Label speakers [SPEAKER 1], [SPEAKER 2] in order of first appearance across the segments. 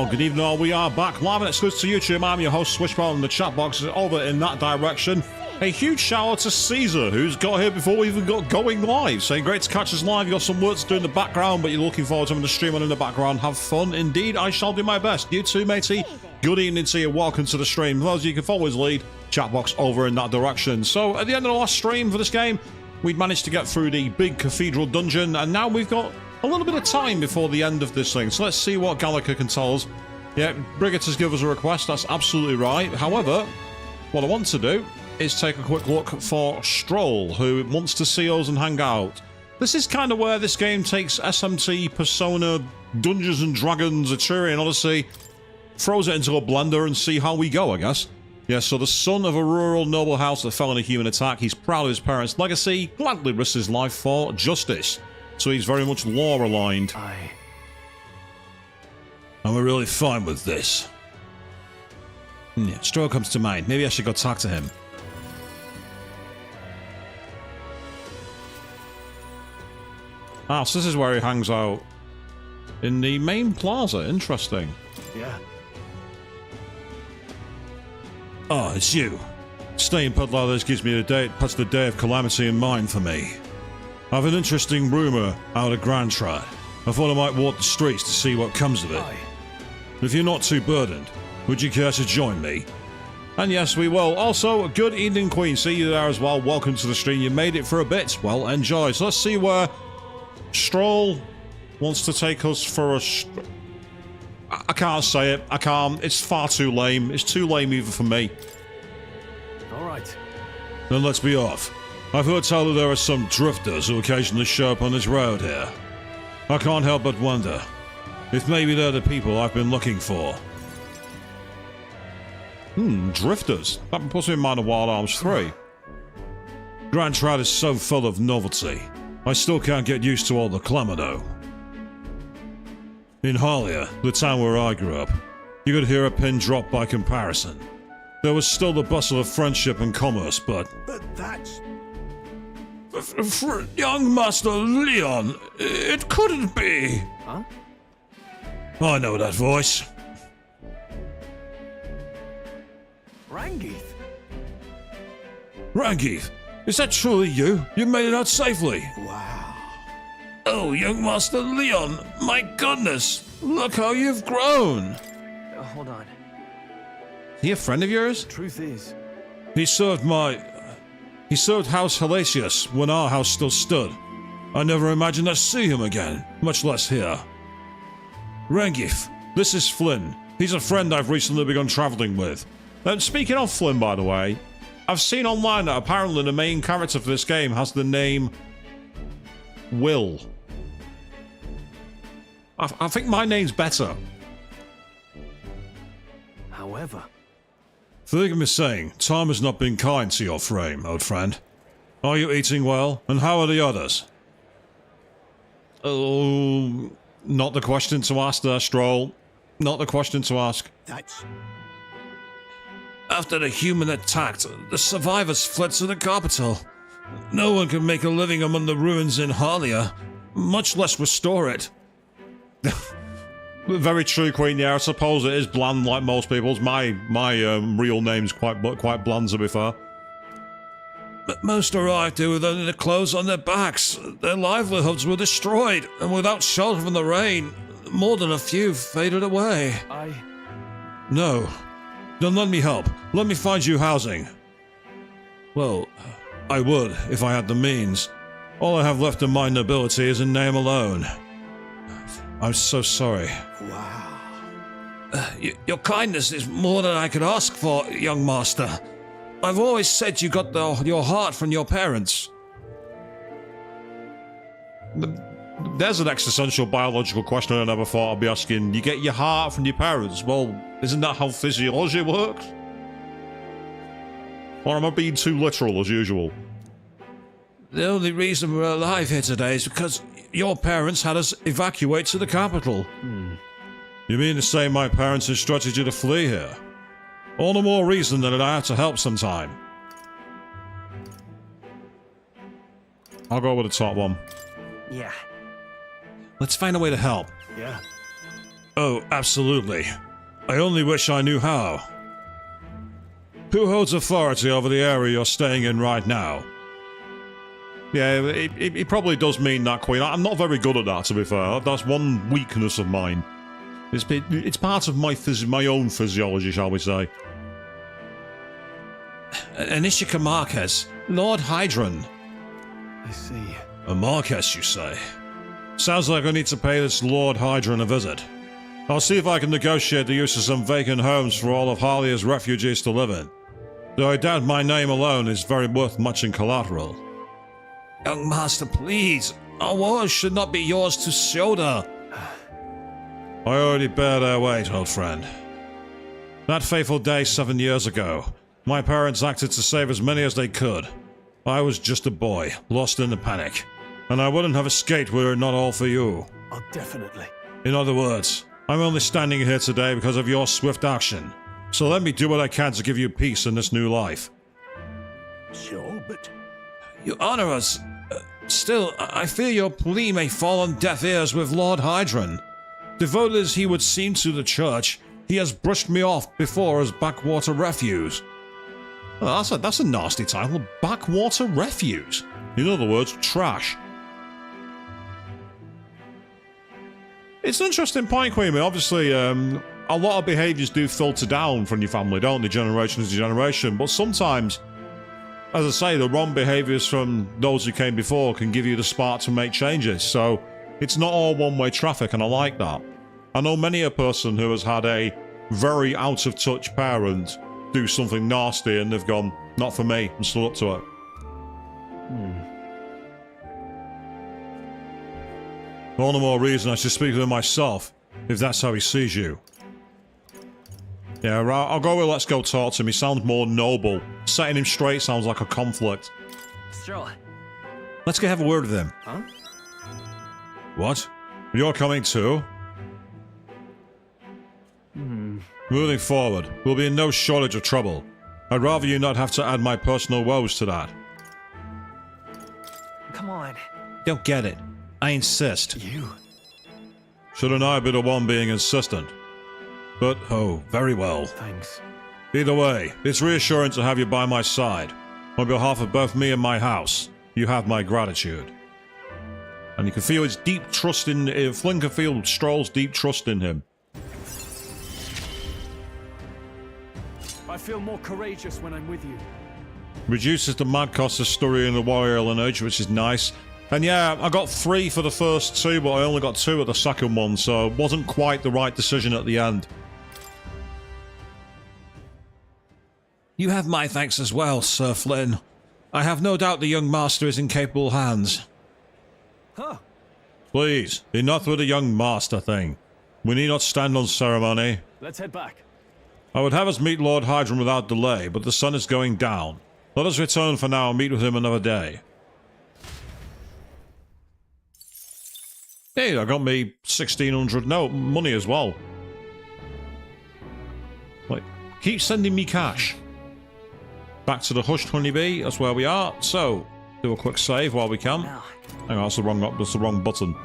[SPEAKER 1] Good evening all. We are back live and exclusive to YouTube. I'm your host, Swishbone, and the chat box is over in that direction. A huge shout out to Caesar, who's got here before we even got going live, saying great to catch us live. You've got some work to do in the background, but you're looking forward to having the stream on in the background. Have fun. Indeed, I shall do my best. You too, matey. Good evening to you. Welcome to the stream. For those of you who can follow his lead, chat box over in that direction. So at the end of the last stream for this game, we'd managed to get through the big cathedral dungeon, and now we've got a little bit of time before the end of this thing. So let's see what Gallica can tell us. Yeah, Brigit has given us a request. That's absolutely right. However, what I want to do is take a quick look for Stroll, who wants to see us and hang out. This is kind of where this game takes SMT, Persona, Dungeons and Dragons, Etrian Odyssey, throws it into a blender and see how we go, I guess. Yeah, so the son of a rural noble house that fell in a human attack. He's proud of his parents' legacy, gladly risks his life for justice. So he's very much law-aligned. And we're really fine with this. Yeah, Stroll comes to mind. Maybe I should go talk to him. Ah, so this is where he hangs out. In the main plaza. Interesting.
[SPEAKER 2] Yeah.
[SPEAKER 1] Oh, it's you. Staying put like this gives me a date, puts the day of calamity in mind for me. I have an interesting rumour out of Grand Trad. I thought I might walk the streets to see what comes of it. If you're not too burdened, would you care to join me? And yes, we will. Also, good evening, Queen. See you there as well. Welcome to the stream. You made it for a bit. Well, enjoy. So let's see where Stroll wants to take us for a... I can't say it. I can't. It's far too lame. It's too lame even for me.
[SPEAKER 2] All right.
[SPEAKER 1] Then let's be off. I've heard tell that there are some drifters who occasionally show up on this road here. I can't help but wonder if maybe they're the people I've been looking for. Drifters. That puts me in mind of Wild Arms 3. Grand Trad is so full of novelty. I still can't get used to all the clamour though. In Halia, the town where I grew up, you could hear a pin drop by comparison. There was still the bustle of friendship and commerce, but
[SPEAKER 2] that's...
[SPEAKER 1] Young Master Leon, it couldn't be.
[SPEAKER 2] Huh?
[SPEAKER 1] I know that voice.
[SPEAKER 2] Rangeith?
[SPEAKER 1] Rangeith, is that truly you? You made it out safely.
[SPEAKER 2] Wow.
[SPEAKER 1] Oh, young Master Leon, my goodness, look how you've grown.
[SPEAKER 2] Hold on.
[SPEAKER 1] Is he a friend of yours?
[SPEAKER 2] Truth is...
[SPEAKER 1] He served House Halasius when our house still stood. I never imagined I'd see him again, much less here. Rangeith, this is Flynn. He's a friend I've recently begun traveling with. Speaking of Flynn, by the way, I've seen online that apparently the main character for this game has the name Will. I think my name's better.
[SPEAKER 2] However...
[SPEAKER 1] Forgive me saying, time has not been kind to your frame, old friend. Are you eating well, and how are the others? Oh, not the question to ask there, Stroll. Not the question to ask.
[SPEAKER 2] That's...
[SPEAKER 1] After the human attacked, the survivors fled to the capital. No one can make a living among the ruins in Halia, much less restore it. Very true, Queen. Yeah, I suppose it is bland like most people's. My real name's quite bland, to be fair. But most arrived here with only the clothes on their backs. Their livelihoods were destroyed, and without shelter from the rain, more than a few faded away. No. Then let me help. Let me find you housing. Well, I would, if I had the means. All I have left of my nobility is a name alone. I'm so sorry.
[SPEAKER 2] Wow.
[SPEAKER 1] Your kindness is more than I could ask for, young master. I've always said you got your heart from your parents. There's an existential biological question I never thought I'd be asking. You get your heart from your parents. Well, isn't that how physiology works? Or am I being too literal as usual?
[SPEAKER 3] The only reason we're alive here today is because your parents had us evacuate to the capital.
[SPEAKER 1] You mean to say my parents instructed you to flee here? All the more reason that I have to help sometime. I'll go with the top one.
[SPEAKER 2] Yeah.
[SPEAKER 3] Let's find a way to help.
[SPEAKER 2] Yeah.
[SPEAKER 1] Oh, absolutely. I only wish I knew how. Who holds authority over the area you're staying in right now? Yeah, it probably does mean that, Queen. I'm not very good at that, to be fair. That's one weakness of mine. It's part of my own physiology, shall we say.
[SPEAKER 3] Anishika Marquez, Lord Hydron.
[SPEAKER 2] I see.
[SPEAKER 1] A Marquess, you say? Sounds like I need to pay this Lord Hydron a visit. I'll see if I can negotiate the use of some vacant homes for all of Harlia's refugees to live in. Though I doubt my name alone is very worth much in collateral.
[SPEAKER 3] Young master, please. Our wars should not be yours to shoulder.
[SPEAKER 1] I already bear their weight, old friend. That fateful day 7 years ago, my parents acted to save as many as they could. I was just a boy, lost in the panic, and I wouldn't have escaped were it not all for you.
[SPEAKER 2] Oh, definitely.
[SPEAKER 1] In other words, I'm only standing here today because of your swift action. So let me do what I can to give you peace in this new life.
[SPEAKER 2] Sure, but...
[SPEAKER 3] You honor us. Still, I fear your plea may fall on deaf ears with Lord Hydron. Devoted as he would seem to the church, he has brushed me off before as backwater refuse.
[SPEAKER 1] Oh, that's a nasty title. Backwater refuse. In other words, trash. It's an interesting point, Queen. Obviously, a lot of behaviours do filter down from your family, don't they? Generation to generation. But sometimes, as I say, the wrong behaviours from those who came before can give you the spark to make changes. So it's not all one-way traffic, and I like that. I know many a person who has had a very out-of-touch parent do something nasty and they've gone, not for me, and stood up to it. All the more reason I should speak to him myself, if that's how he sees you. Yeah, right, I'll go with let's go talk to him. He sounds more noble. Setting him straight sounds like a conflict.
[SPEAKER 2] Sure.
[SPEAKER 3] Let's go have a word with him.
[SPEAKER 2] Huh?
[SPEAKER 1] What? You're coming too? Moving forward, we'll be in no shortage of trouble. I'd rather you not have to add my personal woes to that.
[SPEAKER 2] Come on.
[SPEAKER 3] Don't get it. I insist.
[SPEAKER 2] You.
[SPEAKER 1] Shouldn't I be the one being insistent? But, oh, very well.
[SPEAKER 2] Thanks.
[SPEAKER 1] Either way, it's reassuring to have you by my side. On behalf of both me and my house, you have my gratitude. And you can feel his deep trust in... Flinkerfield Stroll's deep trust in him.
[SPEAKER 2] I feel more courageous when I'm with you.
[SPEAKER 1] Reduces the mad cost of studying the warrior lineage, which is nice. And yeah, I got 3 for the first 2, but I only got 2 at the second one, so it wasn't quite the right decision at the end.
[SPEAKER 3] You have my thanks as well, Sir Flynn. I have no doubt the young master is in capable hands.
[SPEAKER 2] Huh.
[SPEAKER 1] Please, enough with the young master thing. We need not stand on ceremony.
[SPEAKER 2] Let's head back.
[SPEAKER 1] I would have us meet Lord Hydron without delay, but the sun is going down. Let us return for now and meet with him another day. Hey, I got me 1,600 money as well. Like, keep sending me cash. Back to the Hushed Honeybee, that's where we are. So, do a quick save while we can.
[SPEAKER 2] Now.
[SPEAKER 1] Hang on, that's the wrong button.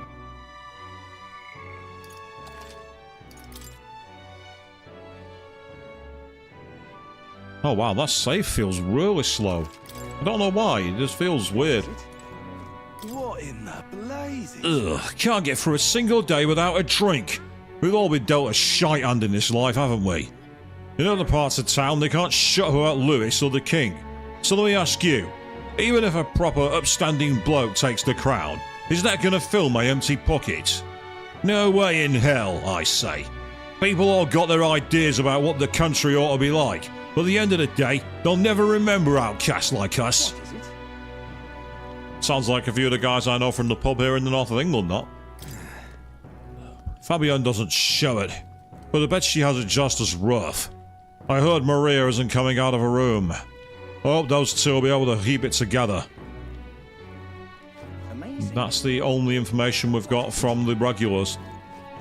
[SPEAKER 1] Oh wow, that save feels really slow. I don't know why, it just feels weird.
[SPEAKER 2] What in the blazes?
[SPEAKER 3] Ugh, can't get through a single day without a drink.
[SPEAKER 1] We've all been dealt a shite hand in this life, haven't we? In other parts of town, they can't shut her out Lewis or the king. So let me ask you, even if a proper upstanding bloke takes the crown, is that gonna fill my empty pockets? No way in hell, I say. People all got their ideas about what the country ought to be like, but at the end of the day, they'll never remember outcasts like us.
[SPEAKER 2] What is it?
[SPEAKER 1] Sounds like a few of the guys I know from the pub here in the north of England, not? Fabienne doesn't show it, but I bet she has it just as rough. I heard Maria isn't coming out of her room.
[SPEAKER 3] Hope those two will be able to keep it together.
[SPEAKER 4] Amazing.
[SPEAKER 3] That's the only information we've got from the regulars.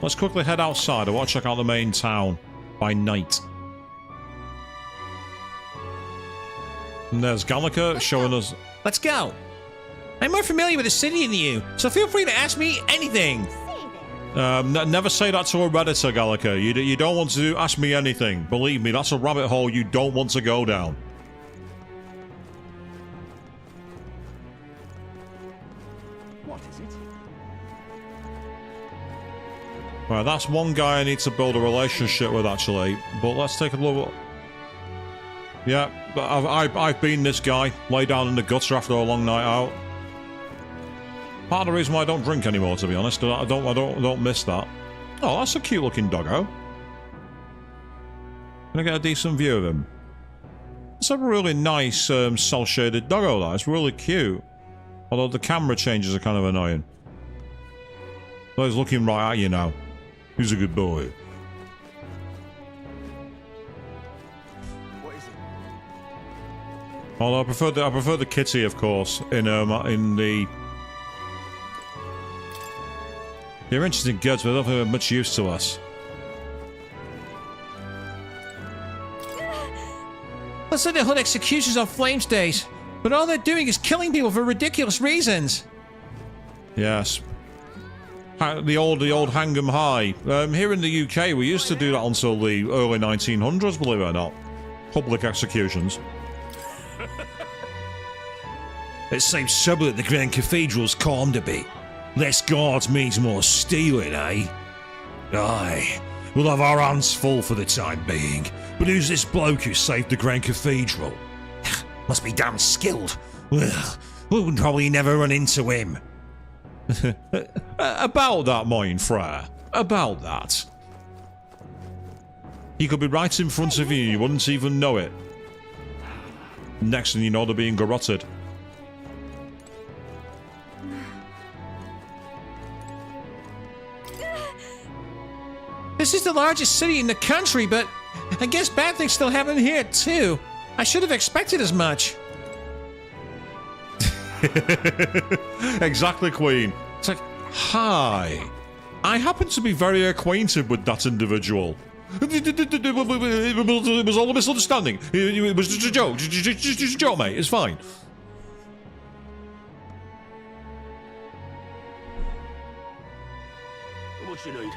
[SPEAKER 3] Let's quickly head outside. I want to check out the main town by night. And there's Gallica showing us...
[SPEAKER 5] Let's go. I'm more familiar with the city than you, so feel free to ask me anything.
[SPEAKER 3] Never say that to a Redditor, Gallica. You don't want to ask me anything. Believe me, that's a rabbit hole you don't want to go down.
[SPEAKER 2] What is it?
[SPEAKER 3] Right, that's one guy I need to build a relationship with, actually. But let's take a look. Yeah, I've been this guy. Lay down in the gutter after a long night out. Part of the reason why I don't drink anymore, to be honest. I don't miss that. Oh, that's a cute looking doggo. Can I get a decent view of him? It's a really nice cel shaded doggo. That it's really cute. Although the camera changes are kind of annoying. But he's looking right at you now. He's a good boy.
[SPEAKER 2] What is it?
[SPEAKER 3] Although I prefer the kitty, of course, in the. They're interesting kids, but I don't think they're much use to us.
[SPEAKER 5] Let's say they hold executions on Flames Days, but all they're doing is killing people for ridiculous reasons.
[SPEAKER 3] Yes. The old hang 'em high. Here in the UK, we used to do that until the early 1900s, believe it or not. Public executions.
[SPEAKER 5] It seems trouble at the Grand Cathedral's calmed a bit. Less guards means more stealing, eh? Aye. We'll have our hands full for the time being. But who's this bloke who saved the Grand Cathedral? Must be damn skilled. Well, we'll probably never run into him.
[SPEAKER 3] About that, mine Frere. About that. He could be right in front of you and you wouldn't even know it. Next thing you know, they're being garroted.
[SPEAKER 5] This is the largest city in the country, but I guess bad things still happen here too. I should have expected as much.
[SPEAKER 3] Exactly, Queen. It's like, hi. I happen to be very acquainted with that individual. It was all a misunderstanding. It was just a joke. Just a joke, mate. It's fine.
[SPEAKER 2] What you need?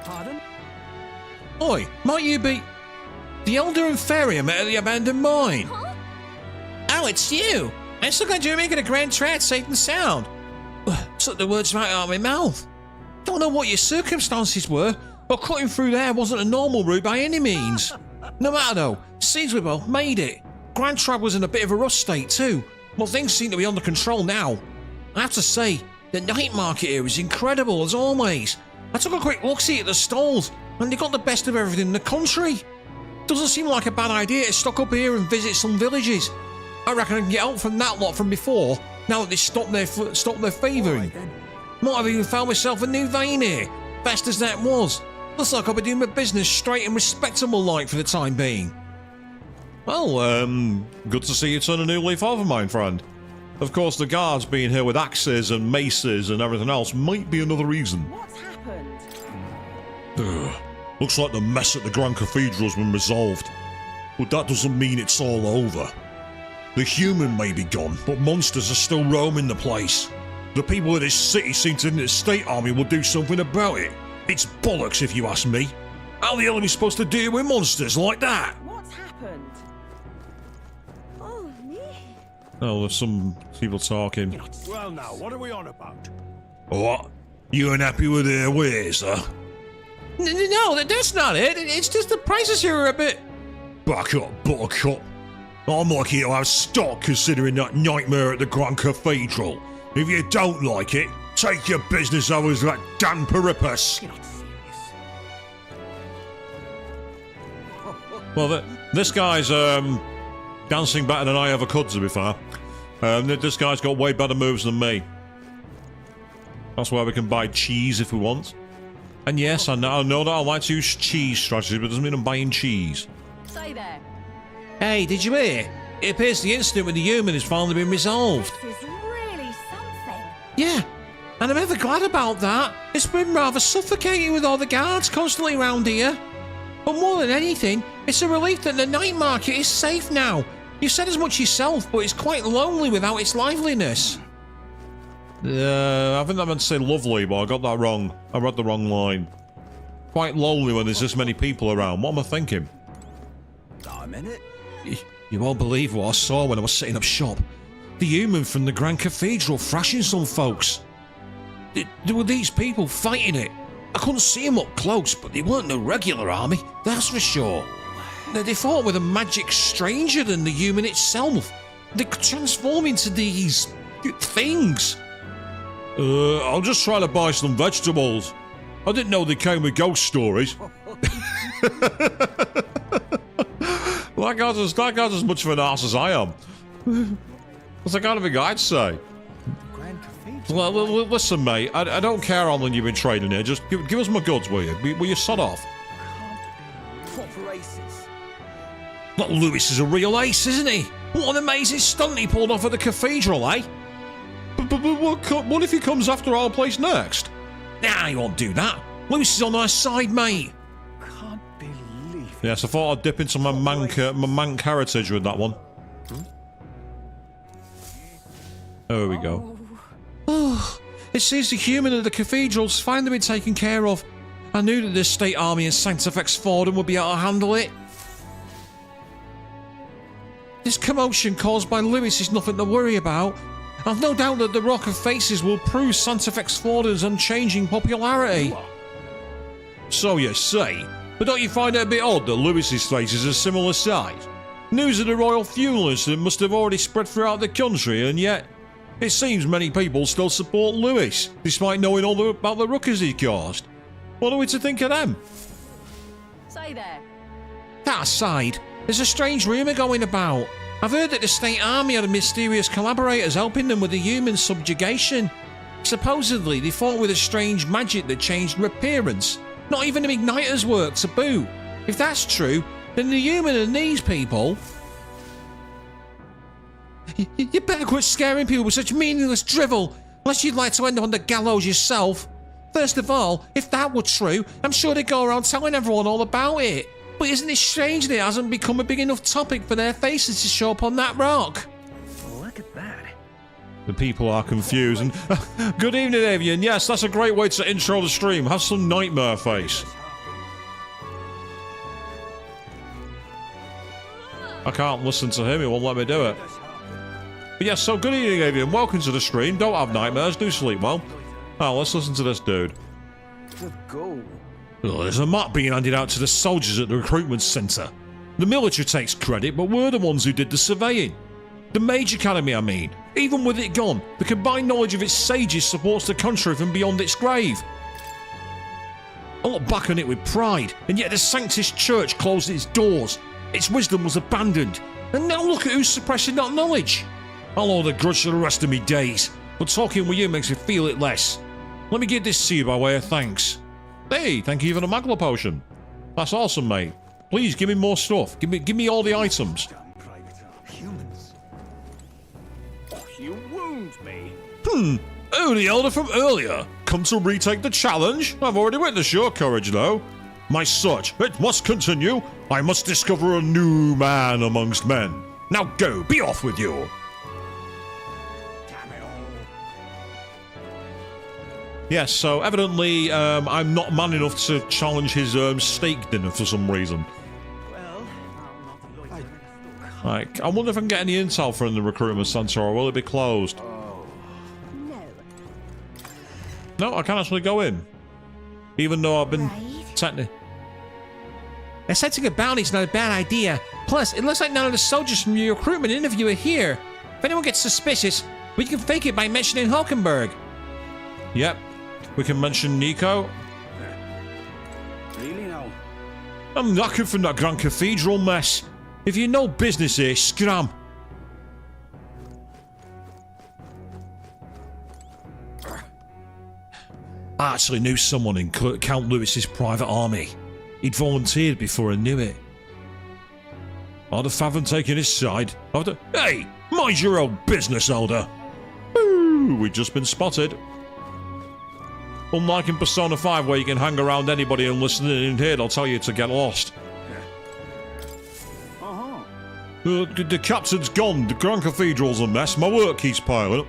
[SPEAKER 2] Pardon?
[SPEAKER 5] Oi, might you be the Elder Inferior at the abandoned mine?
[SPEAKER 4] Huh?
[SPEAKER 5] Oh, it's you. I'm so glad you're making a grand trek safe and sound. Took the words right out of my mouth. Don't know what your circumstances were, but cutting through there wasn't a normal route by any means. No matter though, seems we both made it. Grand Trab was in a bit of a rough state too, but things seem to be under control now. I have to say, the night market here is incredible as always. I took a quick look-see at the stalls, and they got the best of everything in the country. Doesn't seem like a bad idea to stock up here and visit some villages. I reckon I can get out from that lot from before, now that they stopped their favouring.
[SPEAKER 2] Right then.
[SPEAKER 5] Might have even found myself a new vein here, best as that was. Looks like I'll be doing my business straight and respectable like for the time being.
[SPEAKER 3] Well, good to see you turn a new leaf over, my friend. Of course, the guards being here with axes and maces and everything else might be another reason.
[SPEAKER 4] What's happened?
[SPEAKER 3] Looks like the mess at the Grand Cathedral's been resolved. But that doesn't mean it's all over. The human may be gone, but monsters are still roaming the place. The people of this city seem to think the state army will do something about it. It's bollocks if you ask me. How the hell are we supposed to deal with monsters like that?
[SPEAKER 4] What's happened? Oh, me.
[SPEAKER 3] Oh, there's some people talking.
[SPEAKER 2] Well now, what are we on about?
[SPEAKER 3] What? You unhappy with their ways, huh?
[SPEAKER 5] No, that's not it. It's just the prices here are a bit...
[SPEAKER 3] Back up, buttercup. I'm lucky to have stock considering that nightmare at the Grand Cathedral. If you don't like it, take your business over to that damn Perippus.
[SPEAKER 2] You're not serious.
[SPEAKER 3] Well, this guy's dancing better than I ever could, to be fair. This guy's got way better moves than me. That's where we can buy cheese if we want. And yes, I know that I like to use cheese strategy, but it doesn't mean I'm buying cheese.
[SPEAKER 4] Stay there.
[SPEAKER 5] Hey, did you hear? It appears the incident with the human has finally been resolved.
[SPEAKER 4] This is really something.
[SPEAKER 5] Yeah, and I'm ever glad about that. It's been rather suffocating with all the guards constantly around here. But more than anything, it's a relief that the night market is safe now. You said as much yourself, but it's quite lonely without its liveliness.
[SPEAKER 1] I think I meant to say lovely, but I got that wrong. I read the wrong line. Quite lonely when there's this many people around. What am I thinking?
[SPEAKER 2] I'm in it.
[SPEAKER 3] You won't believe what I saw when I was setting up shop. The human from the Grand Cathedral thrashing some folks. There were these people fighting it. I couldn't see them up close, but they weren't no regular army, that's for sure. They fought with a magic stranger than the human itself. They could transform into these things.
[SPEAKER 1] I'm just trying to buy some vegetables. I didn't know they came with ghost stories. That guy's as much of an arse as I am. That's the kind of thing I'd say.
[SPEAKER 2] Grand Cathedral.
[SPEAKER 1] Well, listen, mate. I don't care how long you've been trading here. Just give us my goods, will you? Will you sod off?
[SPEAKER 2] Proper aces.
[SPEAKER 3] But Lewis is a real ace, isn't he? What an amazing stunt he pulled off at the cathedral, eh?
[SPEAKER 1] But what if he comes after our place next?
[SPEAKER 3] Nah, he won't do that. Lewis is on our side, mate.
[SPEAKER 2] Can't believe it.
[SPEAKER 1] Yes, I thought I'd dip into my mank heritage with that one. There we go.
[SPEAKER 3] Oh, it seems the human of the cathedral's finally been taken care of. I knew that the state army in Sanctifex Fordham would be able to handle it. This commotion caused by Lewis is nothing to worry about. I've no doubt that the Rock of Faces will prove Sanctifex Fordham's unchanging popularity.
[SPEAKER 1] So you say, but don't you find it a bit odd that Lewis's face is a similar size? News of the royal funeral incident must have already spread throughout the country, and yet it seems many people still support Lewis, despite knowing all about the ruckus he caused. What are we to think of them?
[SPEAKER 4] Stay there.
[SPEAKER 5] That aside, there's a strange rumour going about. I've heard that the state army had mysterious collaborators helping them with the human subjugation. Supposedly, they fought with a strange magic that changed their appearance. Not even the igniters worked to boot. If that's true, then the human and these people... You better quit scaring people with such meaningless drivel, unless you'd like to end up on the gallows yourself. First of all, if that were true, I'm sure they'd go around telling everyone all about it. But isn't it strange that it hasn't become a big enough topic for their faces to show up on that rock?
[SPEAKER 2] Look at that.
[SPEAKER 1] The people are confused. And good evening, Avian. Yes, that's a great way to intro the stream. Have some nightmare face. I can't listen to him. He won't let me do it. But yes, so good evening, Avian. Welcome to the stream. Don't have nightmares. Do sleep well. Oh, let's listen to this dude.
[SPEAKER 2] Good goal.
[SPEAKER 3] Oh, there's a map being handed out to the soldiers at the recruitment centre. The military takes credit, but we're the ones who did the surveying. The Mage Academy, I mean. Even with it gone, the combined knowledge of its sages supports the country from beyond its grave. I look back on it with pride, and yet the Sanctus Church closed its doors. Its wisdom was abandoned, and now look at who's suppressing that knowledge. I'll hold a grudge for the rest of me days, but talking with you makes me feel it less. Let me give this to you by way of thanks.
[SPEAKER 1] Hey, thank you for the magla potion. That's awesome, mate. Please give me more stuff. Give me all the items.
[SPEAKER 2] Humans. Oh, you wound me.
[SPEAKER 1] Oh, the elder from earlier. Come to retake the challenge? I've already witnessed your courage, though. My search, it must continue. I must discover a new man amongst men. Now go, be off with you.
[SPEAKER 2] Damn it all.
[SPEAKER 1] Yes, so evidently I'm not man enough to challenge his steak dinner for some reason.
[SPEAKER 2] Well,
[SPEAKER 1] Like, I wonder if I can get any intel from the recruitment centre, or will it be closed?
[SPEAKER 4] No.
[SPEAKER 1] No, I can actually go in. Even though I've been technically...
[SPEAKER 5] Setting a bounty's not a bad idea. Plus, it looks like none of the soldiers from your recruitment interview are here. If anyone gets suspicious, we can fake it by mentioning Hulkenberg.
[SPEAKER 1] Yep. We can mention Nico.
[SPEAKER 2] really now?
[SPEAKER 1] I'm knackered from that Grand Cathedral mess. If you know business here, scram.
[SPEAKER 3] I actually knew someone in Count Lewis's private army. He'd volunteered before I knew it. Are the Favon taking his side? Hey, mind your own business, Elder. Ooh, we've just been spotted. Unlike in Persona 5 where you can hang around anybody and listen in here, they'll tell you to get lost. The captain's gone. The Grand Cathedral's a mess. My work keeps piling up.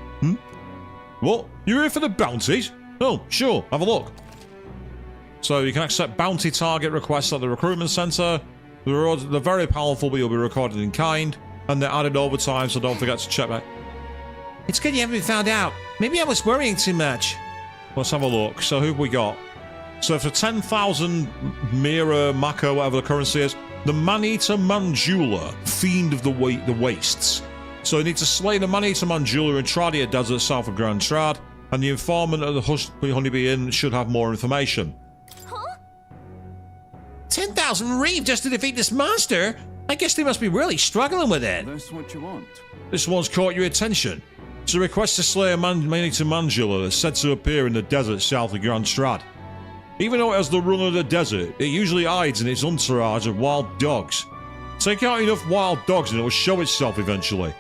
[SPEAKER 3] What? You're here for the bounties? Oh, sure. Have a look. So you can accept bounty target requests at the recruitment centre. They're very powerful, but you'll be recorded in kind. And they're added overtime, so don't forget to check back.
[SPEAKER 5] It's good you haven't been found out. Maybe I was worrying too much.
[SPEAKER 3] Let's have a look. So who've we got? So for 10,000 Mira, Mako, whatever the currency is, the Man-Eater Manjula, Fiend of the Wastes. So you need to slay the Man-Eater Manjula in Tradia Desert south of Grand Trad, and the informant at the Honeybee Inn should have more information.
[SPEAKER 5] 10,000 Reeve just to defeat this monster? I guess they must be really struggling with it.
[SPEAKER 2] That's what you want.
[SPEAKER 3] This one's caught your attention. It's a request to slay a Man-Eater Manjula that's said to appear in the desert south of Grand Trad. Even though it has the run of the desert, it usually hides in its entourage of wild dogs. Take out enough wild dogs and it will show itself eventually.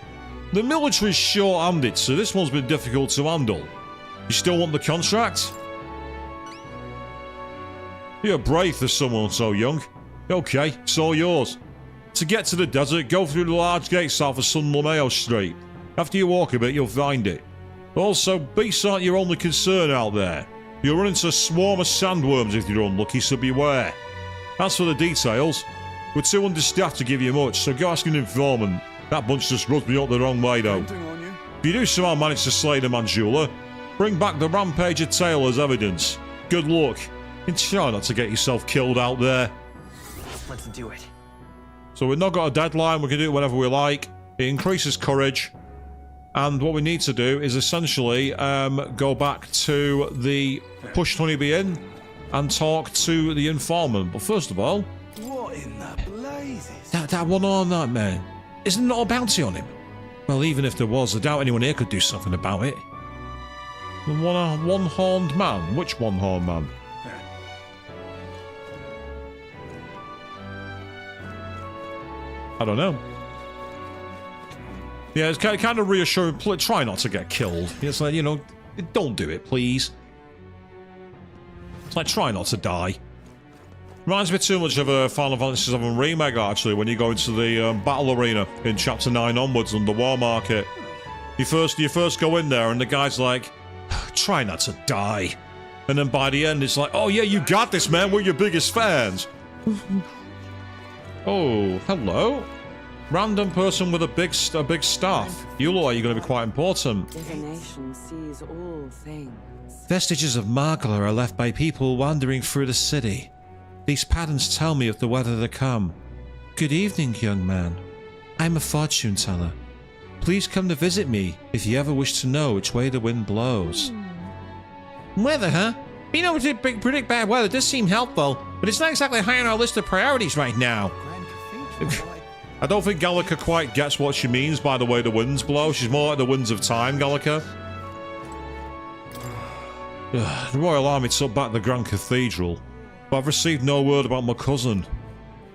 [SPEAKER 3] The military's short-handed, so this one's been difficult to handle. You still want the contract? You're brave for someone so young. Okay, it's all yours. To get to the desert, go through the large gate south of San Lomeo Street. After you walk a bit, you'll find it. Also, beasts aren't your only concern out there. You'll run into a swarm of sandworms if you're unlucky, so beware. As for the details, we're too understaffed to give you much, so go ask an informant. That bunch just rubs me up the wrong way, though. If you do somehow manage to slay the Manjula, bring back the Rampager tail as evidence. Good luck, and try not to get yourself killed out there.
[SPEAKER 6] Let's do it.
[SPEAKER 3] So we've not got a deadline, we can do it whenever we like. It increases courage. And what we need to do is essentially go back to the Pushed Honeybee Inn and talk to the informant. But first of all...
[SPEAKER 2] What in the blazes?
[SPEAKER 5] That one-armed that man. Isn't there a bounty on him?
[SPEAKER 3] Well, even if there was, I doubt anyone here could do something about it. The one-horned man? Which one-horned man? I don't know. Yeah, it's kind of reassuring. Try not to get killed. It's like, you know, don't do it, please. It's like, try not to die. Reminds me too much of a Final Fantasy VII Remake, actually, when you go into the battle arena in Chapter 9 onwards on the War Market. You first go in there and the guy's like, try not to die. And then by the end, it's like, oh yeah, you got this, man. We're your biggest fans. Oh, hello. Random person with a big staff. You look like you're going to be quite important.
[SPEAKER 7] Divination sees all things.
[SPEAKER 5] Vestiges of Margla are left by people wandering through the city. These patterns tell me of the weather to come. Good evening, young man. I'm a fortune teller. Please come to visit me if you ever wish to know which way the wind blows. Weather, huh? Being able to predict bad weather does seem helpful, but it's not exactly high on our list of priorities right now.
[SPEAKER 3] I don't think Gallica quite gets what she means by the way the winds blow. She's more like the winds of time, Gallica. The Royal Army took back the Grand Cathedral, but I've received no word about my cousin.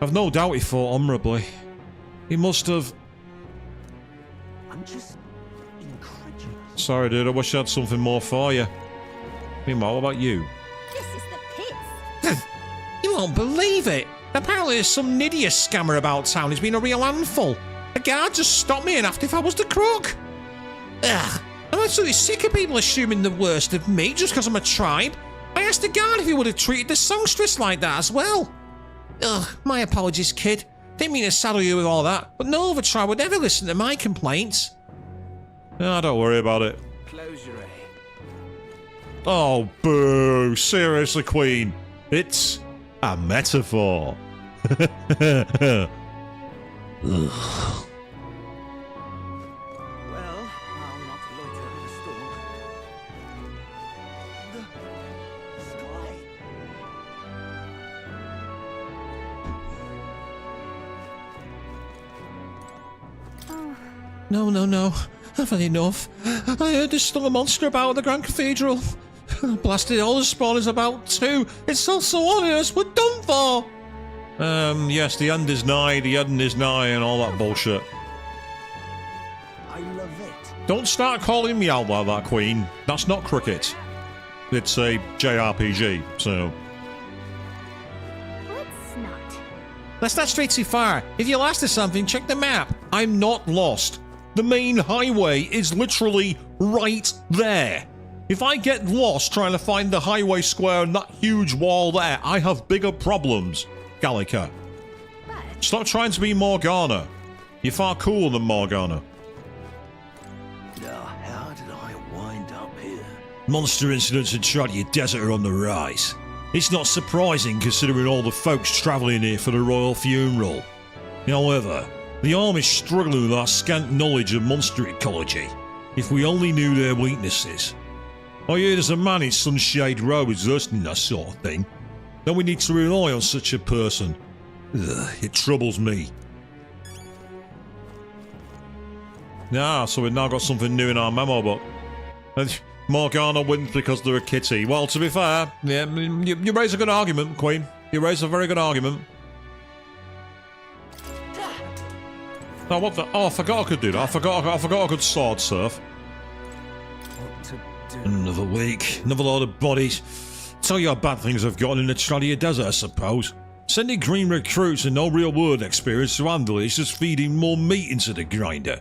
[SPEAKER 3] I've no doubt he fought honourably. He must have...
[SPEAKER 6] I'm just incredulous.
[SPEAKER 3] Sorry, dude, I wish I had something more for you. Meanwhile, what about you?
[SPEAKER 4] This is the pits.
[SPEAKER 5] You won't believe it! Apparently there's some Nidia scammer about town who's been a real handful. A guard just stopped me and asked if I was the crook. Ugh, I'm absolutely sick of people assuming the worst of me just because I'm a tribe. I asked the guard if he would have treated the songstress like that as well. Ugh, my apologies, kid. Didn't mean to saddle you with all that, but no other tribe would ever listen to my complaints.
[SPEAKER 3] No, don't worry about it.
[SPEAKER 2] Closure, eh?
[SPEAKER 3] Oh, boo. Seriously, Queen. It's a metaphor.
[SPEAKER 2] Well, I'll not loiter in the storm. The sky.
[SPEAKER 5] No. I've had enough. I heard there's still a monster about at the Grand Cathedral. Blasted all the spawners about too. It's all so obvious. We're done for.
[SPEAKER 1] Yes, the end is nigh, the end is nigh, and all that bullshit.
[SPEAKER 6] I love it.
[SPEAKER 1] Don't start calling me out like that, Queen. That's not cricket. It's a JRPG, so...
[SPEAKER 4] Let's not.
[SPEAKER 5] That's not straight too far. If you're lost or something, check the map.
[SPEAKER 1] I'm not lost. The main highway is literally right there. If I get lost trying to find the highway square and that huge wall there, I have bigger problems, Gallica.
[SPEAKER 4] But
[SPEAKER 1] Stop trying to be Morgana. You're far cooler than Morgana.
[SPEAKER 6] Now, how did I wind up here?
[SPEAKER 3] Monster incidents in Tradia Desert are on the rise. It's not surprising considering all the folks travelling here for the royal funeral. However, the army's struggling with our scant knowledge of monster ecology. If we only knew their weaknesses. I hear there's a man in Sunshade Row who's versed in that sort of thing. Then we need to rely on such a person. Ugh, it troubles me.
[SPEAKER 1] Yeah, so we've now got something new in our memo book. And Morgana wins because they're a kitty. Well, to be fair, yeah, you raise a good argument, Queen. You raise a very good argument. Oh, what the? Oh, I forgot I could do that. I forgot I could sword surf.
[SPEAKER 6] What to do?
[SPEAKER 3] Another week, another load of bodies. Tell you how bad things have gotten in the Tradia Desert, I suppose. Sending green recruits and no real world experience to handle it is just feeding more meat into the grinder.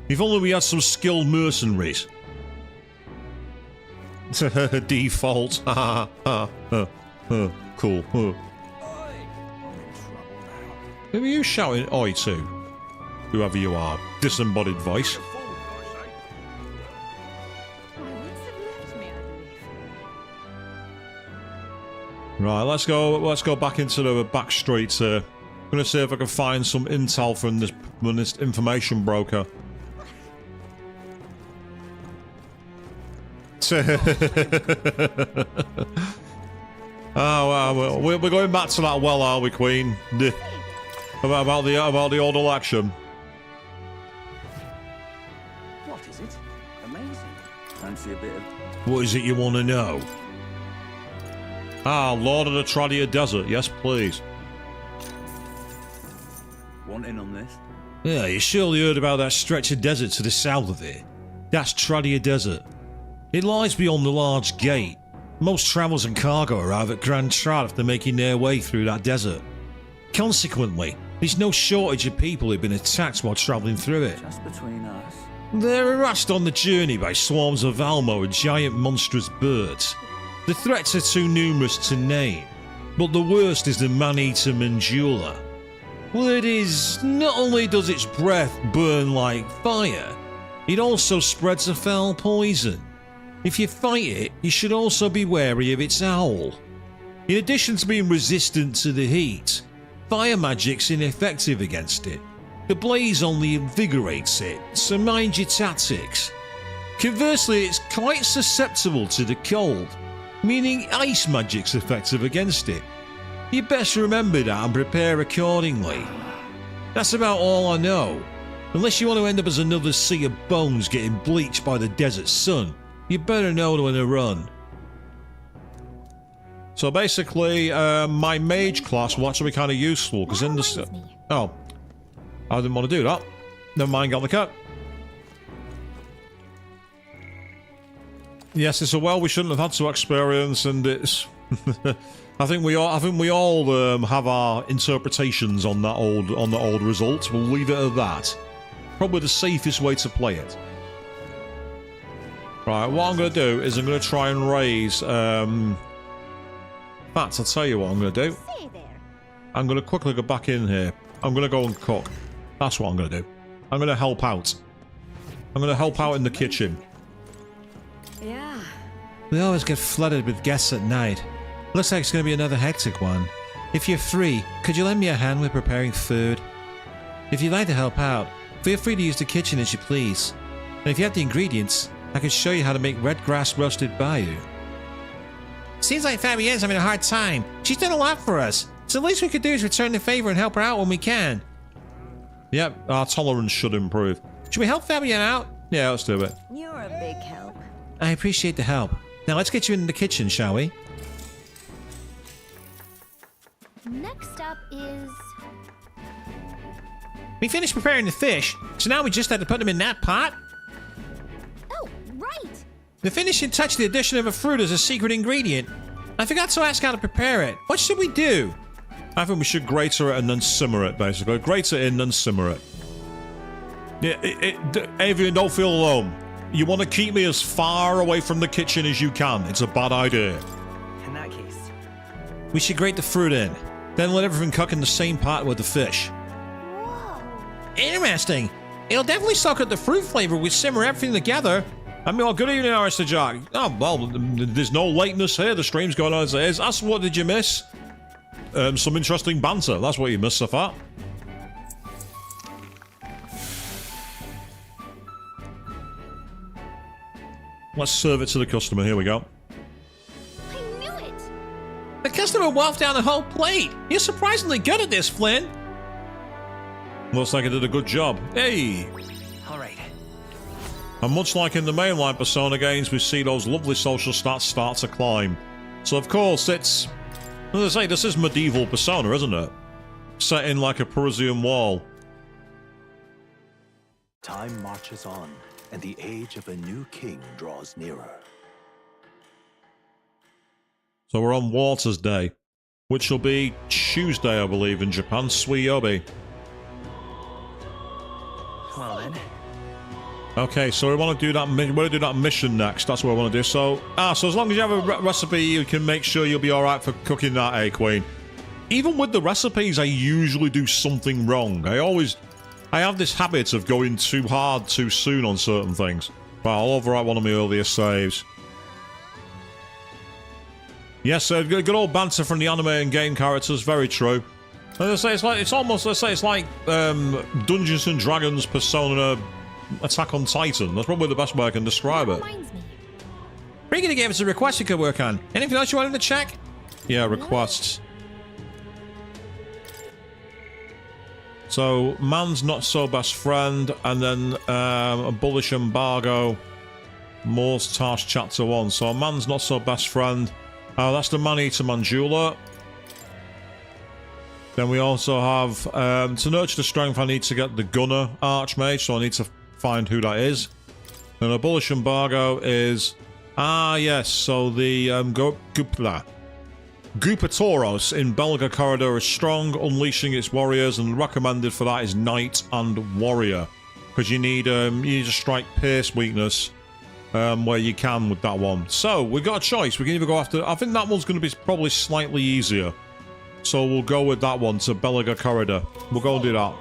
[SPEAKER 3] If only we had some skilled mercenaries. Default. Cool. Who are you shouting oi to? Whoever you are. Disembodied voice.
[SPEAKER 4] my wits have left me, I believe.
[SPEAKER 1] Right, let's go back into the back streets here. I'm gonna see if I can find some intel from this information broker. Oh, we're going back to that well, are we, Queen? About the old election.
[SPEAKER 6] What is it? Amazing. Fancy a bit of...
[SPEAKER 3] What is it you want to know?
[SPEAKER 1] Ah, Lord of the Tradia Desert. Yes, please.
[SPEAKER 6] Want in on this?
[SPEAKER 3] Yeah, you surely heard about that stretch of desert to the south of here. That's Tradia Desert. It lies beyond the large gate. Most travellers and cargo arrive at Grand Trad after making their way through that desert. Consequently, there's no shortage of people who've been attacked while travelling through it.
[SPEAKER 6] Just between us.
[SPEAKER 3] They're harassed on the journey by swarms of Almo and giant monstrous birds. The threats are too numerous to name, but the worst is the man-eater Mandula. Word is, not only does its breath burn like fire, it also spreads a foul poison. If you fight it, you should also be wary of its owl. In addition to being resistant to the heat, fire magic's ineffective against it. The blaze only invigorates it, so mind your tactics. Conversely, it's quite susceptible to the cold, meaning ice magic's effective against it. You best remember that and prepare accordingly. That's about all I know. Unless you want to end up as another sea of bones getting bleached by the desert sun, you better know when to run.
[SPEAKER 1] So basically, my mage class will actually be kind of useful because in the...
[SPEAKER 4] Reminds me.
[SPEAKER 1] Oh. I didn't want to do that. Never mind, got the cut. Yes, it's a well we shouldn't have had to experience, and it's... I think we all have our interpretations on that old result. We'll leave it at that. Probably the safest way to play it. Right, what I'm going to do is I'm going to try and raise... In fact, I'll tell you what I'm going to do.
[SPEAKER 4] Say there.
[SPEAKER 1] I'm going to quickly go back in here. I'm going to go and cook. That's what I'm going to do. I'm going to help out. I'm going to help out in the kitchen.
[SPEAKER 7] Yeah.
[SPEAKER 5] We always get flooded with guests at night. Looks like it's going to be another hectic one. If you're free, could you lend me a hand with preparing food? If you'd like to help out, feel free to use the kitchen as you please. And if you have the ingredients, I can show you how to make red grass roasted bayou. Seems like Fabienne's having a hard time. She's done a lot for us, so the least we could do is return the favor and help her out when we can.
[SPEAKER 1] Yep, our tolerance should improve.
[SPEAKER 5] Should we help Fabienne out?
[SPEAKER 1] Yeah, let's do it.
[SPEAKER 4] You're a big help.
[SPEAKER 5] I appreciate the help. Now let's get you in the kitchen, shall we?
[SPEAKER 7] Next up is...
[SPEAKER 5] We finished preparing the fish, so now we just had to put them in that pot.
[SPEAKER 7] Oh, right!
[SPEAKER 5] The finishing touch, the addition of a fruit as a secret ingredient. I forgot to ask how to prepare it. What should we do?
[SPEAKER 1] I think we should grate it and then simmer it, basically. Grate it in and simmer it. Yeah, Avian, don't feel alone. You want to keep me as far away from the kitchen as you can. It's a bad idea.
[SPEAKER 8] In that case,
[SPEAKER 5] We should grate the fruit in, then let everything cook in the same pot with the fish.
[SPEAKER 7] Whoa!
[SPEAKER 5] Interesting. It'll definitely soak up the fruit flavor. We simmer everything together.
[SPEAKER 1] I mean, well, good evening, Mr. Jack. Oh, well, there's no lateness here. The stream's going on as it is. That's what did you miss? Some interesting banter. That's what you missed so far. Let's serve it to the customer. Here we go.
[SPEAKER 7] I knew it!
[SPEAKER 5] The customer wolfed down the whole plate. You're surprisingly good at this, Flynn.
[SPEAKER 1] Looks like I did a good job. Hey!
[SPEAKER 8] all right.
[SPEAKER 1] And much like in the mainline Persona games, we see those lovely social stats start to climb. So, of course, it's... As I say, this is medieval Persona, isn't it? Set in like a Parisian wall.
[SPEAKER 6] Time marches on, and the age of a new king draws nearer.
[SPEAKER 1] So we're on Waters Day, which will be Tuesday, I believe, in Japan. Suiyobi.
[SPEAKER 8] Well then,
[SPEAKER 1] Okay, so we want to do that. We want to do that mission next. That's what I want to do. So, so as long as you have a recipe, you can make sure you'll be all right for cooking that, Queen. Even with the recipes, I usually do something wrong. I have this habit of going too hard too soon on certain things. But I'll overwrite one of my earlier saves. Yes, good old banter from the anime and game characters. Very true. As I say, it's like Dungeons and Dragons Persona Attack on Titan. That's probably the best way I can describe it.
[SPEAKER 7] Reminds me.
[SPEAKER 5] Brigida gave us a request we could work on. Anything else you wanted to check?
[SPEAKER 1] Yeah, requests. So, man's not so best friend, and then a bullish embargo. Moore's Task Chapter 1. So, man's not so best friend. That's the man-eater Manjula. Then we also have, to nurture the strength, I need to get the gunner archmage, so I need to find who that is. And a bullish embargo is... yes, so the Gupatoros in Belga Corridor is strong, unleashing its warriors, and recommended for that is Knight and Warrior. Because you need a strike pierce weakness where you can with that one. So, we've got a choice. We can either go after... I think that one's going to be probably slightly easier. So we'll go with that one to Belga Corridor. We'll go and do that.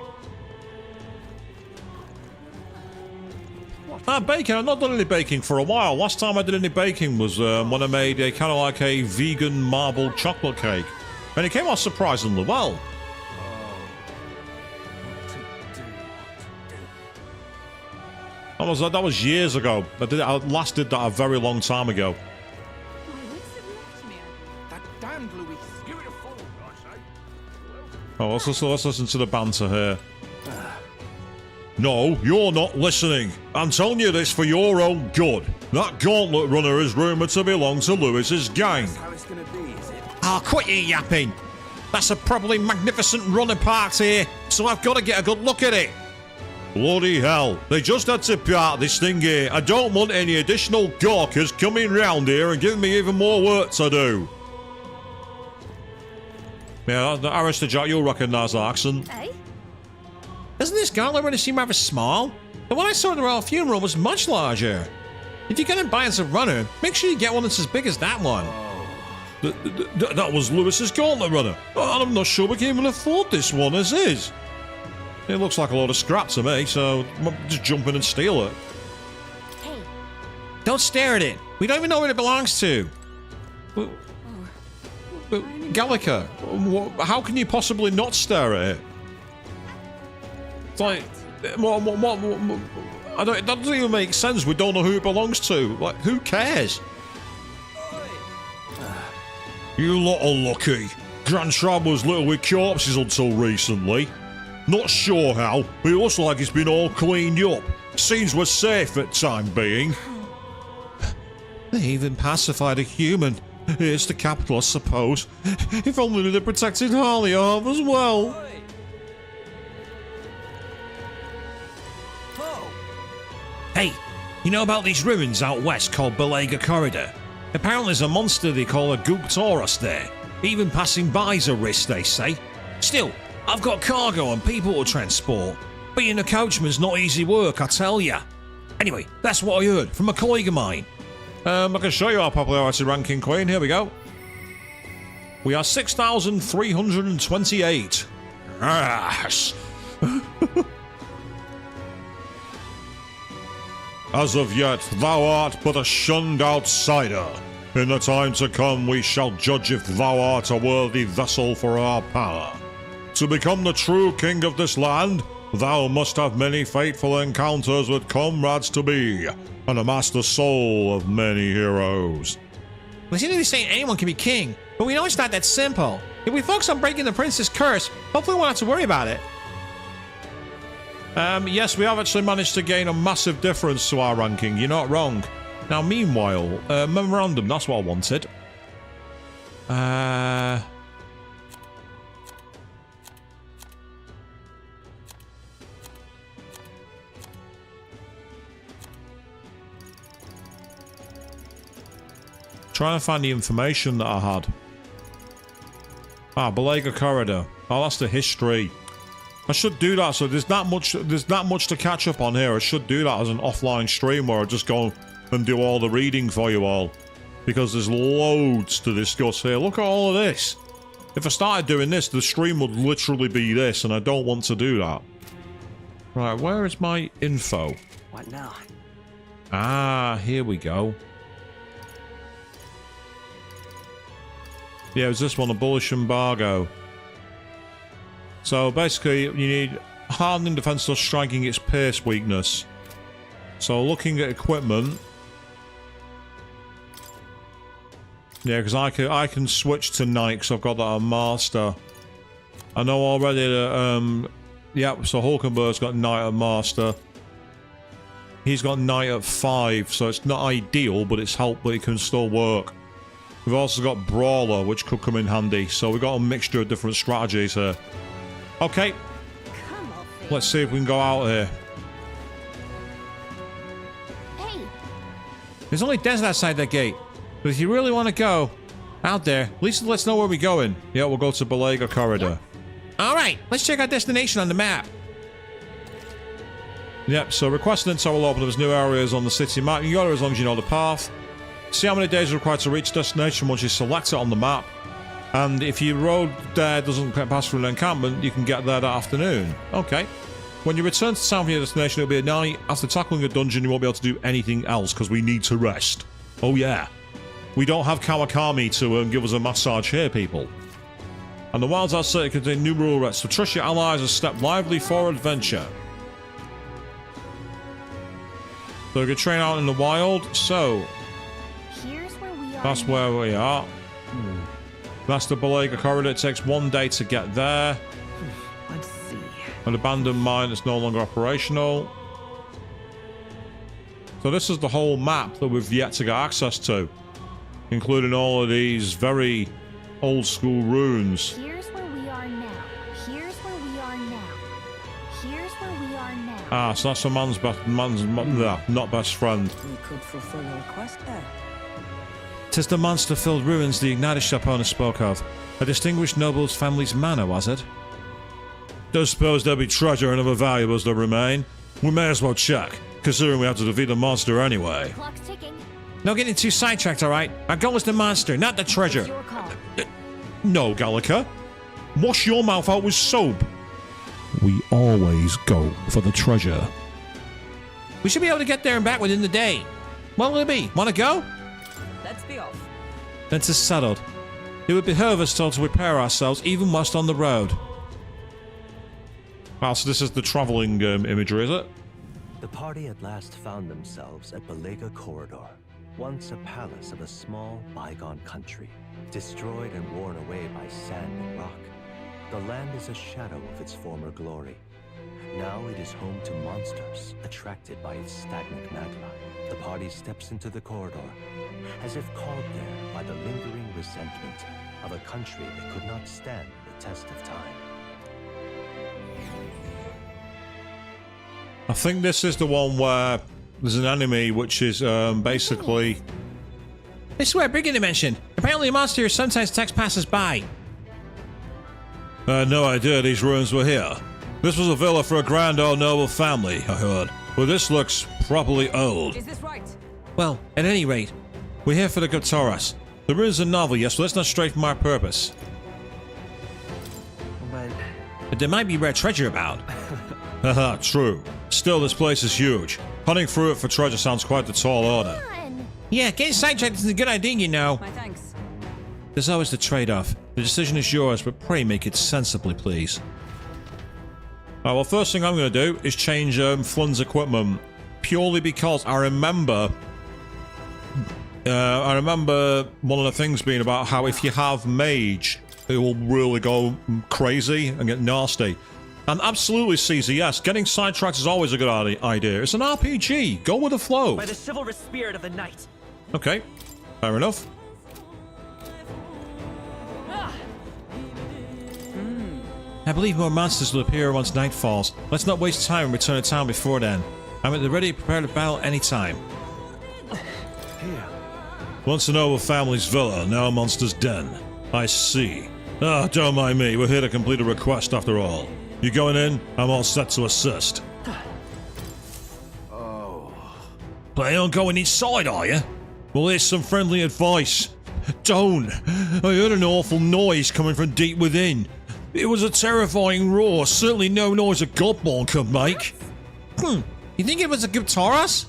[SPEAKER 1] Baking. I've not done any baking for a while. Last time I did any baking was when I made a kind of like a vegan marble chocolate cake. And it came out surprisingly well. That was years ago. I last did that a very long time ago.
[SPEAKER 4] My wits have left me.
[SPEAKER 2] That damned Louis. Give it a fall, I say.
[SPEAKER 1] Oh, let's listen to the banter here. No, you're not listening. I'm telling you this for your own good. That gauntlet runner is rumoured to belong to Lewis's gang.
[SPEAKER 2] How it's gonna be, is it?
[SPEAKER 5] Oh, quit your yapping. That's a probably magnificent runner parked here, so I've got to get a good look at it.
[SPEAKER 1] Bloody hell, they just had to park this thing here. I don't want any additional gawkers coming round here and giving me even more work to do. Yeah, Arista Jack, you'll recognise that accent.
[SPEAKER 7] Eh?
[SPEAKER 5] Doesn't this gauntlet runner seem rather small? The one I saw at the Royal Funeral was much larger. If you're going to buy us a runner, make sure you get one that's as big as that one.
[SPEAKER 1] That was Lewis's gauntlet runner. And I'm not sure we can even afford this one as is. It looks like a load of scrap to me, so just jump in and steal it.
[SPEAKER 7] Hey.
[SPEAKER 5] Don't stare at it. We don't even know what it belongs to.
[SPEAKER 1] Gallica, how can you possibly not stare at it? It's like, I don't. It doesn't even make sense. We don't know who it belongs to. Like, who cares? You lot are lucky. Grand Shroud was little with corpses until recently. Not sure how, but it looks like it's been all cleaned up. Seems we're safe at time being.
[SPEAKER 5] They even pacified a human.
[SPEAKER 1] It's the capital, I suppose. If only they protected Harleyarv as well.
[SPEAKER 3] Hey, you know about these ruins out west called Belega Corridor? Apparently there's a monster they call a Gooktaurus there. Even passing by's a risk, they say. Still, I've got cargo and people to transport. Being a coachman's not easy work, I tell ya. Anyway, that's what I heard from a colleague of mine.
[SPEAKER 1] I can show you our popularity ranking, Queen. Here we go. We are 6,328. Yes. As of yet, thou art but a shunned outsider. In the time to come, we shall judge if thou art a worthy vessel for our power. To become the true king of this land, thou must have many fateful encounters with comrades to be, and amass the soul of many heroes.
[SPEAKER 5] We seem to be saying anyone can be king, but we know it's not that simple. If we focus on breaking the prince's curse, hopefully we won't have to worry about it.
[SPEAKER 1] Yes, we have actually managed to gain a massive difference to our ranking. You're not wrong. Now, meanwhile, memorandum, that's what I wanted. Trying to find the information that I had. Belega Corridor. Oh, that's the history. I should do that. So there's that much to catch up on here. I should do that as an offline stream where I just go and do all the reading for you all, because there's loads to discuss here. Look at all of this. If I started doing this, the stream would literally be this, and I don't want to do that. Right, where is my info?
[SPEAKER 8] What now?
[SPEAKER 1] Here we go. Yeah, it was this one, a bullish embargo. So basically, you need hardening defense plus striking its pace weakness. So looking at equipment. Yeah, because I can switch to knight because I've got that on master. I know already that, yeah, so Hulkenberg's got knight at master. He's got knight at 5, so it's not ideal, but it's help, but it can still work. We've also got brawler, which could come in handy. So we've got a mixture of different strategies here. Okay, let's see if we can go out here.
[SPEAKER 7] Hey,
[SPEAKER 5] There's only desert outside that gate. But if you really want to go out there, at least let's know where we're going.
[SPEAKER 1] Yeah, we'll go to Belega Corridor.
[SPEAKER 5] Alright, let's check our destination on the map.
[SPEAKER 1] Yep, so requesting intel will open up as new areas on the city map. You can go there as long as you know the path. See how many days are required to reach destination once you select it on the map. And if your road there doesn't pass through an encampment, you can get there that afternoon. Okay. When you return to town from your destination, it'll be at night. After tackling a dungeon, you won't be able to do anything else because we need to rest. Oh yeah. We don't have Kawakami to give us a massage here, people. And the wilds outside contain numerous rests, so trust your allies and step lively for adventure. So we can train out in the wild. So
[SPEAKER 7] here's where we are.
[SPEAKER 1] that's where we are. That's the Belega Corridor. It takes 1 day to get there.
[SPEAKER 8] Let's see.
[SPEAKER 1] An abandoned mine that's no longer operational. So this is the whole map that we've yet to get access to, including all of these very old school ruins.
[SPEAKER 7] Here's where we are now. Here's where we are now. Here's where we are now.
[SPEAKER 1] So that's a not best friend.
[SPEAKER 9] We could fulfill a request there.
[SPEAKER 3] 'Tis the monster-filled ruins the ignited shop owner spoke of. A distinguished noble's family's manor, was it?
[SPEAKER 1] Don't suppose there'll be treasure and other valuables that remain. We may as well check, considering we have to defeat the monster anyway.
[SPEAKER 7] Clock's ticking.
[SPEAKER 5] No getting too sidetracked, alright? Our goal is the monster, not the treasure.
[SPEAKER 7] It's your call.
[SPEAKER 1] No, Gallica. Wash your mouth out with soap. We always go for the treasure.
[SPEAKER 5] We should be able to get there and back within the day. What will it be? Want to go?
[SPEAKER 9] Let's be off.
[SPEAKER 3] Then 'tis settled. It would behoove us still to prepare ourselves even whilst on the road.
[SPEAKER 1] So this is the travelling imagery, is it?
[SPEAKER 6] The party at last found themselves at Belega Corridor, once a palace of a small, bygone country, destroyed and worn away by sand and rock. The land is a shadow of its former glory. Now it is home to monsters, attracted by its stagnant magma. The party steps into the corridor, as if called there by the lingering resentment of a country that could not stand the test of time.
[SPEAKER 1] I think this is the one where there's an enemy which is basically...
[SPEAKER 5] This is where Brigadier mentioned. Apparently a monster here sometimes attacks passers-by.
[SPEAKER 1] I had no idea these ruins were here. This was a villa for a grand old noble family, I heard. But this looks properly old.
[SPEAKER 9] Is this right?
[SPEAKER 5] Well, at any rate,
[SPEAKER 1] We're here for the Gataras. The ruins are novel, yes, but that's not straight from our purpose.
[SPEAKER 5] but there might be rare treasure about.
[SPEAKER 1] Haha, true. Still, this place is huge. Hunting through it for treasure sounds quite the tall order.
[SPEAKER 5] Yeah, getting sidetracked isn't a good idea, you know.
[SPEAKER 9] My thanks.
[SPEAKER 5] There's always the trade-off. The decision is yours, but pray make it sensibly, please.
[SPEAKER 1] Alright, well, first thing I'm going to do is change Flynn's equipment. Purely because I remember one of the things being about how if you have mage, it will really go crazy and get nasty. And absolutely, Caesar, yes, getting sidetracked is always a good idea. It's an RPG. Go with the flow.
[SPEAKER 8] By the chivalrous spirit of the night.
[SPEAKER 1] Okay, fair enough.
[SPEAKER 5] I believe more monsters will appear once night falls. Let's not waste time and return to town before then. I'm at the ready, prepared to battle anytime.
[SPEAKER 1] Once a noble family's villa, now a monster's den. I see. Ah, don't mind me. We're here to complete a request after all. You going in? I'm all set to assist.
[SPEAKER 5] Planning on going inside, are you?
[SPEAKER 1] Well, here's some friendly advice. Don't. I heard an awful noise coming from deep within. It was a terrifying roar, certainly no noise a godborn could make.
[SPEAKER 5] You think it was a Gataras?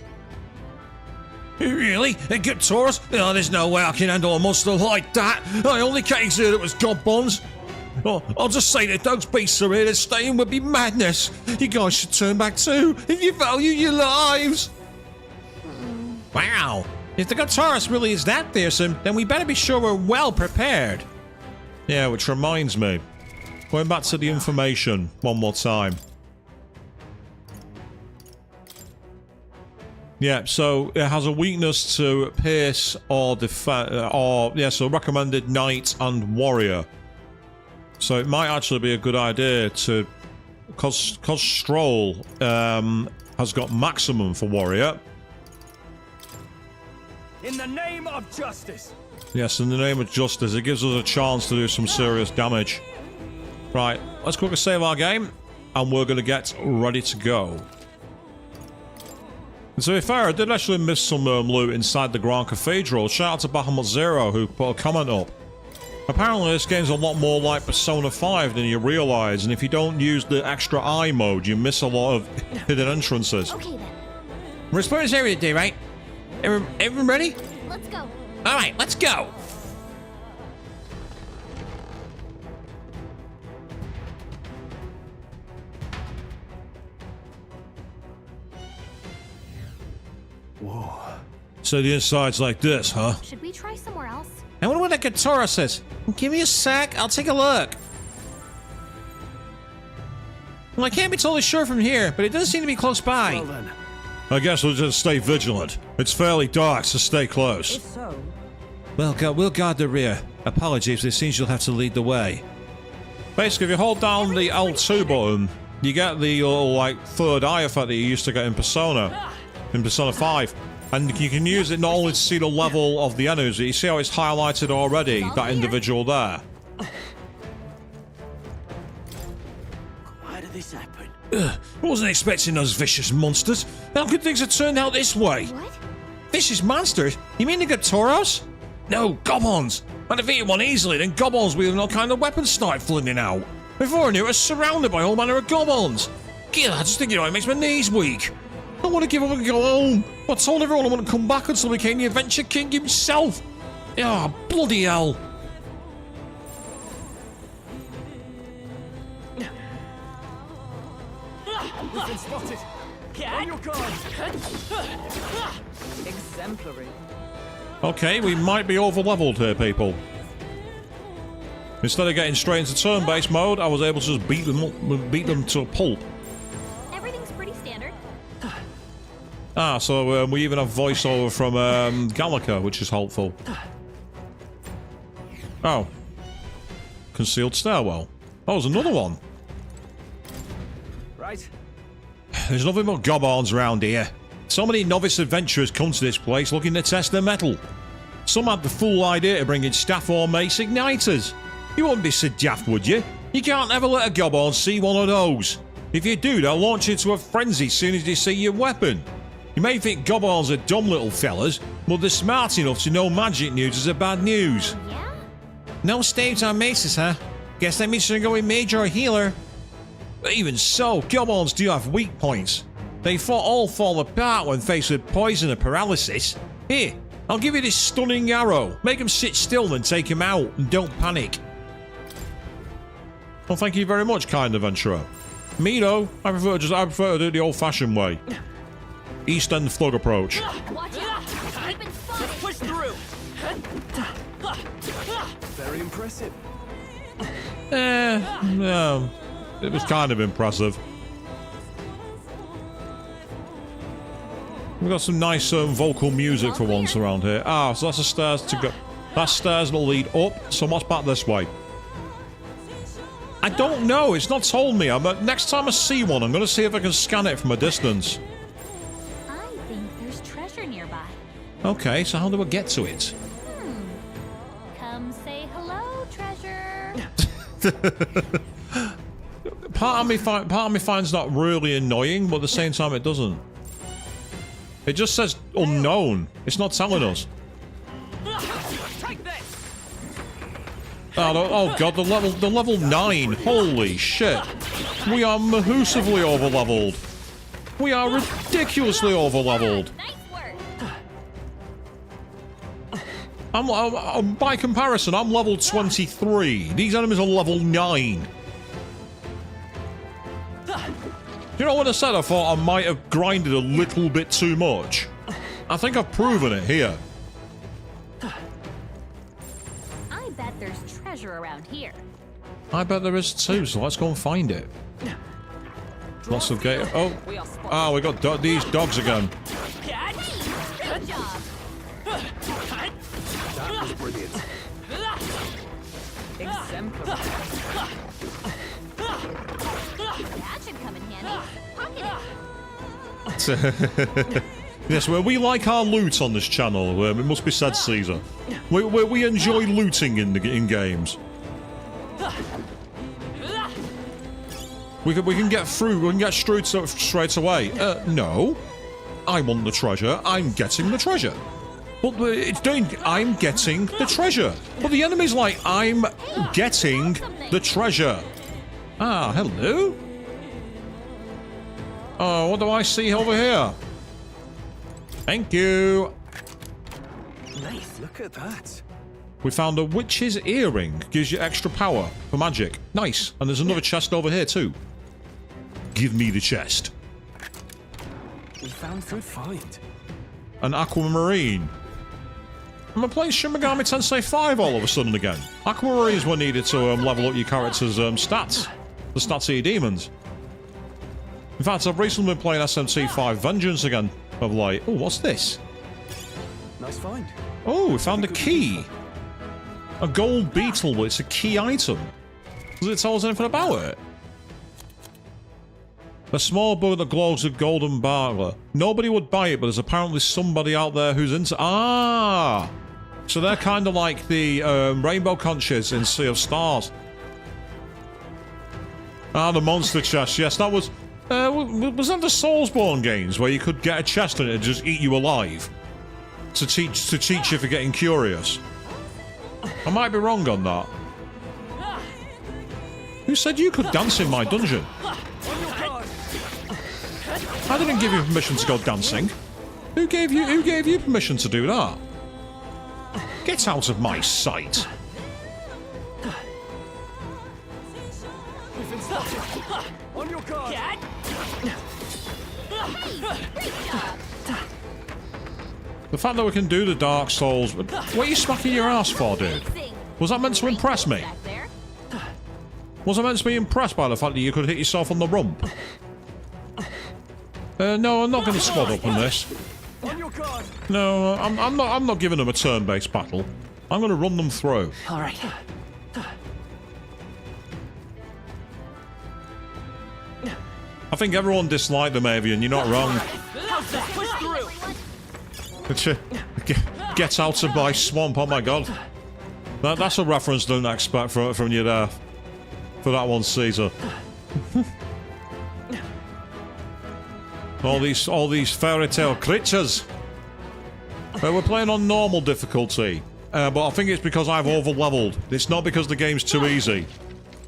[SPEAKER 1] Really? A Gataras? Oh, there's no way I can handle a monster like that. I only case heard it was godbons. Oh, I'll just say that those beasts are here to stay and would be madness. You guys should turn back too, if you value your lives.
[SPEAKER 5] Wow. If the Gataras really is that fearsome, then we better be sure we're well prepared.
[SPEAKER 1] Yeah, which reminds me. Going back to the information one more time. Yeah, so it has a weakness to pierce or defend, so recommended knight and warrior. So it might actually be a good idea to, cause Stroll has got maximum for warrior.
[SPEAKER 2] In the name of justice.
[SPEAKER 1] Yes, in the name of justice, it gives us a chance to do some serious damage. Right, let's quickly save our game, and we're going to get ready to go. And to be fair, I did actually miss some loot inside the Grand Cathedral. Shout out to Bahamut Zero who put a comment up. Apparently this game's a lot more like Persona 5 than you realise, and if you don't use the extra eye mode, you miss a lot of hidden entrances.
[SPEAKER 7] Okay then,
[SPEAKER 5] We're exploring this area today, right? Everyone ready?
[SPEAKER 7] let's go.
[SPEAKER 5] Alright, let's go!
[SPEAKER 1] So the inside's like this, huh?
[SPEAKER 7] Should we try somewhere else?
[SPEAKER 5] I wonder what that Gataras says. Give me a sec, I'll take a look. Well, I can't be totally sure from here, but it does seem to be close by.
[SPEAKER 8] Well then.
[SPEAKER 1] I guess we'll just stay vigilant. It's fairly dark, so stay close.
[SPEAKER 9] If so,
[SPEAKER 5] Well, we'll guard the rear. Apologies, it seems you'll have to lead the way.
[SPEAKER 1] Basically, if you hold down the L2 button, you get the little, like, third eye effect that you used to get in Persona 5. And you can use it not only to see the level of the enemies, but you see how it's highlighted already, that individual there.
[SPEAKER 8] Why did this happen?
[SPEAKER 5] I wasn't expecting those vicious monsters. How could things have turned out this way?
[SPEAKER 7] What?
[SPEAKER 5] Vicious monsters? You mean the Gataras? No, goblins. I defeated one easily, then goblins wielding all kind of weapons started flinging out. Before I knew it, I was surrounded by all manner of goblins. God, I just think, it makes my knees weak. I want to give up and go home. I told everyone I want to come back until I became the Adventure King himself. Ah, bloody hell.
[SPEAKER 2] We've been spotted. On your guard.
[SPEAKER 9] exemplary.
[SPEAKER 1] Okay, we might be over-leveled here, people. Instead of getting straight into turn-based mode, I was able to just beat them to a pulp.
[SPEAKER 7] Everything's pretty standard.
[SPEAKER 1] Ah, so we even have voiceover from Gallica, which is helpful. Oh. Concealed stairwell. Oh, there's another one.
[SPEAKER 2] Right.
[SPEAKER 1] There's nothing but gobbards around here. So many novice adventurers come to this place looking to test their mettle. Some had the fool idea to bring in staff or mace igniters. You wouldn't be so daft, would you? You can't ever let a gobbard see one of those. If you do, they'll launch into a frenzy as soon as they see your weapon. You may think gobbards are dumb little fellas, but they're smart enough to know magic news is a bad news.
[SPEAKER 7] Yeah?
[SPEAKER 5] No staves on maces, huh? Guess that means you're going mage or healer.
[SPEAKER 1] But even so, gobbards do have weak points. They all fall apart when faced with poison or paralysis. Here, I'll give you this stunning arrow. Make them sit still and take him out, and don't panic. Well, thank you very much, kind adventurer. Me though, I prefer to do it the old-fashioned way. East End thug approach.
[SPEAKER 7] Watch out! Keep it spotted!
[SPEAKER 8] Push through!
[SPEAKER 2] Very impressive.
[SPEAKER 1] No, it was kind of impressive. We've got some nice vocal music for once around here. Ah, so that's the stairs to go. That's stairs that'll lead up. So what's back this way? I don't know. It's not told me. Next time I see one, I'm going to see if I can scan it from a distance.
[SPEAKER 7] I think there's treasure nearby.
[SPEAKER 1] Okay, so how do I get to it?
[SPEAKER 7] Come say hello, treasure.
[SPEAKER 1] Part of me finds that really annoying, but at the same time it doesn't. It just says unknown. It's not telling us.
[SPEAKER 8] Take this!
[SPEAKER 1] Oh god, the level 9. Holy shit. We are mahoosively over-leveled. We are ridiculously over-leveled.
[SPEAKER 7] Nice work.
[SPEAKER 1] By comparison, I'm level 23. These enemies are level 9. You know what I said? I thought I might have grinded a little bit too much. I think I've proven it here.
[SPEAKER 7] I bet there's treasure around here.
[SPEAKER 1] I bet there is too, so let's go and find it. Lots of gate. Oh, we got these dogs again.
[SPEAKER 7] Good job.
[SPEAKER 2] That was brilliant.
[SPEAKER 9] Exemplary.
[SPEAKER 7] That should come in handy. Pocket it.
[SPEAKER 1] Yes, well, we like our loot on this channel. It must be said, Caesar. We enjoy looting in games. We can get through. We can get straight away. No, I want the treasure. I'm getting the treasure. But it's doing. I'm getting the treasure. But the enemy's like, I'm getting the treasure. Ah, hello. Oh, what do I see over here? Thank you.
[SPEAKER 2] Nice. Look at that.
[SPEAKER 1] We found a witch's earring. Gives you extra power for magic. Nice. And there's another chest over here too. Give me the chest.
[SPEAKER 2] We found good find.
[SPEAKER 1] An aquamarine. I'm playing Shin Megami Tensei 5 all of a sudden again. Aquamarines were needed to level up your character's stats. The stats of your demons. In fact, I've recently been playing SMT5 Vengeance again. Of like, oh, what's this?
[SPEAKER 2] Nice find.
[SPEAKER 1] Oh, we found a key. A gold beetle, but it's a key item. Does it tell us anything about it? A small bug that glows with golden barler. Nobody would buy it, but there's apparently somebody out there who's into... Ah! So they're kind of like the rainbow conches in Sea of Stars. Ah, the monster chest. Yes, that was... was that the Soulsborne games where you could get a chest and it'd just eat you alive? To teach you for getting curious. I might be wrong on that. Who said you could dance in my dungeon? I didn't give you permission to go dancing. Who gave you permission to do that? Get out of my sight.
[SPEAKER 2] We've been spotted. On your guard.
[SPEAKER 1] The fact that we can do the Dark Souls... What are you smacking your ass for, dude? Was that meant to impress me? Was I meant to be impressed by the fact that you could hit yourself on the rump? No, I'm not going to squad up on this.
[SPEAKER 2] On your guard.
[SPEAKER 1] No, I'm not giving them a turn-based battle. I'm going to run them through.
[SPEAKER 8] All right.
[SPEAKER 1] I think everyone disliked them, Avian. You're not wrong.
[SPEAKER 8] How's that? Push through.
[SPEAKER 1] Get out of my swamp! Oh my god, that's a reference I didn't expect from you there. For that one, Caesar. all these fairy tale creatures. We're playing on normal difficulty, but I think it's because I've over-leveled. It's not because the game's too easy.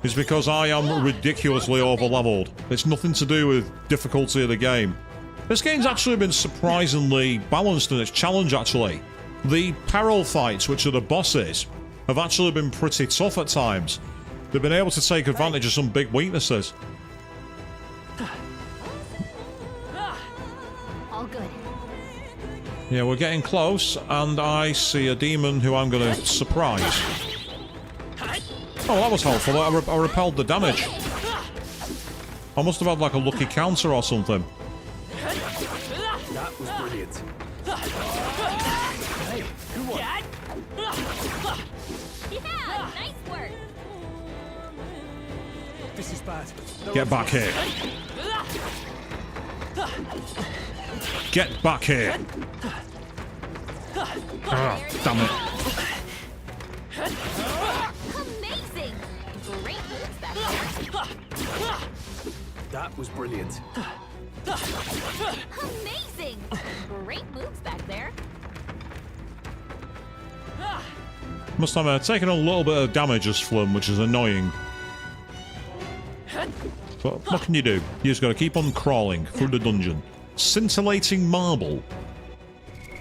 [SPEAKER 1] It's because I am ridiculously over-leveled. It's nothing to do with difficulty of the game. This game's actually been surprisingly balanced in its challenge, actually. The peril fights, which are the bosses, have actually been pretty tough at times. They've been able to take advantage of some big weaknesses.
[SPEAKER 7] All good.
[SPEAKER 1] Yeah, we're getting close, and I see a demon who I'm going to surprise. Oh, that was helpful. I repelled the damage. I must have had like a lucky counter or something.
[SPEAKER 2] That was brilliant. Hey, good one.
[SPEAKER 7] Yeah, nice work.
[SPEAKER 2] This is bad. No
[SPEAKER 1] Get back here. Get back here. Ah, damn it.
[SPEAKER 7] Amazing. Great moves back there.
[SPEAKER 2] That was brilliant.
[SPEAKER 7] Amazing. Great moves back there.
[SPEAKER 1] Must have taken a little bit of damage as Flum, which is annoying. But what can you do? You just gotta keep on crawling through the dungeon. Scintillating marble.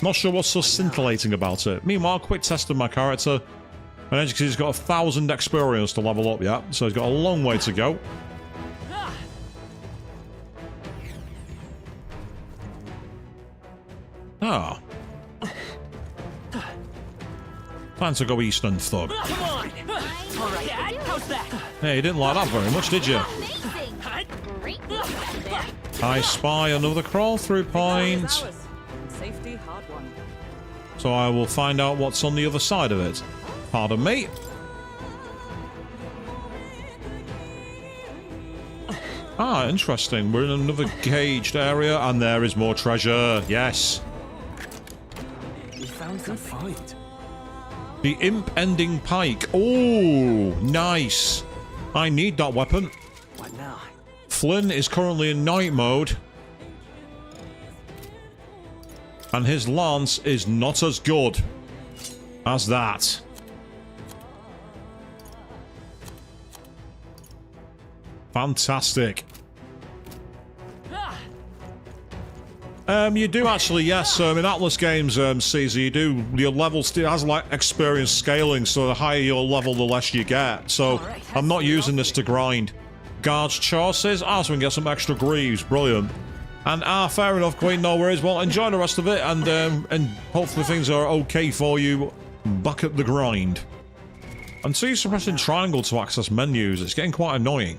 [SPEAKER 1] Not sure what's so scintillating about it. Meanwhile, quick test of my character. And as you can see, he's got 1,000 experience to level up yet, so he's got a long way to go. Ah. Time to go Eastern Thug.
[SPEAKER 8] Come on. All right. How's that?
[SPEAKER 1] Hey, you didn't like that very much, did you?
[SPEAKER 7] Amazing. Great moves back there.
[SPEAKER 1] I spy another crawl through point.
[SPEAKER 9] That was ours. Safety hard one.
[SPEAKER 1] So I will find out what's on the other side of it. Pardon me. Ah, interesting. We're in another caged area, and there is more treasure. Yes.
[SPEAKER 2] We found good find.
[SPEAKER 1] The imp ending pike. Oh, nice. I need that weapon.
[SPEAKER 2] What now?
[SPEAKER 1] Flynn is currently in night mode. And his lance is not as good as that. Fantastic. You do actually, yes. In Atlas games, Caesar, you do, your level still has like experience scaling, so the higher your level, the less you get. So I'm not using this to grind. Guards Char says, so we can get some extra greaves. Brilliant. And fair enough, Queen. No worries. Well, enjoy the rest of it, and hopefully things are okay for you back at the grind. And so you're pressing triangle to access menus. It's getting quite annoying.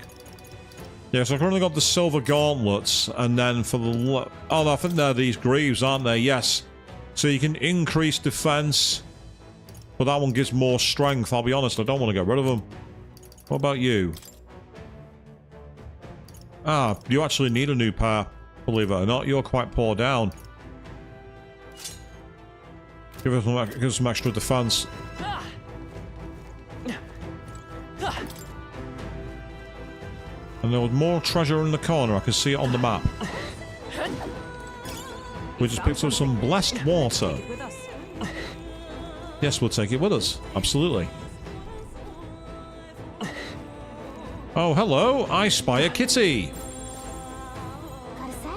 [SPEAKER 1] Yeah, so I've currently got the silver gauntlets, and then for the... Oh, no, I think they're these greaves, aren't they? Yes. So you can increase defense, but that one gives more strength. I'll be honest, I don't want to get rid of them. What about you? Ah, you actually need a new pair, believe it or not. You're quite poor down. Give us some extra defense. And there was more treasure in the corner. I can see it on the map. We just picked up some blessed water.
[SPEAKER 9] With us.
[SPEAKER 1] Yes, we'll take it with us. Absolutely. Oh, hello. I spy a kitty.
[SPEAKER 7] Got a sec?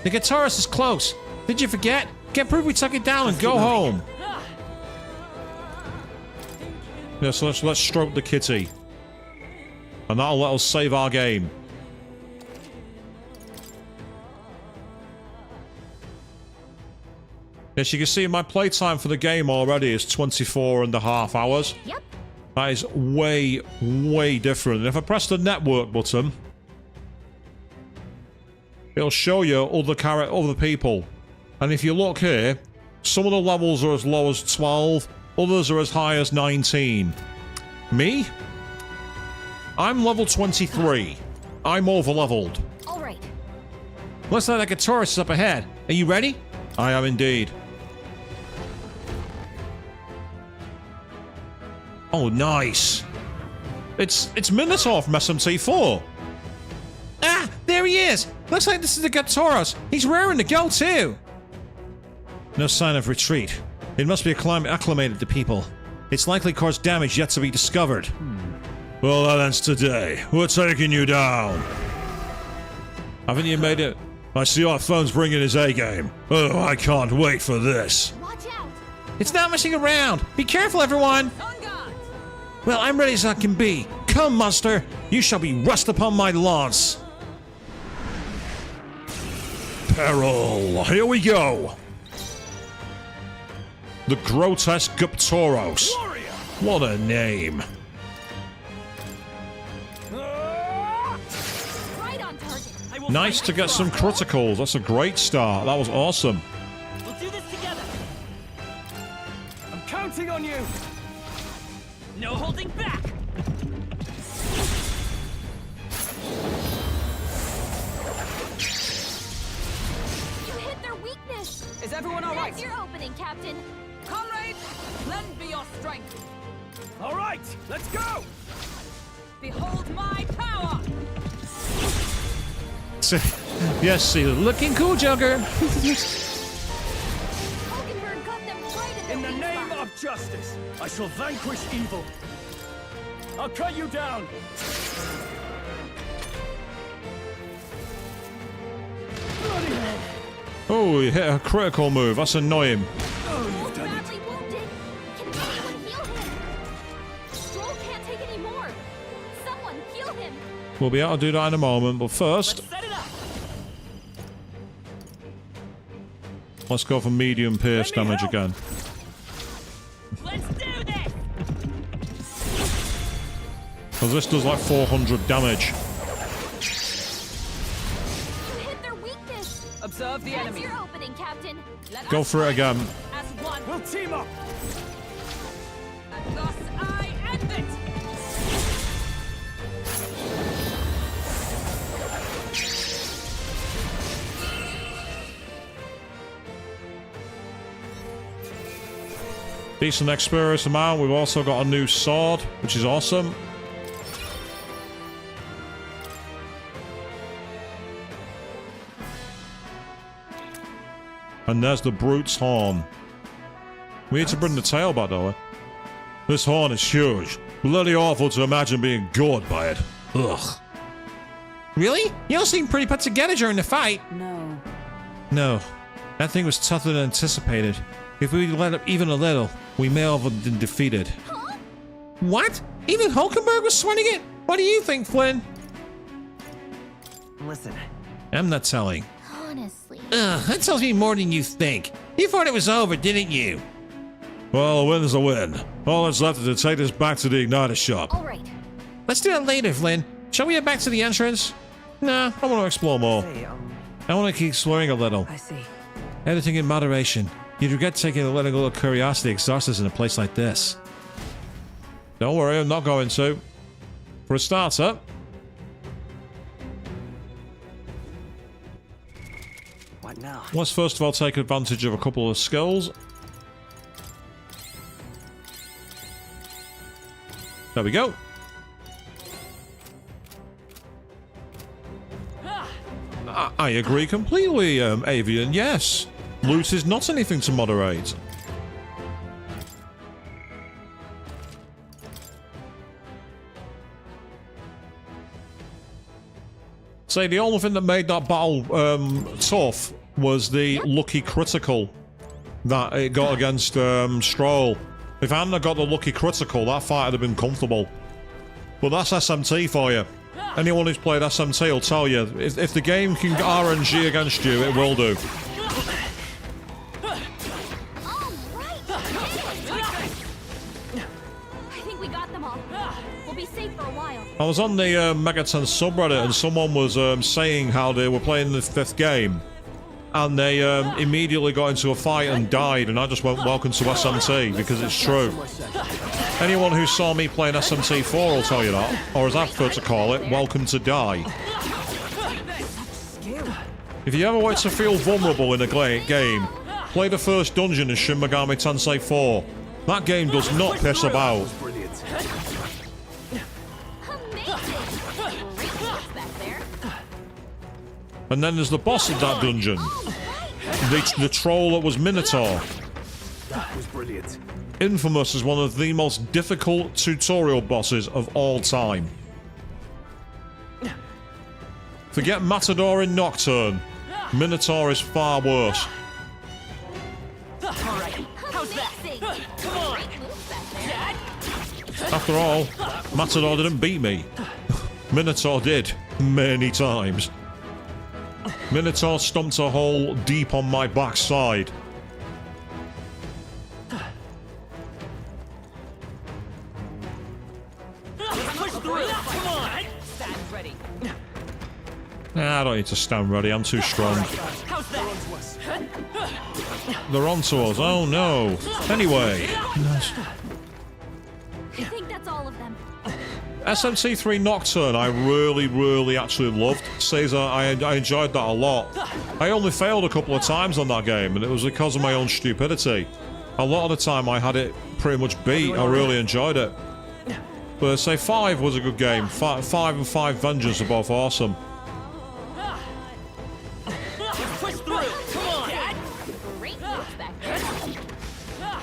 [SPEAKER 5] The guitarist is close. Did you forget? Get proof we took it down and go home.
[SPEAKER 1] Yeah, so let's stroke the kitty. And that'll let us save our game. Yes, you can see my playtime for the game already is 24.5 hours.
[SPEAKER 7] Yep.
[SPEAKER 1] That is way, way different. If I press the network button, it'll show you other people. And if you look here, some of the levels are as low as 12, others are as high as 19. Me? I'm level 23. I'm over-leveled.
[SPEAKER 7] All right.
[SPEAKER 5] Looks like a tourist is up ahead. Are you ready?
[SPEAKER 1] I am indeed.
[SPEAKER 5] Oh, nice.
[SPEAKER 1] It's Minotaur from SMT4.
[SPEAKER 5] Ah, there he is. Looks like this is the Gatoros. He's raring to go, too.
[SPEAKER 1] No sign of retreat. It must be acclimated to people. It's likely caused damage yet to be discovered. Well, that ends today. We're taking you down. Haven't you made it? I see our phone's bringing his A-game. Oh, I can't wait for this.
[SPEAKER 7] Watch out.
[SPEAKER 5] It's not messing around. Be careful, everyone.
[SPEAKER 9] On guard.
[SPEAKER 5] Well, I'm ready as I can be. Come, monster. You shall be rust upon my lance.
[SPEAKER 1] Peril. Here we go. The grotesque Guptoros. What a name.
[SPEAKER 7] Right on target.
[SPEAKER 1] Nice to get some criticals. That's a great start. That was awesome.
[SPEAKER 8] We'll do this together.
[SPEAKER 2] I'm counting on you.
[SPEAKER 8] No holding back.
[SPEAKER 7] You hit their weakness.
[SPEAKER 9] Is everyone all right?
[SPEAKER 7] That's your opening, Captain.
[SPEAKER 9] Comrades, lend me your strength.
[SPEAKER 2] All right, let's go.
[SPEAKER 9] Behold my power.
[SPEAKER 1] Yes, see,
[SPEAKER 5] Looking cool, Joker.
[SPEAKER 7] Hulkenberg got them right
[SPEAKER 2] In
[SPEAKER 7] their
[SPEAKER 2] the
[SPEAKER 7] weak
[SPEAKER 2] name
[SPEAKER 7] spot.
[SPEAKER 2] of justice, I shall vanquish evil. I'll cut you down. Bloody hell.
[SPEAKER 1] Oh, he hit a critical move. That's annoying.
[SPEAKER 2] Oh, you've done it.
[SPEAKER 7] Badly wounded. Can anyone heal him? Stroll can't take any more. Someone heal him.
[SPEAKER 1] We'll be able to do that in a moment, but first,
[SPEAKER 8] Set it up.
[SPEAKER 1] let's go for medium pierce
[SPEAKER 2] Let me
[SPEAKER 1] damage
[SPEAKER 2] help.
[SPEAKER 1] again.
[SPEAKER 8] Let's do this.
[SPEAKER 1] Because this does like 400 damage.
[SPEAKER 7] You hit their weakness.
[SPEAKER 9] Observe the
[SPEAKER 7] That's
[SPEAKER 9] enemy.
[SPEAKER 7] your opening, Captain.
[SPEAKER 9] Let
[SPEAKER 1] Go
[SPEAKER 9] us
[SPEAKER 1] for it again.
[SPEAKER 9] as one.
[SPEAKER 2] We'll team up.
[SPEAKER 9] And thus I end it.
[SPEAKER 1] Decent experience amount. We've also got a new sword, which is awesome. And there's the Brute's horn. We need to bring the tail back, though. This horn is huge. Bloody awful to imagine being gored by it. Ugh.
[SPEAKER 5] Really? You all seem pretty put together during the fight.
[SPEAKER 9] No.
[SPEAKER 5] No. That thing was tougher than anticipated. If we'd let up even a little, we may have been defeated. What? Even Hulkenberg was sweating it? What do you think, Flynn?
[SPEAKER 6] Listen,
[SPEAKER 5] I'm not telling.
[SPEAKER 7] Honestly.
[SPEAKER 5] Ugh, that tells me more than you think. You thought it was over, didn't you?
[SPEAKER 1] Well, a win's a win. All that's left is to take this back to the Igniter shop.
[SPEAKER 7] All right.
[SPEAKER 5] Let's do that later, Flynn. Shall we head back to the entrance?
[SPEAKER 1] Nah, I want to explore more.
[SPEAKER 6] say,
[SPEAKER 5] I want to keep exploring a little.
[SPEAKER 9] I see.
[SPEAKER 5] Editing in moderation. You'd regret taking a little curiosity exhaust in a place like this.
[SPEAKER 1] Don't worry, I'm not going to. For a starter,
[SPEAKER 6] what now?
[SPEAKER 1] let's first of all take advantage of a couple of skills. There we go. I agree completely, Avian, yes. Loot is not anything to moderate. Say, the only thing that made that battle tough was the lucky critical that it got against Stroll. If I hadn't got the lucky critical, that fight would have been comfortable. But that's SMT for you. Anyone who's played SMT will tell you, if the game can RNG against you, it will do.
[SPEAKER 7] All right. I think we got them all. We'll be safe for a while.
[SPEAKER 1] I was on the Megaton subreddit and someone was saying how they were playing the 5th game and they immediately got into a fight and died, and I just went, welcome to SMT, because it's true. Anyone who saw me playing SMT4 will tell you that, or as I prefer to call it, welcome to die. If you ever want to feel vulnerable in a game, play the first dungeon in Shin Megami Tensei 4. That game does not piss about. And then there's the boss of that dungeon. The troll that was Minotaur.
[SPEAKER 2] That was brilliant.
[SPEAKER 1] Infamous as one of the most difficult tutorial bosses of all time. Forget Matador in Nocturne. Minotaur is far worse.
[SPEAKER 8] Alright, how's that? Come on!
[SPEAKER 1] After all, Matador didn't beat me. Minotaur did, many times. Minotaur stomped a hole deep on my backside.
[SPEAKER 8] Push through! Come on!
[SPEAKER 9] Stand ready.
[SPEAKER 1] Nah, I don't need to stand ready, I'm too strong.
[SPEAKER 8] How's that?
[SPEAKER 1] They're onto us, oh no. Anyway.
[SPEAKER 7] I think that's all of them.
[SPEAKER 1] SMT3 Nocturne I really actually loved. Caesar, I enjoyed that a lot. I only failed a couple of times on that game, and it was because of my own stupidity. A lot of the time I had it pretty much beat. I really enjoyed it. But say 5 was a good game. 5 and 5 Vengeance are both awesome.
[SPEAKER 8] Push through! Come on!
[SPEAKER 7] Great moves back there. All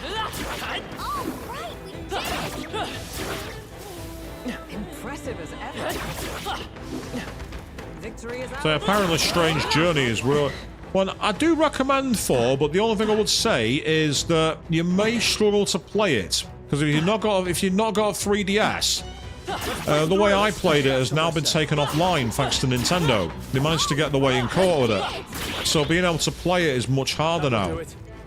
[SPEAKER 7] right, we did it.
[SPEAKER 9] Impressive as ever. Victory is
[SPEAKER 1] So
[SPEAKER 9] ours.
[SPEAKER 1] apparently Strange Journey is real. Well, I do recommend 4, but the only thing I would say is that you may struggle to play it. Because if you've not got a 3DS, the way I played it has now been taken offline thanks to Nintendo. They managed to get the way in caught with it. So being able to play it is much harder now.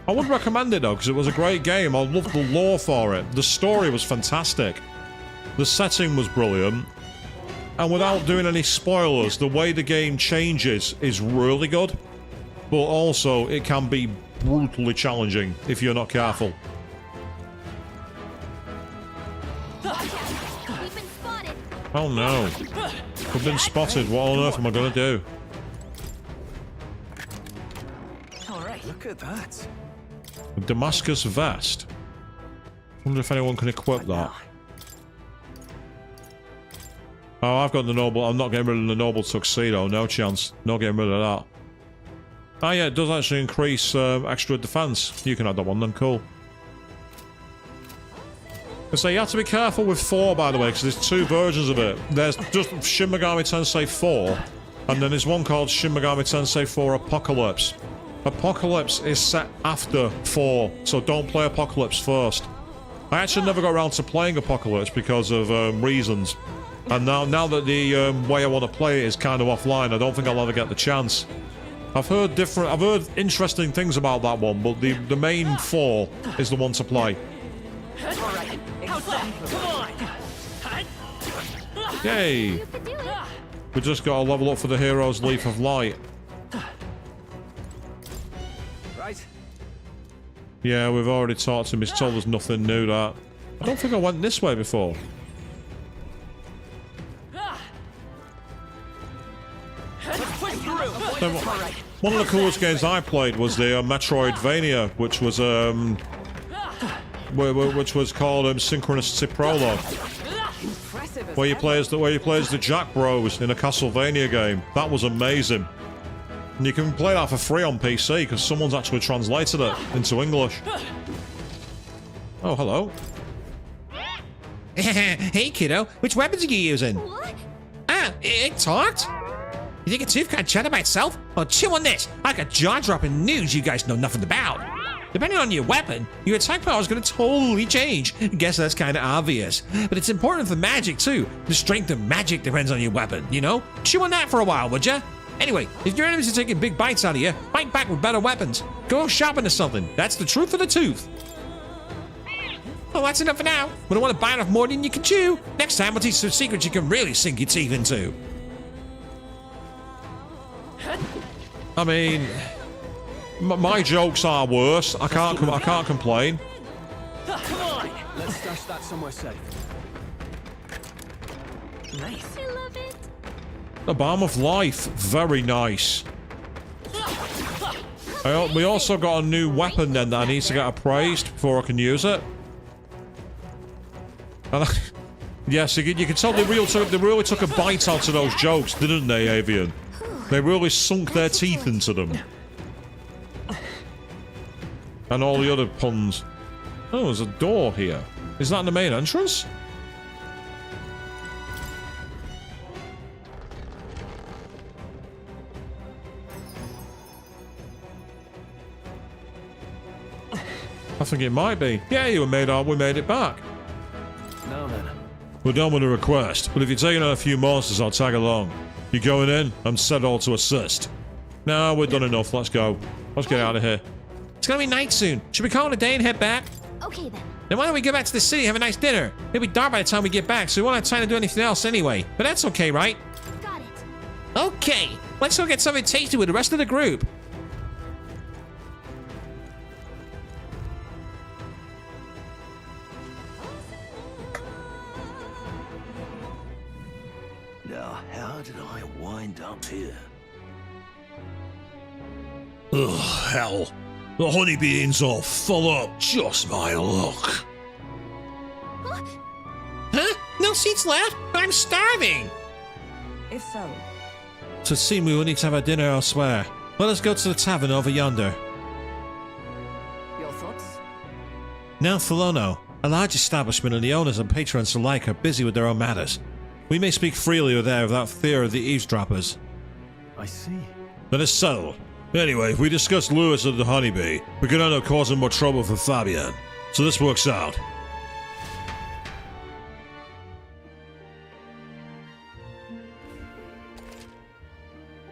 [SPEAKER 1] I would recommend it though, because it was a great game. I loved the lore for it. The story was fantastic. The setting was brilliant. And without doing any spoilers, the way the game changes is really good. But also, it can be brutally challenging if you're not careful.
[SPEAKER 7] We've been spotted.
[SPEAKER 1] Oh no. We've been spotted. What on earth am I going to do?
[SPEAKER 9] Alright.
[SPEAKER 2] Look at that.
[SPEAKER 1] A Damascus vest. Wonder if anyone can equip that. Oh, I've got the noble. I'm not getting rid of the noble tuxedo. No chance. Not getting rid of that. Oh yeah, it does actually increase extra defense. You can have that one then. Cool. So you have to be careful with 4, by the way, because there's 2 versions of it. There's just Shin Megami Tensei 4, and then there's one called Shin Megami Tensei 4 Apocalypse. Apocalypse is set after 4, so don't play Apocalypse first. I actually never got around to playing Apocalypse because of reasons. And now that the way I want to play it is kind of offline, I don't think I'll ever get the chance. I've heard interesting things about that one, but the main 4 is the one to play.
[SPEAKER 8] Alright, how's that? Come on!
[SPEAKER 1] Yay!
[SPEAKER 7] You could do it.
[SPEAKER 1] We just got to level up for the Hero's Leaf of Light.
[SPEAKER 2] Right.
[SPEAKER 1] Yeah, we've already talked to him. He's told us nothing new, that. I don't think I went this way before.
[SPEAKER 8] Push through!
[SPEAKER 1] So, one of the coolest games I played was the Metroidvania, which was called Synchronicity Prologue,
[SPEAKER 9] Impressive as
[SPEAKER 1] where you
[SPEAKER 9] ever.
[SPEAKER 1] play as the Jack Bros in a Castlevania game. That was amazing. And you can play that for free on PC because someone's actually translated it into English. Oh, hello.
[SPEAKER 5] Hey, kiddo, which weapons are you using?
[SPEAKER 7] What?
[SPEAKER 5] Ah, it talked? You think a tooth can't chat by itself? Well, chew on this. I got jaw-dropping news you guys know nothing about. Depending on your weapon, your attack power is going to totally change. Guess that's kind of obvious. But it's important for magic, too. The strength of magic depends on your weapon, you know? Chew on that for a while, would ya? Anyway, if your enemies are taking big bites out of you, fight back with better weapons. Go shopping or something. That's the truth of the tooth. Well, that's enough for now. We don't want to bite off more than you can chew. Next time, we'll teach some secrets you can really sink your teeth into.
[SPEAKER 1] I mean, my jokes are worse. I can't complain.
[SPEAKER 2] Come on! Let's stash that somewhere safe.
[SPEAKER 8] Nice.
[SPEAKER 7] I love it.
[SPEAKER 1] The Balm of Life, very nice. We also got a new weapon then that I need to get appraised before I can use it. And yes, you can tell they really took a bite out of those jokes, didn't they, Avian? They really sunk their teeth into them. And all the other puns. Oh, there's a door here. Is that the main entrance? I think it might be. Yeah, we made it back.
[SPEAKER 2] Now then.
[SPEAKER 1] We're done with the request, but if you're taking on a few monsters, I'll tag along. You going in? I'm set all to assist. No, we're done enough. Let's go. Let's get out of here.
[SPEAKER 5] It's gonna be night soon. Should we call it a day and head back?
[SPEAKER 7] Okay then.
[SPEAKER 5] Then why don't we go back to the city and have a nice dinner? It'll be dark by the time we get back, so we won't have time to do anything else anyway. But that's okay, right?
[SPEAKER 7] Got it.
[SPEAKER 5] Okay. Let's go get something tasty with the rest of the group.
[SPEAKER 2] Now, how did I wind up here?
[SPEAKER 1] Ugh, hell. The honeybees all full up. Just my luck.
[SPEAKER 5] Huh? No seats left? I'm starving.
[SPEAKER 9] If so,
[SPEAKER 3] To see we will need to have our dinner elsewhere. Let us go to the tavern over yonder.
[SPEAKER 9] your thoughts?
[SPEAKER 3] Now Tholono, a large establishment and the owners and patrons alike are busy with their own matters. We may speak freely there without fear of the eavesdroppers.
[SPEAKER 2] I see.
[SPEAKER 1] Then it's settled. Anyway, if we discuss Lewis at the Honeybee, we could end up causing more trouble for Fabian. So this works out.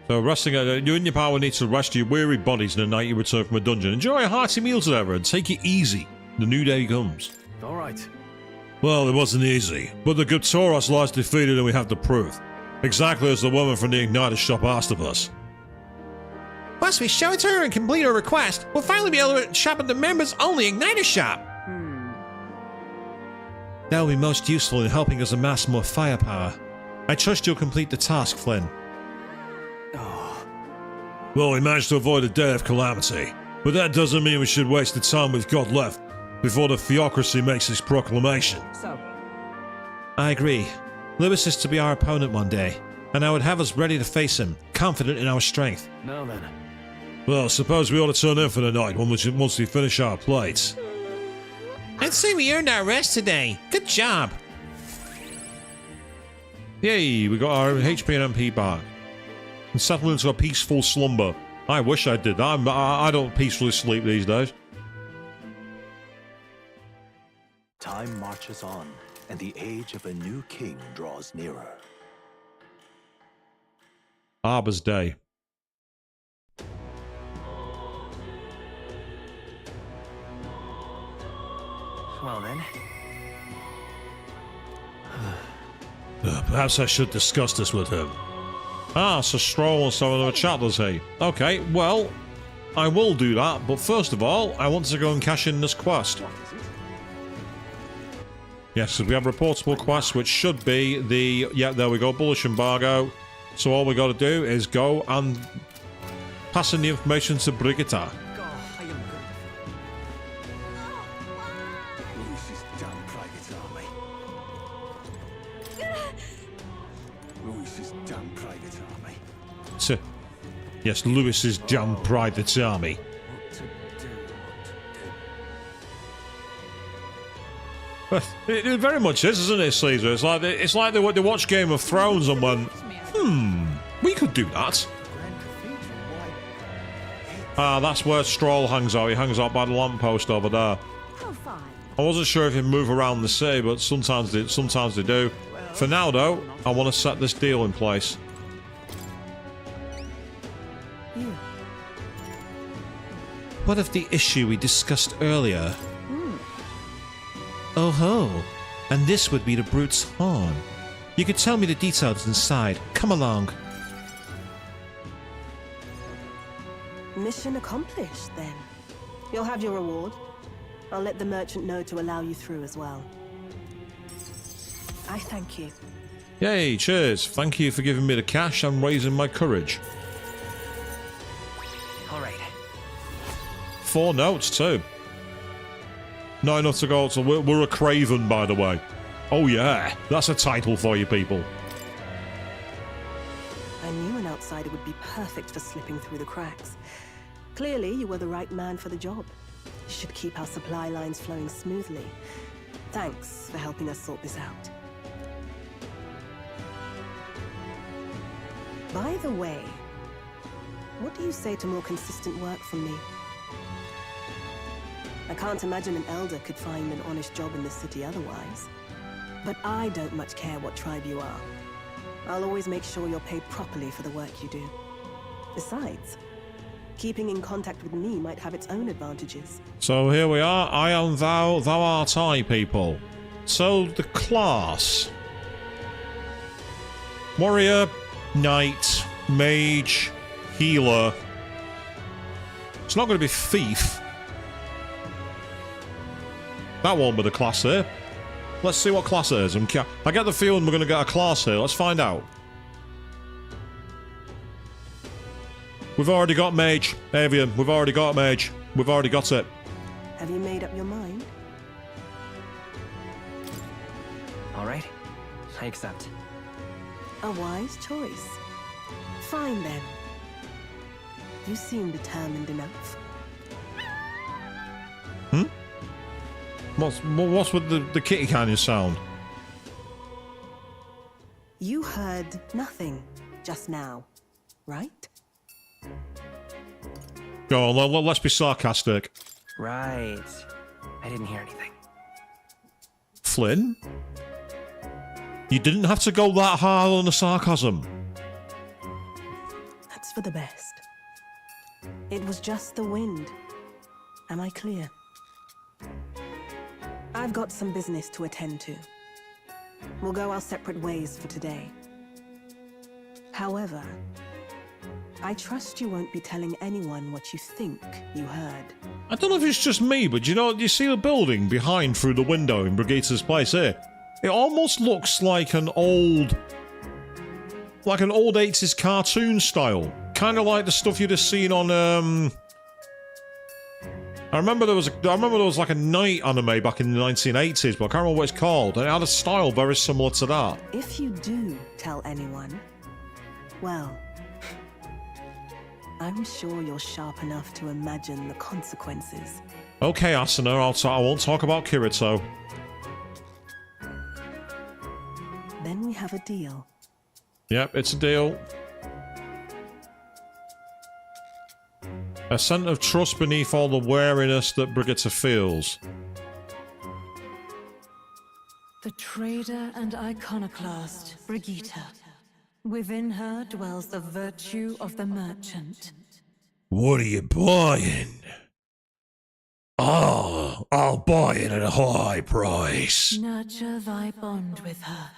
[SPEAKER 1] So resting, you and your power need to rest your weary bodies in the night you return from a dungeon. Enjoy a hearty meal together and take it easy. The new day comes.
[SPEAKER 2] All right.
[SPEAKER 1] Well, it wasn't easy, but the good Tauros lies defeated and we have the proof. Exactly as the woman from the Igniter shop asked of us.
[SPEAKER 5] Once we show it to her and complete her request, we'll finally be able to shop at the members-only Igniter shop.
[SPEAKER 3] That will be most useful in helping us amass more firepower. I trust you'll complete the task, Flynn.
[SPEAKER 1] Well, we managed to avoid a day of calamity, but that doesn't mean we should waste the time we've got left before the theocracy makes its proclamation.
[SPEAKER 9] So,
[SPEAKER 3] I agree. Lewis is to be our opponent one day, and I would have us ready to face him, confident in our strength.
[SPEAKER 2] Now then.
[SPEAKER 1] Well, suppose we ought to turn in for the night once we finish our plates.
[SPEAKER 5] I'd say we earned our rest today. Good job.
[SPEAKER 1] Yay, we got our HP and MP back. And settled into a peaceful slumber. I wish I did. I don't peacefully sleep these days.
[SPEAKER 6] Time marches on, and the age of a new king draws nearer.
[SPEAKER 1] Arbor's Day.
[SPEAKER 2] Well then.
[SPEAKER 1] Perhaps I should discuss this with him. Ah, so Stroll wants to have another chat, does he? Okay, well, I will do that, but first of all, I want to go and cash in this quest. Yes, because we have reportable quests, which should be the... Yeah, there we go, bullish embargo. So all we got to do is go and pass in the information to Brigitta.
[SPEAKER 2] Lewis's damn private army. Lewis's damn private army.
[SPEAKER 1] Yes, Lewis's damn private army.
[SPEAKER 2] What to do,
[SPEAKER 1] Well, it very much is, isn't it, Caesar? It's like they watched Game of Thrones and went, we could do that. Ah, that's where Stroll hangs out. He hangs out by the lamppost over there.
[SPEAKER 7] Oh, fine.
[SPEAKER 1] I wasn't sure if he'd move around the city, but sometimes they do. For now, though, I want to set this deal in place.
[SPEAKER 3] What of the issue we discussed earlier? Oh ho! And this would be the brute's horn. You could tell me the details inside. Come along.
[SPEAKER 10] Mission accomplished, then. You'll have your reward. I'll let the merchant know to allow you through as well. I thank you.
[SPEAKER 3] Yay, cheers. Thank you for giving me the cash and raising my courage.
[SPEAKER 8] All right.
[SPEAKER 1] 4 notes, too. Not enough to go, so we're a Craven, by the way. Oh yeah, that's a title for you people.
[SPEAKER 10] I knew an outsider would be perfect for slipping through the cracks. Clearly, you were the right man for the job. You should keep our supply lines flowing smoothly. Thanks for helping us sort this out. By the way, what do you say to more consistent work from me? I can't imagine an elder could find an honest job in the city otherwise. But I don't much care what tribe you are. I'll always make sure you're paid properly for the work you do. Besides, keeping in contact with me might have its own advantages.
[SPEAKER 1] So here we are. I am thou, thou art I, people. So the class. Warrior, knight, mage, healer. It's not going to be thief. That won't be the class here. Let's see what class it is. I get the feeling we're going to get a class here. Let's find out. We've already got mage. Avian, we've already got mage. We've already got it.
[SPEAKER 10] Have you made up your mind?
[SPEAKER 8] All right. I accept.
[SPEAKER 10] A wise choice. Fine then. You seem determined enough.
[SPEAKER 1] Hmm? What's with the kitty kind of sound?
[SPEAKER 10] You heard nothing just now, right?
[SPEAKER 1] Go on, let's be sarcastic.
[SPEAKER 8] Right. I didn't hear anything.
[SPEAKER 1] Flynn? You didn't have to go that hard on the sarcasm.
[SPEAKER 10] That's for the best. It was just the wind. Am I clear? I've got some business to attend to. We'll go our separate ways for today. However, I trust you won't be telling anyone what you think you heard.
[SPEAKER 1] I don't know if it's just me, but you see the building behind through the window in Brigitta's place here? It almost looks like an old 80s cartoon style. Kind of like the stuff you'd have seen on, I remember there was like a night anime back in the 1980s, but I can't remember what it's called. And it had a style very similar to that.
[SPEAKER 10] If you do tell anyone, well, I'm sure you're sharp enough to imagine the consequences.
[SPEAKER 1] Okay, Asuna, I won't talk about Kirito.
[SPEAKER 10] Then we have a deal.
[SPEAKER 1] Yep, it's a deal. A scent of trust beneath all the wariness that Brigitta feels.
[SPEAKER 11] The trader and iconoclast, Brigitta. Within her dwells the virtue of the merchant.
[SPEAKER 3] What are you buying? Oh, I'll buy it at a high price.
[SPEAKER 11] Nurture thy bond with her,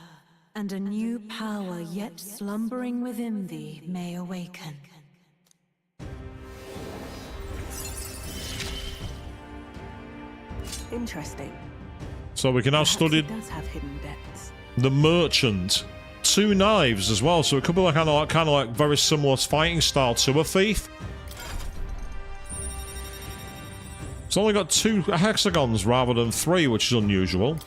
[SPEAKER 11] and a new power yet slumbering within thee may awaken.
[SPEAKER 10] Interesting.
[SPEAKER 1] So we can now
[SPEAKER 10] Perhaps
[SPEAKER 1] study
[SPEAKER 10] it does have hidden depths.
[SPEAKER 1] the merchant. 2 knives as well, so it could be like kind of like very similar fighting style to a thief. It's only got 2 hexagons rather than 3, which is unusual.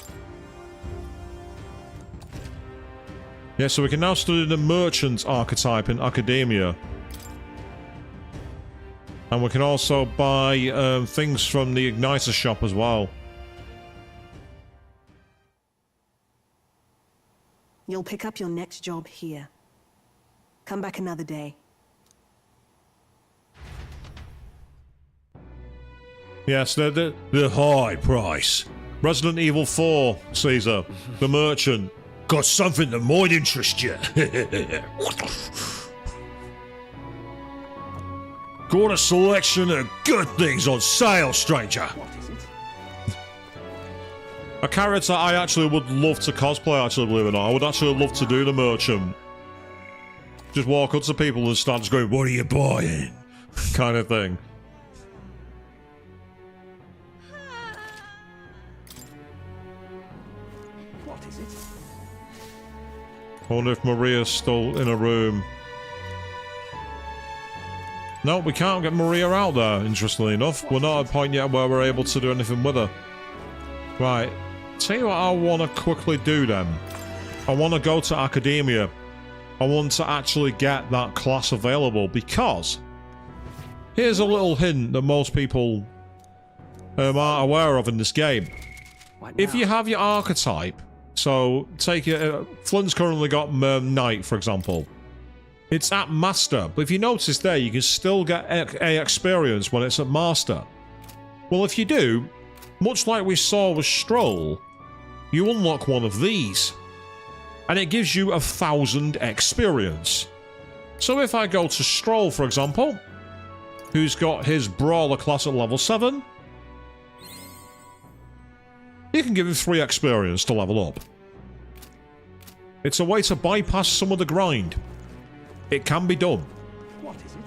[SPEAKER 1] Yeah, so we can now study the merchant archetype in academia. And we can also buy things from the Igniter shop as well.
[SPEAKER 10] You'll pick up your next job here. Come back another day.
[SPEAKER 1] Yes, the high price. Resident Evil 4, Caesar. The merchant.
[SPEAKER 3] Got something that might interest you. Got a selection of good things on sale, stranger.
[SPEAKER 10] What is it?
[SPEAKER 1] A character I actually would love to cosplay, actually, believe it or not. I would actually love to do the merchant. Just walk up to people and start just going, "What are you buying?" kind of thing.
[SPEAKER 2] What is it?
[SPEAKER 1] I wonder if Maria's still in a room. No, we can't get Maria out there, interestingly enough. We're not at a point yet where we're able to do anything with her. Right. Tell you what I want to quickly do then. I want to go to Academia. I want to actually get that class available because here's a little hint that most people aren't aware of in this game. If you have your archetype, so take it, Flynn's currently got Knight, for example. It's at Master, but if you notice there, you can still get a experience when it's at Master. Well, if you do, much like we saw with Stroll, you unlock one of these, and it gives you 1,000 experience. So if I go to Stroll, for example, who's got his Brawler class at level 7, you can give him 3 experience to level up. It's a way to bypass some of the grind. It can be done.
[SPEAKER 2] What is it?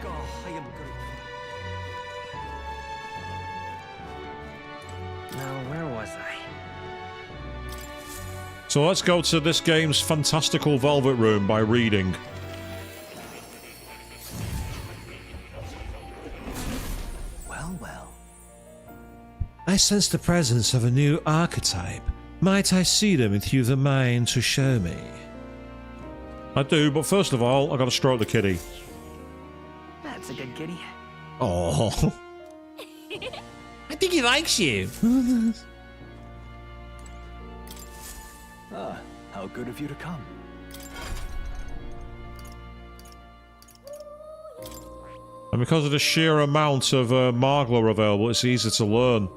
[SPEAKER 8] Oh, I am grateful. Now, where was I?
[SPEAKER 1] So let's go to this game's fantastical Velvet Room by reading.
[SPEAKER 6] Well, well.
[SPEAKER 3] I sense the presence of a new archetype. Might I see them through the mind to show me?
[SPEAKER 1] I do, but first of all, I gotta stroke the kitty.
[SPEAKER 8] That's a good kitty.
[SPEAKER 1] Oh.
[SPEAKER 5] I think he likes you.
[SPEAKER 6] Ah, how good of you to come.
[SPEAKER 1] And because of the sheer amount of Margler available, it's easy to learn.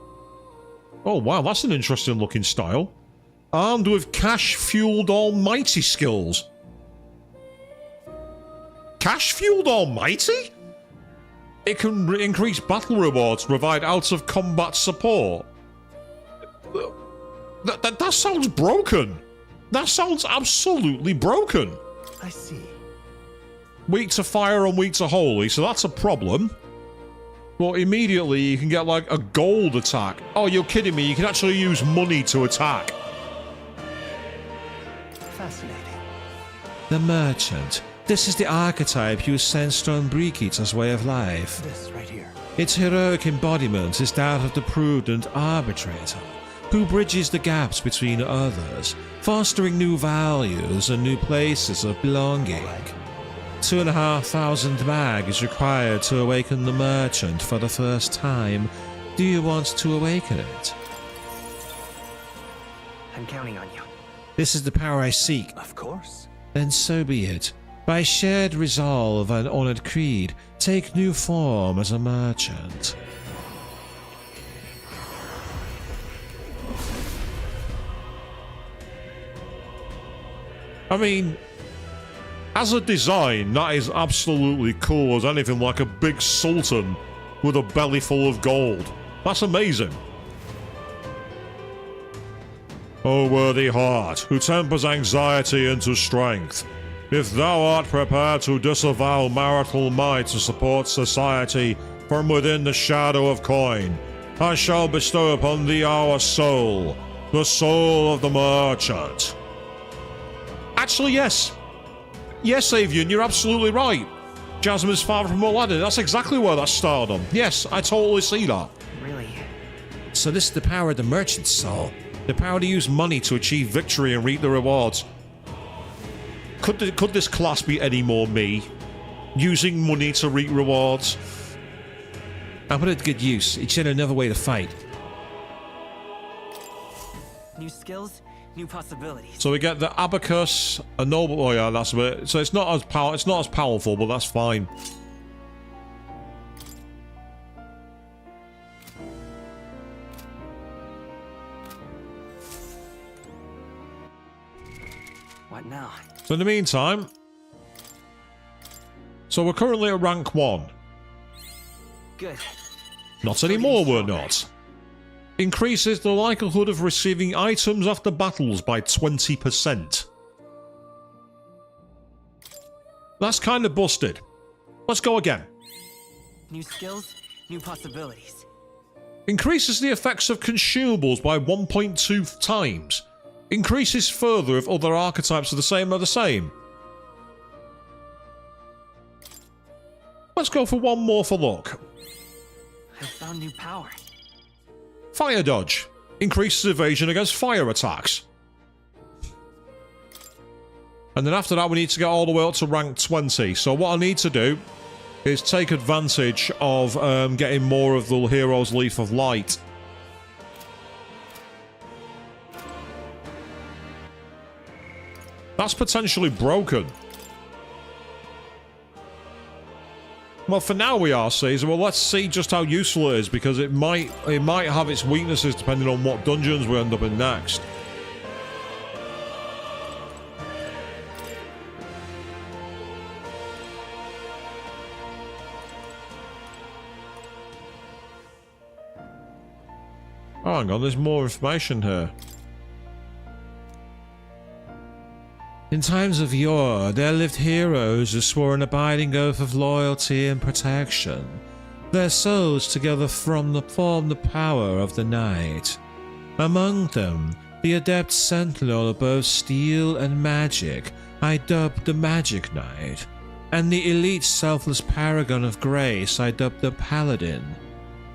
[SPEAKER 1] Oh wow, that's an interesting looking style. Armed with cash-fueled almighty skills. Cash-fueled almighty? It can increase battle rewards, provide out-of-combat support. That sounds broken. That sounds absolutely broken.
[SPEAKER 6] I see.
[SPEAKER 1] Weak to fire and weak to holy, so that's a problem. But immediately you can get like a gold attack. Oh, you're kidding me. You can actually use money to attack.
[SPEAKER 6] Fascinating.
[SPEAKER 3] The Merchant. This is the archetype you sensed on Brigitte's way of life.
[SPEAKER 6] This right here.
[SPEAKER 3] Its heroic embodiment is that of the prudent arbitrator, who bridges the gaps between others, fostering new values and new places of belonging. 2,500 mag is required to awaken the Merchant for the first time. Do you want to awaken it?
[SPEAKER 8] I'm counting on you.
[SPEAKER 3] This is the power I seek.
[SPEAKER 6] Of course.
[SPEAKER 3] Then so be it. By shared resolve and honored creed, take new form as a merchant.
[SPEAKER 1] I mean, as a design, that is absolutely cool as anything, like a big sultan with a belly full of gold. That's amazing. O worthy heart, who tempers anxiety into strength, if thou art prepared to disavow marital might to support society from within the shadow of coin, I shall bestow upon thee our soul, the soul of the merchant. Actually, yes. Yes, Avian, you're absolutely right. Jasmine's father from Aladdin, that's exactly where that's started on. Yes, I totally see that.
[SPEAKER 8] Really?
[SPEAKER 3] So this is the power of the merchant's soul. The power to use money to achieve victory and reap the rewards. Could this class be any more me? Using money to reap rewards? I put it to good use. It's yet another way to fight.
[SPEAKER 8] New skills, new possibilities.
[SPEAKER 1] So we get the abacus, a noble. Oh yeah, that's a bit. So it's not as powerful, but that's fine.
[SPEAKER 8] What now?
[SPEAKER 1] So in the meantime, so we're currently at rank 1.
[SPEAKER 8] Good.
[SPEAKER 1] Not anymore, we're not. Increases the likelihood of receiving items after battles by 20%. That's kind of busted. Let's go again.
[SPEAKER 8] New skills, new possibilities.
[SPEAKER 1] Increases the effects of consumables by 1.2 times. Increases further if other archetypes are the same. Let's go for one more for luck.
[SPEAKER 8] I found new power.
[SPEAKER 1] Fire dodge. Increases evasion against fire attacks. And then after that we need to get all the way up to rank 20. So what I need to do is take advantage of getting more of the hero's Leaf of Light. That's potentially broken. Well, for now we are, Caesar. Well, let's see just how useful it is, because it might have its weaknesses depending on what dungeons we end up in next. Oh, hang on, there's more information here.
[SPEAKER 3] In times of yore, there lived heroes who swore an abiding oath of loyalty and protection. Their souls together form the power of the night. Among them, the adept sentinel of both steel and magic, I dubbed the Magic Knight, and the elite selfless paragon of grace, I dubbed the Paladin.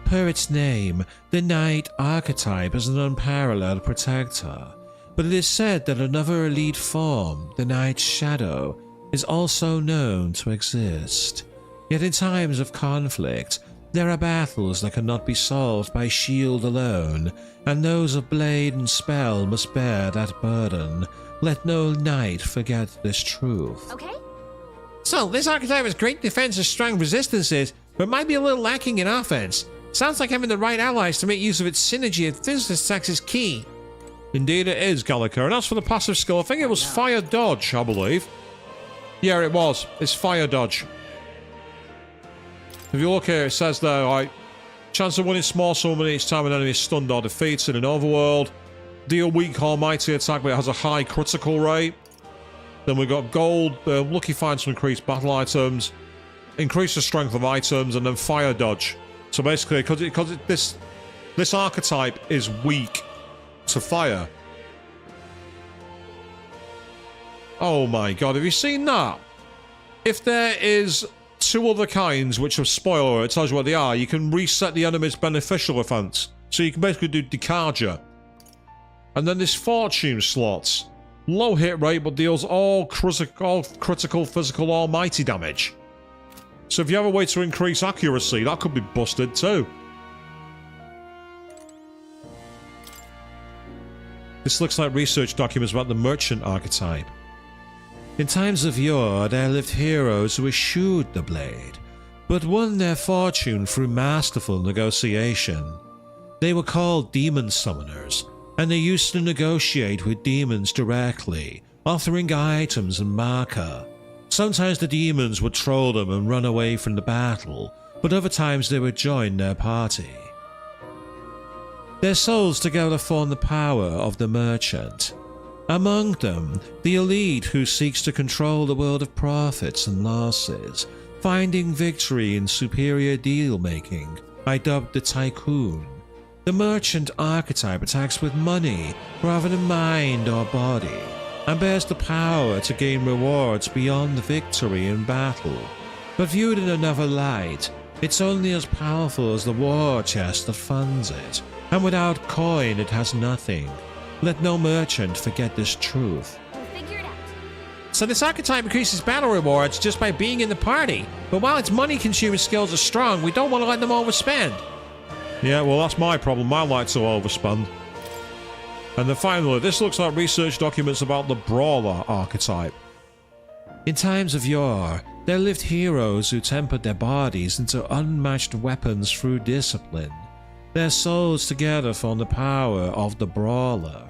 [SPEAKER 3] Per its name, the Knight archetype is an unparalleled protector. But it is said that another elite form, the Knight's Shadow, is also known to exist. Yet in times of conflict, there are battles that cannot be solved by shield alone, and those of blade and spell must bear that burden. Let no knight forget this truth.
[SPEAKER 7] Okay?
[SPEAKER 5] So, this archetype has great defense and strong resistances, but might be a little lacking in offense. Sounds like having the right allies to make use of its synergy of physical attacks is key.
[SPEAKER 1] Indeed it is, Gallica. And as for the passive skill, I think it was Fire Dodge, I believe. Yeah, it was. It's Fire Dodge. If you look here, it says there, right, chance of winning small summon each time an enemy is stunned or defeated in Overworld. Deal weak almighty attack, but it has a high critical rate. Then we've got gold, lucky finds some increased battle items, increase the strength of items, and then Fire Dodge. So basically, because this archetype is weak to fire. Oh my god, have you seen that? If there is two other kinds, which are spoiler, it tells you what they are, you can reset the enemy's beneficial offense. So you can basically do Decarja. And then this fortune slots. Low hit rate, but deals all critical physical almighty damage. So if you have a way to increase accuracy, that could be busted too. This looks like research documents about the merchant archetype.
[SPEAKER 3] In times of yore, there lived heroes who eschewed the blade, but won their fortune through masterful negotiation. They were called demon summoners, and they used to negotiate with demons directly, offering items and marker. Sometimes the demons would troll them and run away from the battle, but other times they would join their party. Their souls together form the power of the merchant. Among them, the elite who seeks to control the world of profits and losses, finding victory in superior deal-making, I dubbed the Tycoon. The merchant archetype attacks with money rather than mind or body, and bears the power to gain rewards beyond victory in battle. But viewed in another light, it's only as powerful as the war chest that funds it, and without coin it has nothing. Let no merchant forget this truth.
[SPEAKER 7] We'll figure it out.
[SPEAKER 5] So this archetype increases battle rewards just by being in the party, but while its money-consuming skills are strong, we don't want to let them overspend.
[SPEAKER 1] Yeah, well that's my problem, I like to overspend. And then finally, this looks like research documents about the Brawler archetype.
[SPEAKER 3] In times of yore, there lived heroes who tempered their bodies into unmatched weapons through discipline. Their souls together form the power of the Brawler.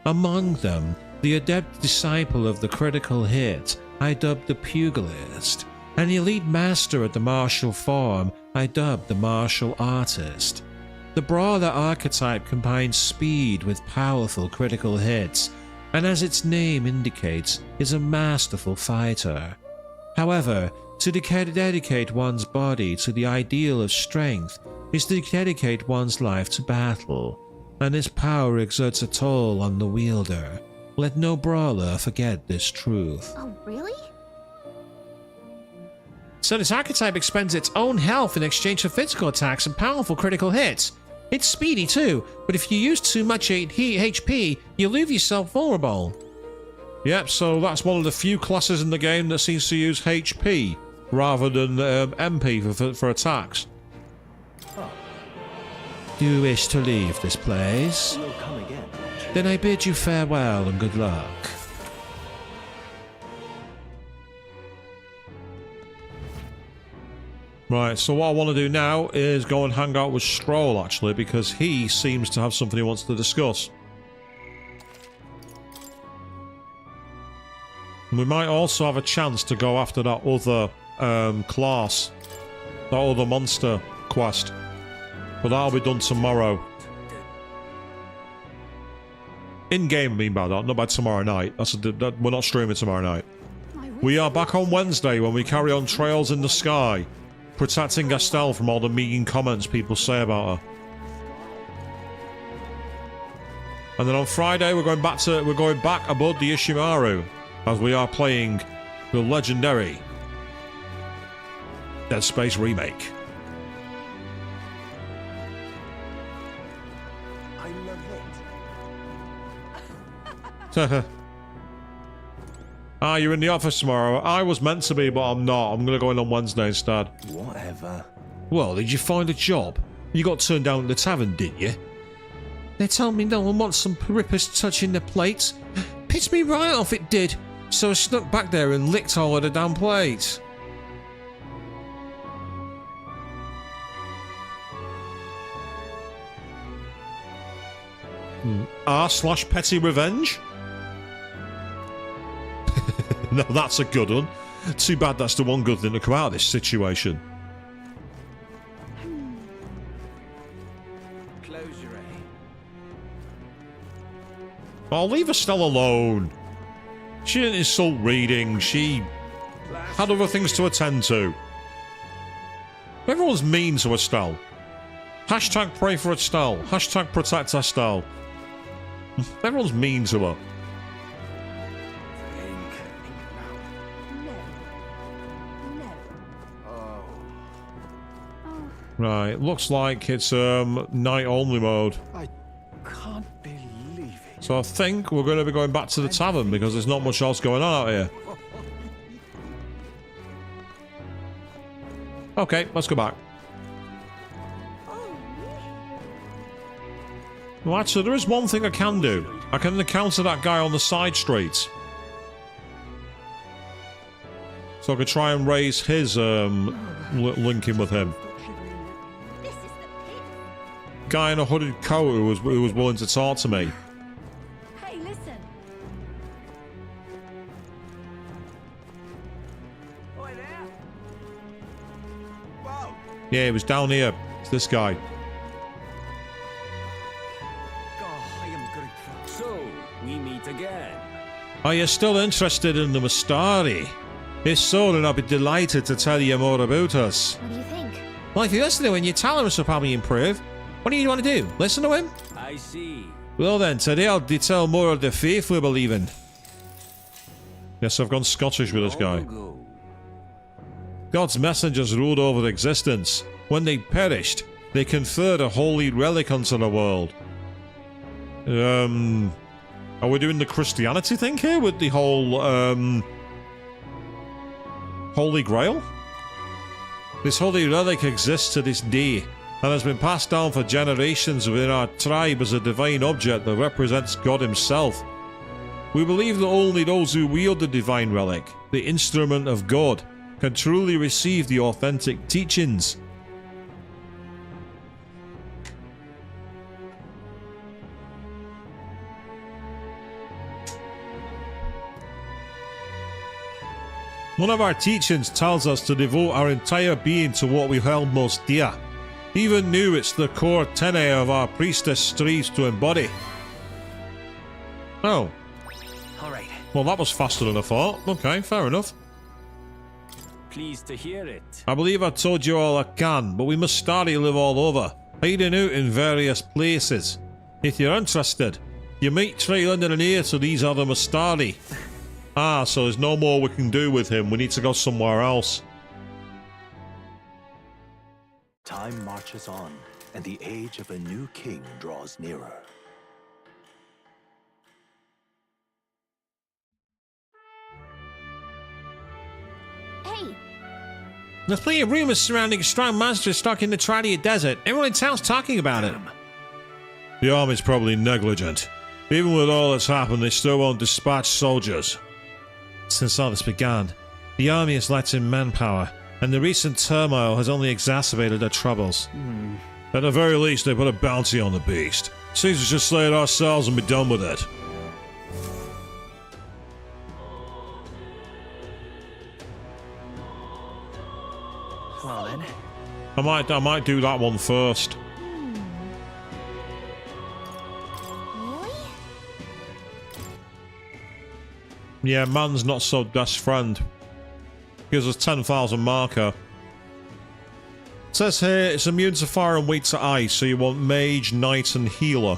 [SPEAKER 3] Among them, the adept disciple of the critical hit, I dubbed the Pugilist, and the elite master at the martial form, I dubbed the Martial Artist. The Brawler archetype combines speed with powerful critical hits, and as its name indicates, is a masterful fighter. However, to dedicate one's body to the ideal of strength is to dedicate one's life to battle, and this power exerts a toll on the wielder. Let no brawler forget this truth.
[SPEAKER 7] Oh, really?
[SPEAKER 5] So this archetype expends its own health in exchange for physical attacks and powerful critical hits. It's speedy too, but if you use too much HP, you leave yourself vulnerable.
[SPEAKER 1] Yep, so that's one of the few classes in the game that seems to use HP rather than MP for attacks.
[SPEAKER 3] Do you wish to leave this place?
[SPEAKER 6] We'll come again.
[SPEAKER 3] Then I bid you farewell and good luck.
[SPEAKER 1] Right, so what I want to do now is go and hang out with Stroll, actually, because he seems to have something he wants to discuss. And we might also have a chance to go after that other class, that other monster quest. But that'll be done tomorrow. In-game, I mean by that, not by tomorrow night. We're not streaming tomorrow night. We are back on Wednesday when we carry on Trails in the Sky, protecting Estelle from all the mean comments people say about her. And then on Friday we're going back aboard the Ishimaru as we are playing the legendary Dead Space remake.
[SPEAKER 6] I love it.
[SPEAKER 1] You're in the office tomorrow. I was meant to be, but I'm not. I'm going to go in on Wednesday instead.
[SPEAKER 6] Whatever.
[SPEAKER 3] Well, did you find a job? You got turned down at the tavern, didn't you?
[SPEAKER 5] They told me no one wants some rippers touching the plates. Pissed me right off, it did. So I snuck back there and licked all of the damn plates.
[SPEAKER 1] R/petty revenge? No, that's a good one. Too bad that's the one good thing to come out of this situation.
[SPEAKER 2] Closure, eh?
[SPEAKER 1] I'll leave Estelle alone. She didn't insult reading. She had other things to attend to. Everyone's mean to Estelle. Hashtag pray for Estelle. Hashtag protect Estelle. Everyone's mean to her. Right, looks like it's night only mode.
[SPEAKER 6] I can't believe it.
[SPEAKER 1] So I think we're going to be going back to the tavern because there's not much else going on out here. Okay, let's go back. Well, actually, there is one thing I can do. I can encounter that guy on the side streets. So I could try and raise his linking with him. Guy in a hooded coat who was willing to talk to me.
[SPEAKER 7] Hey, listen.
[SPEAKER 2] Oi there. Whoa.
[SPEAKER 1] Yeah, he was down here. It's this guy.
[SPEAKER 2] Oh, I am grateful. So, we meet again.
[SPEAKER 1] Are you still interested in the Mastari? If so, then I'll be delighted to tell you more about us.
[SPEAKER 7] What do you think?
[SPEAKER 5] Well, if you listen to him, your tolerance will probably improve. What do you want to do? Listen to him?
[SPEAKER 2] I see.
[SPEAKER 1] Well then, today I'll detail more of the faith we believe in. Yes, I've gone Scottish with this guy. God's messengers ruled over existence. When they perished, they conferred a holy relic onto the world. Are we doing the Christianity thing here with the whole, Holy Grail? This holy relic exists to this day, and has been passed down for generations within our tribe as a divine object that represents God himself. We believe that only those who wield the divine relic, the instrument of God, can truly receive the authentic teachings. One of our teachings tells us to devote our entire being to what we held most dear.
[SPEAKER 3] Even new, it's the core tenet of our priestess strives to embody. Oh.
[SPEAKER 2] Alright.
[SPEAKER 3] Well, that was faster than I thought. Okay, fair enough.
[SPEAKER 2] Pleased to hear it.
[SPEAKER 3] I believe I told you all I can, but we must study live all over, hiding out in various places. If you're interested, you might try lending an ear to these other Mustadi. Ah, so there's no more we can do with him. We need to go somewhere else.
[SPEAKER 6] Time marches on, and the age of a new king draws nearer.
[SPEAKER 7] Hey,
[SPEAKER 5] There's plenty of rumors surrounding a strong monster stuck in the Tradia Desert. Everyone in town's talking about it.
[SPEAKER 3] The army's probably negligent. Even with all that's happened, they still won't dispatch soldiers.
[SPEAKER 5] Since all this began, the army has lacked in manpower, and the recent turmoil has only exacerbated their troubles.
[SPEAKER 3] At the very least, they put a bounty on the beast. Seems we should slay it ourselves and be done with it.
[SPEAKER 8] Well then.
[SPEAKER 3] I might do that one first.
[SPEAKER 7] really?
[SPEAKER 3] Yeah, man's not so best friend. Gives us 10,000 marker. It says here it's immune to fire and weak to ice, so you want mage, knight, and healer.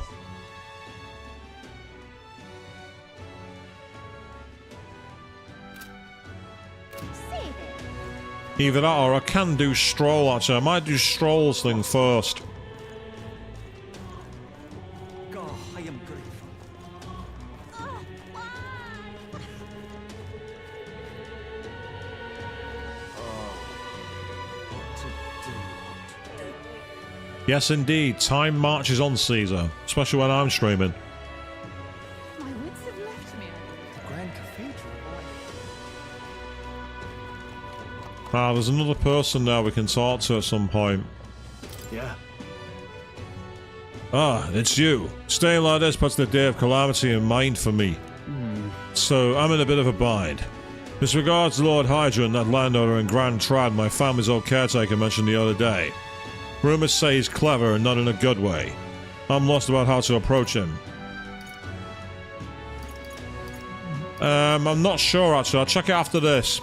[SPEAKER 7] Save it.
[SPEAKER 3] Either that or I can do Stroll actually. I might do Stroll's thing first.
[SPEAKER 2] Oh, I am grateful.
[SPEAKER 3] Yes, indeed. Time marches on, Caesar. Especially when I'm streaming.
[SPEAKER 4] My wits have left me.
[SPEAKER 2] The Grand Cathedral.
[SPEAKER 3] Ah, there's another person there we can talk to at some point.
[SPEAKER 6] Yeah.
[SPEAKER 3] Ah, it's you. Staying like this puts the day of calamity in mind for me. So, I'm in a bit of a bind. As regards Lord Hydron, that landowner in Grand Trad my family's old caretaker mentioned the other day. Rumors say he's clever and not in a good way. I'm lost about how to approach him. I'm not sure actually. I'll check it after this.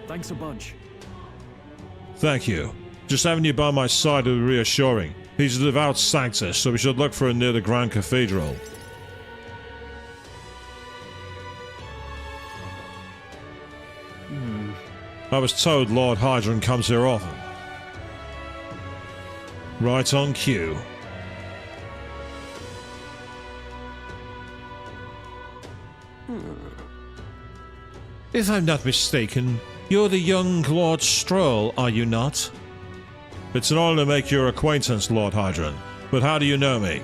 [SPEAKER 2] Thanks a bunch.
[SPEAKER 3] Thank you. Just having you by my side is reassuring. He's a devout sanctus, so we should look for him near the Grand Cathedral. I was told Lord Hydron comes here often. Right on cue.
[SPEAKER 5] If I'm not mistaken, you're the young Lord Stroll, are you not?
[SPEAKER 3] It's an honor to make your acquaintance, Lord Hydron. But how do you know me?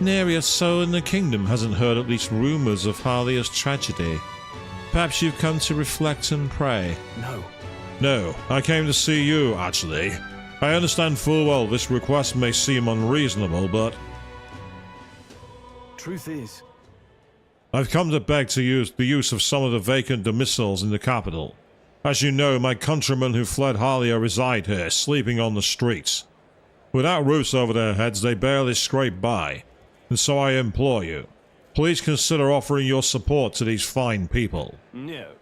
[SPEAKER 5] Nary a soul in the kingdom hasn't heard at least rumors of Halia's tragedy. Perhaps you've come to reflect and pray.
[SPEAKER 6] No.
[SPEAKER 3] No, I came to see you, actually. I understand full well this request may seem unreasonable, but
[SPEAKER 2] Truth is,
[SPEAKER 3] I've come to beg to use the use of some of the vacant domiciles in the capital. As you know, my countrymen who fled Halia reside here, sleeping on the streets. Without roofs over their heads, they barely scrape by. And so I implore you, please consider offering your support to these fine people.
[SPEAKER 2] no.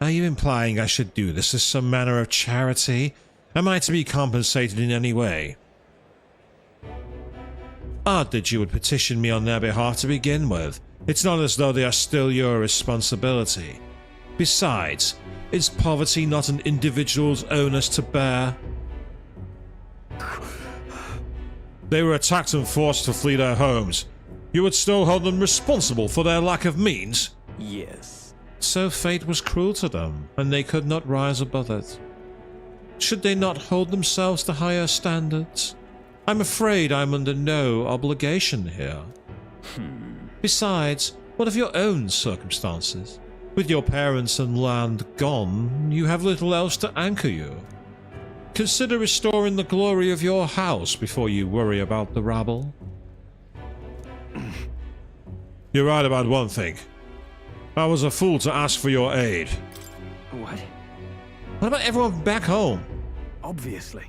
[SPEAKER 5] Are you implying I should do this as some manner of charity? Am I to be compensated in any way? Odd that you would petition me on their behalf to begin with. It's not as though they are still your responsibility. Besides, is poverty not an individual's onus to bear?
[SPEAKER 3] They were attacked and forced to flee their homes. You would still hold them responsible for their lack of means?
[SPEAKER 2] Yes.
[SPEAKER 5] So fate was cruel to them, and they could not rise above it. Should they not hold themselves to higher standards? I'm afraid I'm under no obligation here. Besides, what of your own circumstances? With your parents and land gone, you have little else to anchor you. Consider restoring the glory of your house before you worry about the rabble.
[SPEAKER 3] You're right about one thing. I was a fool to ask for your aid.
[SPEAKER 2] What?
[SPEAKER 5] What about everyone back home?
[SPEAKER 2] Obviously.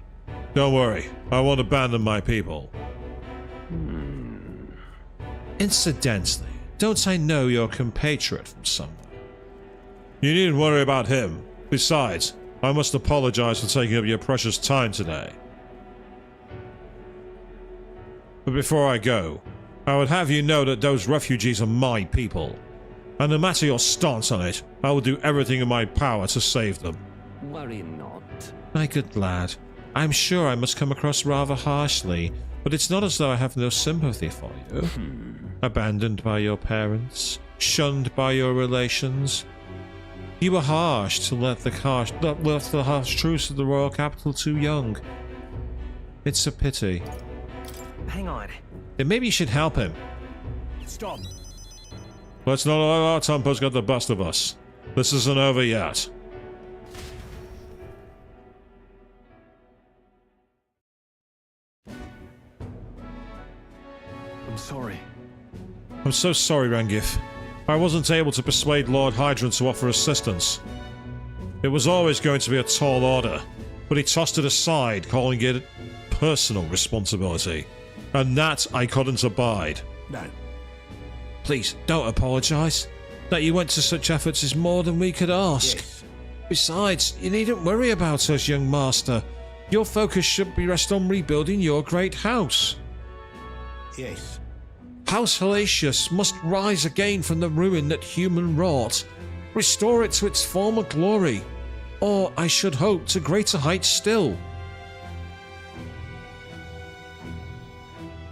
[SPEAKER 3] Don't worry, I won't abandon my people. Incidentally, don't I know your compatriot from somewhere? You needn't worry about him. Besides, I must apologize for taking up your precious time today. But before I go, I would have you know that those refugees are my people. And no matter your stance on it, I will do everything in my power to save them.
[SPEAKER 6] Worry not.
[SPEAKER 3] My good lad, I'm sure I must come across rather harshly, but it's not as though I have no sympathy for you. Abandoned by your parents, shunned by your relations. You were harsh to let the harsh truths of the royal capital too young. It's a pity.
[SPEAKER 8] Hang on.
[SPEAKER 3] Then maybe you should help him.
[SPEAKER 2] Stop.
[SPEAKER 3] Let's not let our tempers get the best of us. This isn't over yet.
[SPEAKER 2] I'm sorry.
[SPEAKER 3] I'm so sorry, Rengif. I wasn't able to persuade Lord Hydron to offer assistance. It was always going to be a tall order, but he tossed it aside, calling it personal responsibility. And that I couldn't abide.
[SPEAKER 2] No.
[SPEAKER 3] Please, don't apologise. That you went to such efforts is more than we could ask.
[SPEAKER 2] Yes.
[SPEAKER 3] Besides, you needn't worry about us, young master. Your focus should be rest on rebuilding your great house.
[SPEAKER 2] Yes.
[SPEAKER 3] House Halatius must rise again from the ruin that human wrought. Restore it to its former glory. Or, I should hope, to greater heights still.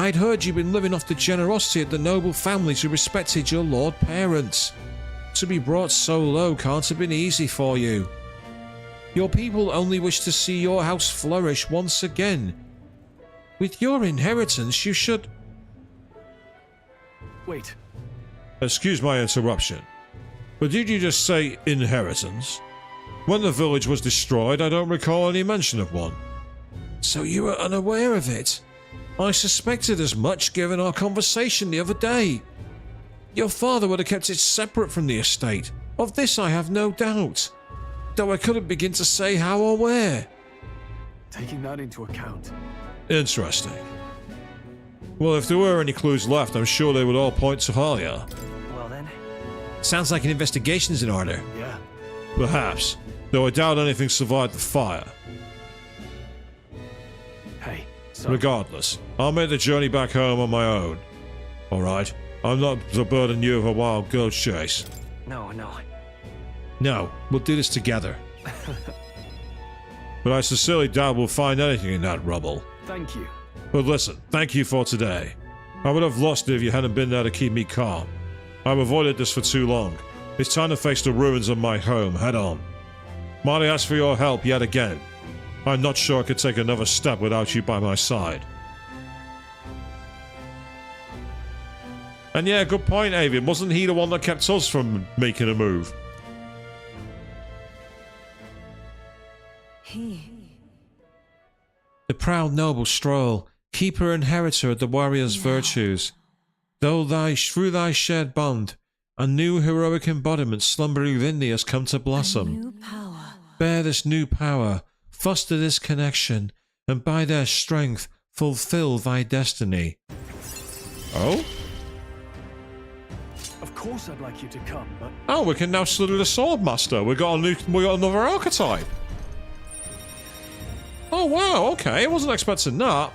[SPEAKER 3] I'd heard you'd been living off the generosity of the noble families who respected your lord parents. To be brought so low can't have been easy for you. Your people only wish to see your house flourish once again. With your inheritance, you should...
[SPEAKER 2] Wait.
[SPEAKER 3] Excuse my interruption, but did you just say inheritance? When the village was destroyed, I don't recall any mention of one. So you were unaware of it? I suspected as much given our conversation the other day. Your father would have kept it separate from the estate. Of this I have no doubt. Though I couldn't begin to say how or where.
[SPEAKER 2] Taking that into account.
[SPEAKER 3] Interesting. Well, if there were any clues left, I'm sure they would all point to Halia.
[SPEAKER 8] Well then.
[SPEAKER 3] Sounds like an investigation's in order.
[SPEAKER 2] Yeah.
[SPEAKER 3] Perhaps, though I doubt anything survived the fire.
[SPEAKER 2] Hey, so...
[SPEAKER 3] Regardless, I'll make the journey back home on my own. Alright, I'm not to burden you with a wild goat chase.
[SPEAKER 8] No.
[SPEAKER 3] No, we'll do this together. But I sincerely doubt we'll find anything in that rubble.
[SPEAKER 2] Thank you.
[SPEAKER 3] But listen, thank you for today. I would have lost it if you hadn't been there to keep me calm. I've avoided this for too long. It's time to face the ruins of my home head on. Might I ask for your help yet again? I'm not sure I could take another step without you by my side. And yeah, good point, Avian. Wasn't he the one that kept us from making a move? The proud noble Stroll, keeper and inheritor of the warrior's virtues. Through thy shared bond, a new heroic embodiment slumbering within thee has come to blossom. Bear this new power, foster this connection, and by their strength fulfill thy destiny. Oh?
[SPEAKER 2] Of course I'd like you to come, but...
[SPEAKER 3] Oh, we can now study the Swordmaster. We got another archetype. Oh wow, okay, I wasn't expecting that.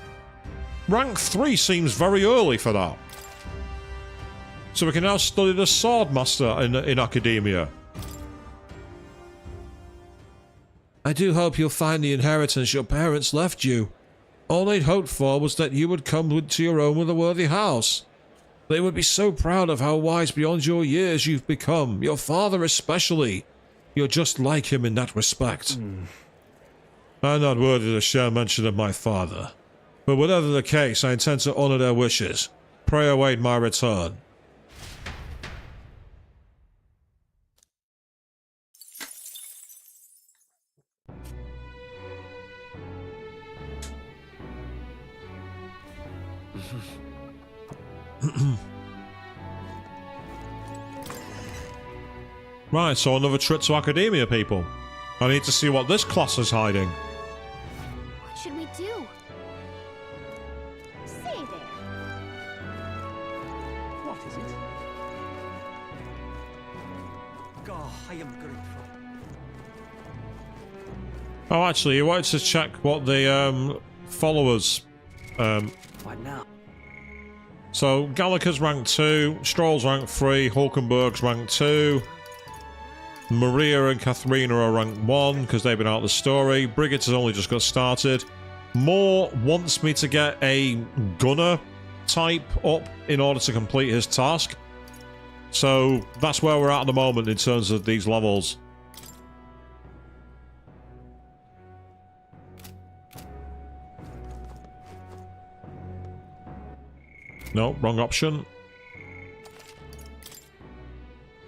[SPEAKER 3] Rank 3 seems very early for that. So we can now study the Swordmaster in academia. I do hope you'll find the inheritance your parents left you. All they'd hoped for was that you would come to your own with a worthy house. They would be so proud of how wise beyond your years you've become, your father especially. You're just like him in that respect. I'm not worthy to share mention of my father. But whatever the case, I intend to honor their wishes. Pray await my return. Right, so another trip to academia, people. I need to see what this class is hiding.
[SPEAKER 7] What should we do?
[SPEAKER 1] Oh, actually, you wanted to check what the followers.
[SPEAKER 8] What now?
[SPEAKER 1] So Gallica's rank 2, Stroll's rank 3, Hulkenberg's rank 2, Maria and Katharina are rank 1 because they've been out of the story. Brigitte has only just got started. Moore wants me to get a gunner type up in order to complete his task. So that's where we're at the moment in terms of these levels. No, wrong option.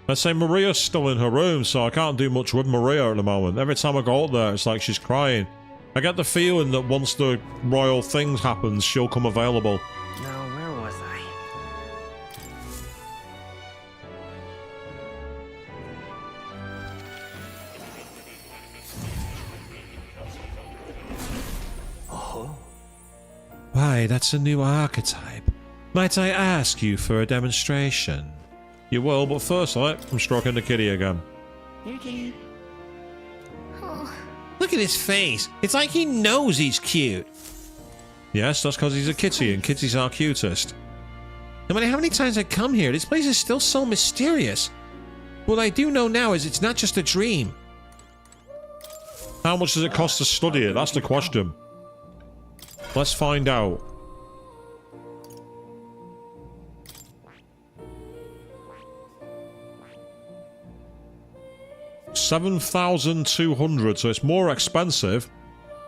[SPEAKER 1] Let's say Maria's still in her room, so I can't do much with Maria at the moment. Every time I go up there, it's like she's crying. I get the feeling that once the royal thing happens, she'll come available.
[SPEAKER 8] Now, where was I?
[SPEAKER 6] Oh?
[SPEAKER 3] Why, that's a new archetype. Might I ask you for a demonstration?
[SPEAKER 1] You will, but first, I'm stroking the kitty again.
[SPEAKER 5] Look at his face. It's like he knows he's cute.
[SPEAKER 1] Yes, that's because he's a kitty, and kitties are cutest.
[SPEAKER 5] No matter how many times I come here, this place is still so mysterious. What I do know now is it's not just a dream.
[SPEAKER 1] How much does it cost to study it? That's the question. Let's find out. $7,200, so it's more expensive.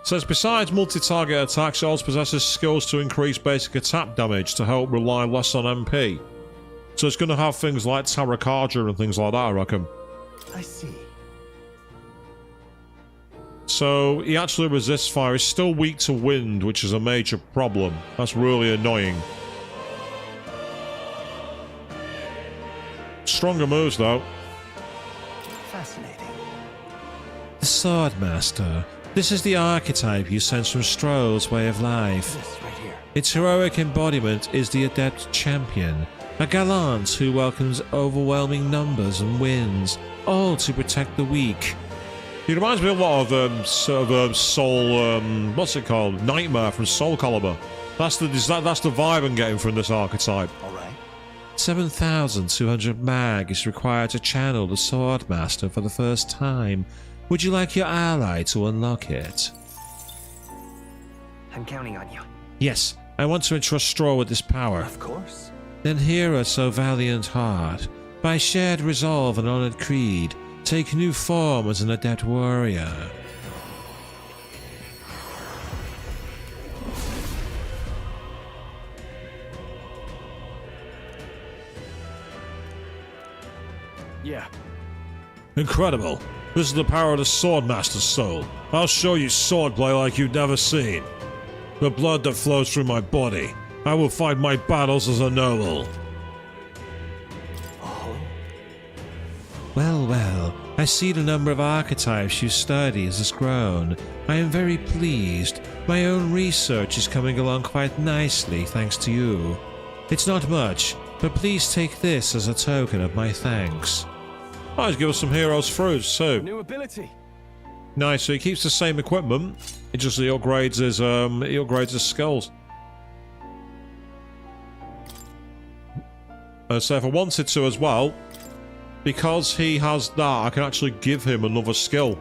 [SPEAKER 1] It says besides multi-target attacks, it also possesses skills to increase basic attack damage to help rely less on MP. So it's going to have things like Tarakarja and things like that, I reckon.
[SPEAKER 6] I see.
[SPEAKER 1] So he actually resists fire. He's still weak to wind, which is a major problem. That's really annoying. Stronger moves, though.
[SPEAKER 6] Fascinating.
[SPEAKER 3] The Swordmaster. This is the archetype you sense from Stroll's way of life.
[SPEAKER 6] This right here.
[SPEAKER 3] Its heroic embodiment is the Adept Champion, a gallant who welcomes overwhelming numbers and wins, all to protect the weak.
[SPEAKER 1] He reminds me a lot of Soul. What's it called? Nightmare from Soul Calibur. That's the vibe I'm getting from this archetype.
[SPEAKER 6] All right.
[SPEAKER 3] 7,200 mag is required to channel the Swordmaster for the first time. Would you like your ally to unlock it?
[SPEAKER 8] I'm counting on you.
[SPEAKER 3] Yes, I want to entrust Stroll with this power.
[SPEAKER 6] Of course.
[SPEAKER 3] Then hear us, O valiant heart. By shared resolve and honoured creed, take new form as an adept warrior.
[SPEAKER 2] Yeah.
[SPEAKER 1] Incredible. This is the power of the Swordmaster's soul. I'll show you swordplay like you've never seen. The blood that flows through my body. I will fight my battles as a noble.
[SPEAKER 6] Oh?
[SPEAKER 3] Well, well, I see the number of archetypes you study has grown. I am very pleased. My own research is coming along quite nicely thanks to you. It's not much, but please take this as a token of my thanks.
[SPEAKER 1] Oh, he's give us some heroes fruits too.
[SPEAKER 2] New ability.
[SPEAKER 1] Nice, so he keeps the same equipment. It just upgrades his skills. So if I wanted to as well, because he has that, I can actually give him another skill.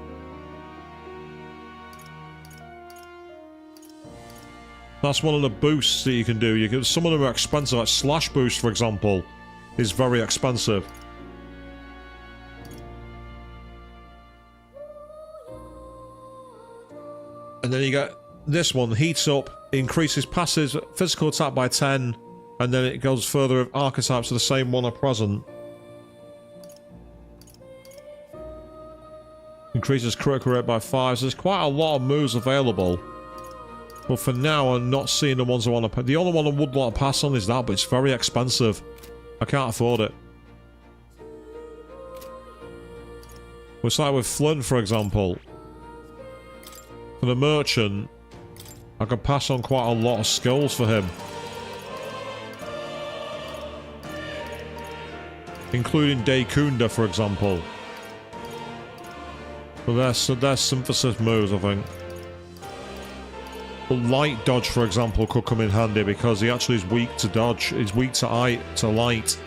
[SPEAKER 1] That's one of the boosts that you can do. Some of them are expensive, like Slash Boost, for example, is very expensive. And then you get this one, Heats Up, increases passive physical attack by 10, and then it goes further with archetypes of the same one are present. Increases critical rate by 5, so there's quite a lot of moves available. But for now, I'm not seeing the ones I want to pass. The only one I would want to pass on is that, but it's very expensive. I can't afford it. It's like with Flynn, for example. For the merchant, I could pass on quite a lot of skills for him. Including Daikunda, for example. But there's synthesis moves, I think. But light dodge, for example, could come in handy because he actually is weak to dodge. He's weak to light.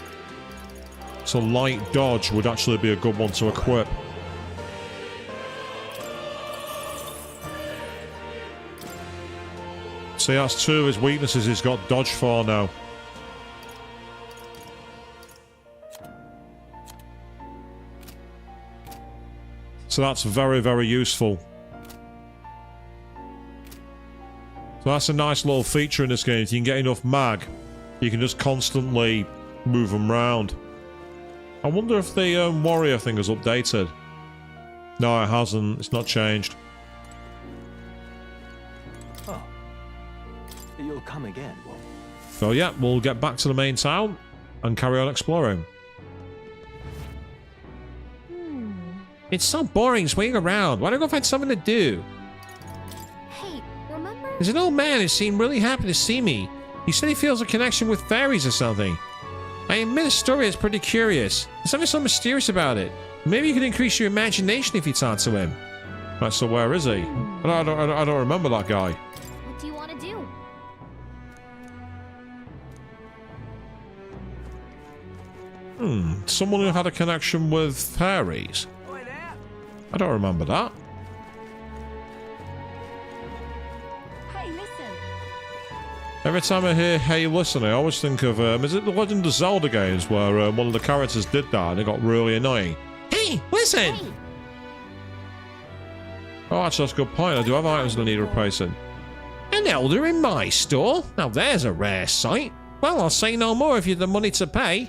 [SPEAKER 1] So light dodge would actually be a good one to equip. See, that's two of his weaknesses he's got dodge for now. So that's very, very useful. So that's a nice little feature in this game. If you can get enough mag, you can just constantly move them around. I wonder if the warrior thing is updated. No, it hasn't. It's not changed.
[SPEAKER 6] Oh. You'll come again, Wolf.
[SPEAKER 1] So yeah, we'll get back to the main town and carry on exploring.
[SPEAKER 5] It's so boring swinging around. Why don't I go find something to do?
[SPEAKER 7] Hey, remember?
[SPEAKER 5] There's an old man who seemed really happy to see me. He said he feels a connection with fairies or something. I admit the story is pretty curious. There's something so mysterious about it. Maybe you could increase your imagination if you talk to him.
[SPEAKER 1] Right, so where is he? I don't remember that guy.
[SPEAKER 7] What do you want to do?
[SPEAKER 1] Someone who had a connection with fairies. I don't remember that.
[SPEAKER 7] Hey, listen.
[SPEAKER 1] Every time I hear "Hey, listen," I always think of is it the Legend of Zelda games where one of the characters did that and it got really annoying?
[SPEAKER 5] Hey, listen!
[SPEAKER 7] Hey,
[SPEAKER 1] Oh, actually, that's a good point. I do have items that need replacing.
[SPEAKER 5] An elder in my store? Now there's a rare sight. Well, I'll say no more if you've the money to pay.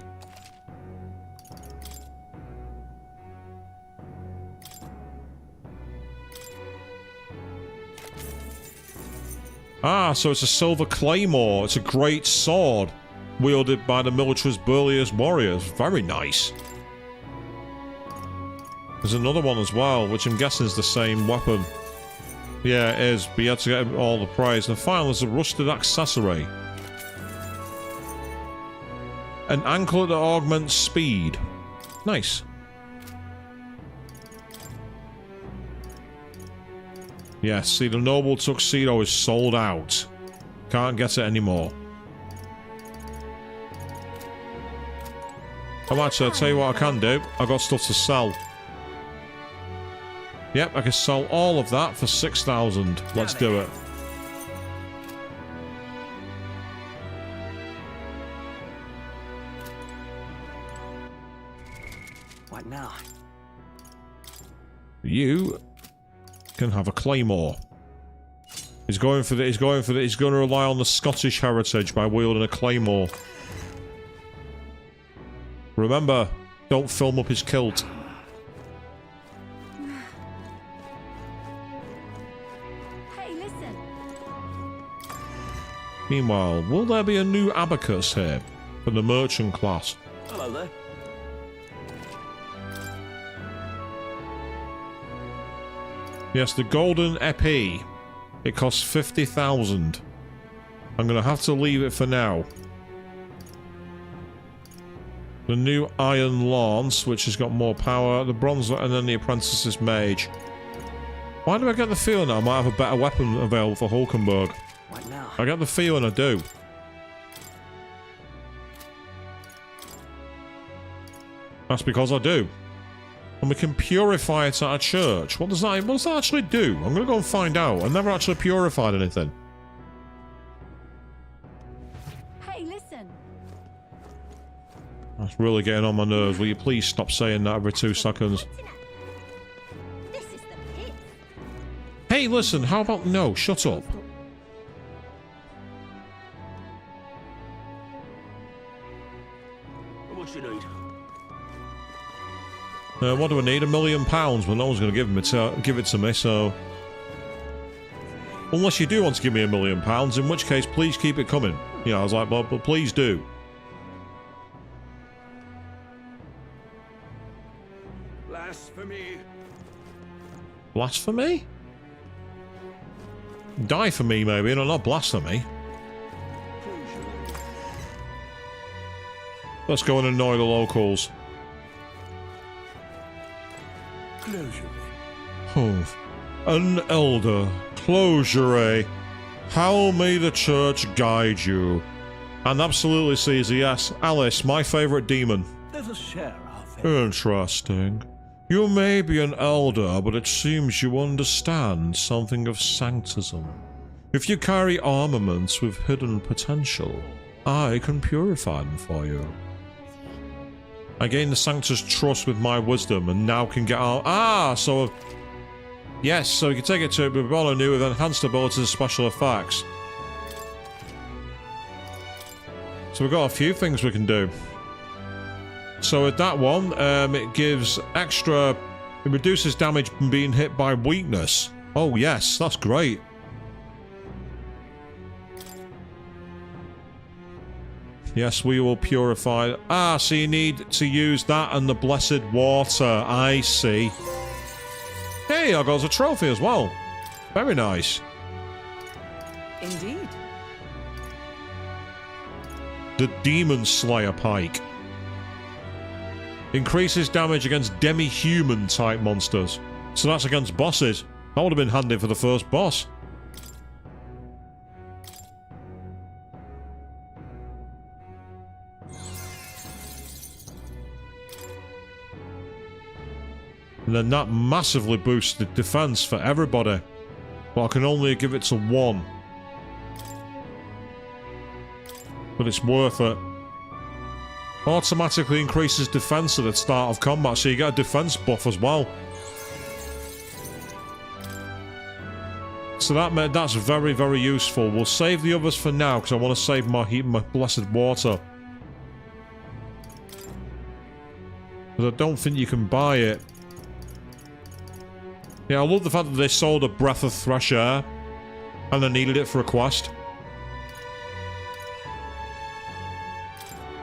[SPEAKER 1] Ah, so it's a silver claymore. It's a great sword wielded by the military's burliest warriors. Very nice. There's another one as well, which I'm guessing is the same weapon. Yeah, it is, but you had to get all the praise. And finally, there's a rusted accessory. An anklet that augments speed. Nice. Yes, see, the noble tuxedo is sold out. Can't get it anymore. Oh, actually, I'll tell you what I can do. I've got stuff to sell. Yep, I can sell all of that for 6,000. Let's do it.
[SPEAKER 8] What now?
[SPEAKER 1] You can have a claymore. He's going for he's going to rely on the Scottish heritage by wielding a claymore. Remember, don't film up his kilt.
[SPEAKER 7] hey, listen.
[SPEAKER 1] Meanwhile, will there be a new abacus here for the merchant class?
[SPEAKER 6] Hello there.
[SPEAKER 1] Yes, the golden epee. It costs 50,000. I'm going to have to leave it for now. The new iron lance, which has got more power. The bronze, and then the apprentice's mage. Why do I get the feeling I might have a better weapon available for Hulkenberg?
[SPEAKER 8] What now?
[SPEAKER 1] I get the feeling I do. That's because I do. And we can purify it at a church. What does that actually do? I'm going to go and find out. I've never actually purified anything.
[SPEAKER 7] Hey, listen.
[SPEAKER 1] That's really getting on my nerves. Will you please stop saying that every 2 seconds?
[SPEAKER 7] This is the pit.
[SPEAKER 1] Hey, listen, how about no? Shut up.
[SPEAKER 2] What you need?
[SPEAKER 1] What do I need? £1 million? Well, no one's going to give it to me, so... Unless you do want to give me £1 million, in which case, please keep it coming. Yeah, I was like, well, but please do.
[SPEAKER 2] Blasphemy.
[SPEAKER 1] Blasphemy? Die for me, maybe, no, not blasphemy. Let's go and annoy the locals. Oh, an elder, closure, eh? How may the church guide you? And absolutely, Caesar, yes. Alice, my favourite demon.
[SPEAKER 2] There's a share out there.
[SPEAKER 1] Interesting. You may be an elder, but it seems you understand something of sanctism. If you carry armaments with hidden potential, I can purify them for you. I gain the Sanctus trust with my wisdom, and now can get out. Ah, so yes, so you can take it to Bibolo new with enhanced abilities and special effects. So we've got a few things we can do. So with that one, it gives extra. It reduces damage from being hit by weakness. Oh yes, that's great. Yes, we will purify. Ah, so you need to use that and the blessed water. I see. Hey, I got a trophy as well. Very nice.
[SPEAKER 9] Indeed.
[SPEAKER 1] The Demon Slayer Pike. Increases damage against demi-human type monsters. So that's against bosses. That would have been handy for the first boss. And then that massively boosts the defense for everybody. But I can only give it to one. But it's worth it. Automatically increases defense at the start of combat, so you get a defense buff as well. So that's very, very useful. We'll save the others for now, because I want to save my blessed water. Because I don't think you can buy it. Yeah, I love the fact that they sold a breath of fresh air, and they needed it for a quest.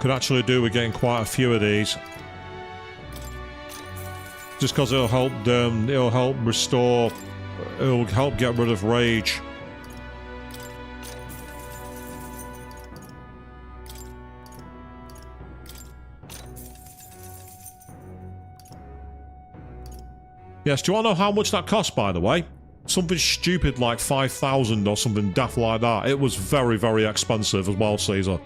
[SPEAKER 1] Could actually do with getting quite a few of these. Just because it'll help restore, it'll help get rid of rage. Yes, do you want to know how much that cost, by the way? Something stupid like 5,000 or something daft like that. It was very, very expensive as well, Caesar.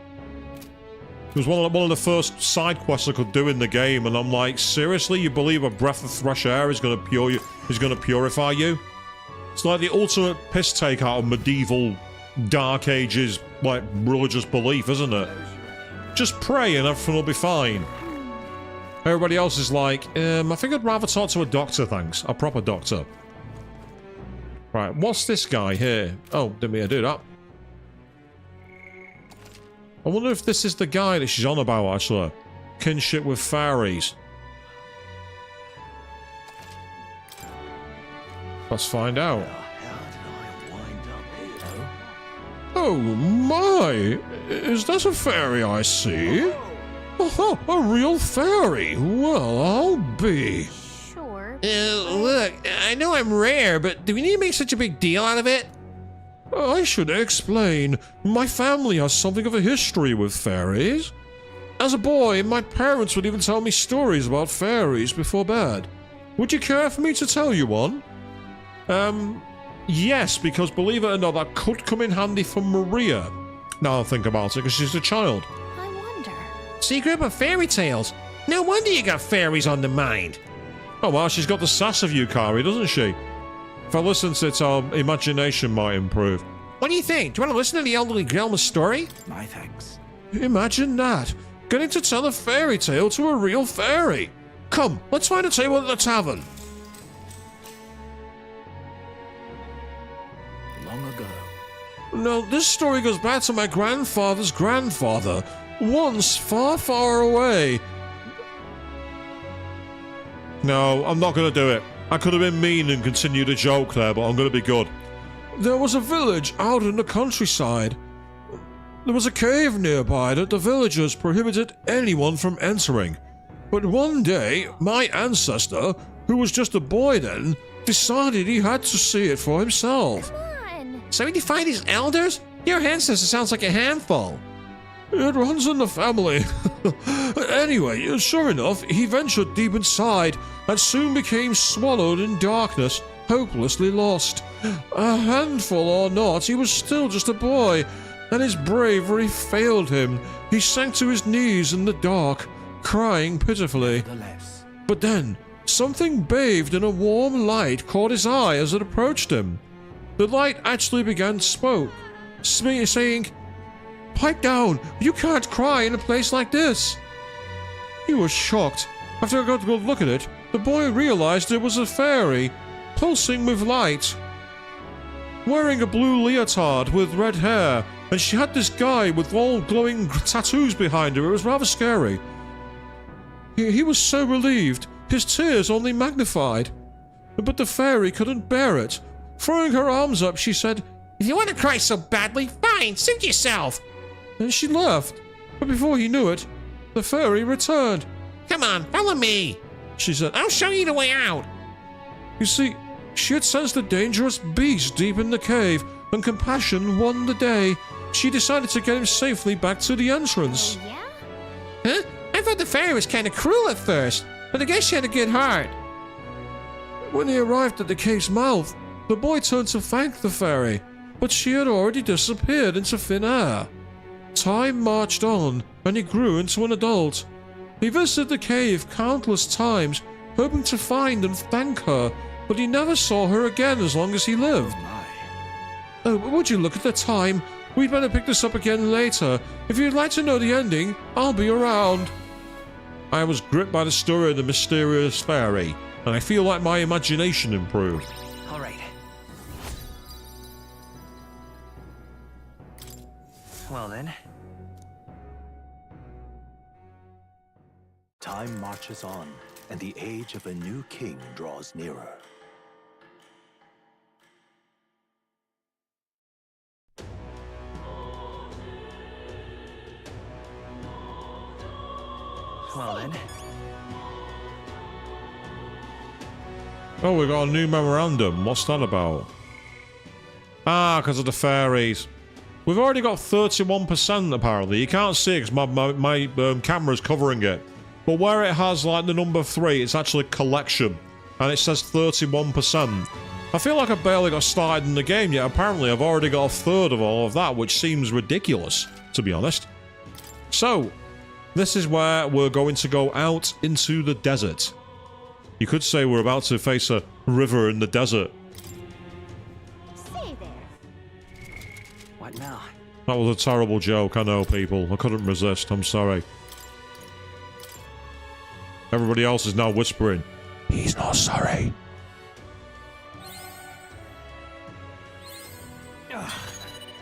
[SPEAKER 1] It was one of the first side quests I could do in the game, and I'm like, seriously, you believe a breath of fresh air is going to purify you? It's like the ultimate piss take out of medieval Dark Ages, like, religious belief, isn't it? Just pray and everything will be fine. Everybody else is like, I think I'd rather talk to a doctor, thanks. A proper doctor. Right, what's this guy here? Oh, didn't mean to do that. I wonder if this is the guy that she's on about, actually. Kinship with fairies. Let's find out. Oh my! Is that a fairy I see? Oh, a real fairy! Well, I'll be.
[SPEAKER 7] Sure.
[SPEAKER 5] Look, I know I'm rare, but do we need to make such a big deal out of it?
[SPEAKER 1] I should explain. My family has something of a history with fairies. As a boy, my parents would even tell me stories about fairies before bed. Would you care for me to tell you one? Yes, because believe it or not, that could come in handy for Maria. Now I think about it, because she's a child.
[SPEAKER 7] I wonder.
[SPEAKER 5] Secret of fairy tales. No wonder you got fairies on the mind.
[SPEAKER 1] Oh well, she's got the sass of Yukari, doesn't she? If I listen to it, our imagination might improve.
[SPEAKER 5] What do you think? Do you want to listen to the elderly grandma's story?
[SPEAKER 8] My thanks.
[SPEAKER 1] Imagine that. Getting to tell a fairy tale to a real fairy. Come, let's find a table at the tavern.
[SPEAKER 8] Long ago.
[SPEAKER 1] Now, this story goes back to my grandfather's grandfather. Once, far, far away. No, I'm not going to do it. I could have been mean and continued a joke there, but I'm going to be good. There was a village out in the countryside. There was a cave nearby that the villagers prohibited anyone from entering. But one day, my ancestor, who was just a boy then, decided he had to see it for himself.
[SPEAKER 7] Come on.
[SPEAKER 5] So he defied his elders? Your ancestor sounds like a handful.
[SPEAKER 3] It runs in the family. Anyway, sure enough, he ventured deep inside and soon became swallowed in darkness, hopelessly lost. A handful or not, he was still just a boy, and his bravery failed him. He sank to his knees in the dark, crying pitifully. But then, something bathed in a warm light caught his eye as it approached him. The light actually began to spoke, saying, "Pipe down, you can't cry in a place like this." He was shocked. After I got a good look at it, the boy realized it was a fairy, pulsing with light. Wearing a blue leotard with red hair, and she had this guy with all glowing tattoos behind her. It was rather scary. He was so relieved, his tears only magnified. But the fairy couldn't bear it. Throwing her arms up, she said,
[SPEAKER 5] If you want to cry so badly, fine, suit yourself.
[SPEAKER 3] And she left. But before he knew it, the fairy returned.
[SPEAKER 5] Come on, follow me,
[SPEAKER 3] she said.
[SPEAKER 5] I'll show you the way out.
[SPEAKER 3] You see, she had sensed a dangerous beast deep in the cave, and compassion won the day. She decided to get him safely back to the entrance.
[SPEAKER 7] Yeah?
[SPEAKER 5] Huh? I thought the fairy was kind of cruel at first, but I guess she had a good heart.
[SPEAKER 3] When he arrived at the cave's mouth, the boy turned to thank the fairy, but she had already disappeared into thin air. Time marched on, and he grew into an adult. He visited the cave countless times, hoping to find and thank her, but he never saw her again as long as he lived. Oh, would you look at the time? We'd better pick this up again later. If you'd like to know the ending, I'll be around. I was gripped by the story of the mysterious fairy, and I feel like my imagination improved.
[SPEAKER 8] All right. Well then.
[SPEAKER 6] Time marches on, and the age of a new king draws nearer.
[SPEAKER 8] Well then.
[SPEAKER 1] Oh, we got a new memorandum. What's that about? Ah, because of the fairies. We've already got 31% apparently. You can't see it because my camera's covering it. But where it has like the number 3, it's actually collection. And it says 31%. I feel like I barely got started in the game yet. Apparently I've already got a third of all of that, which seems ridiculous, to be honest. So, this is where we're going to go out into the desert. You could say we're about to face a river in the desert.
[SPEAKER 7] Stay there.
[SPEAKER 8] What now?
[SPEAKER 1] That was a terrible joke, I know, people. I couldn't resist, I'm sorry. Everybody else is now whispering, he's not sorry.
[SPEAKER 2] A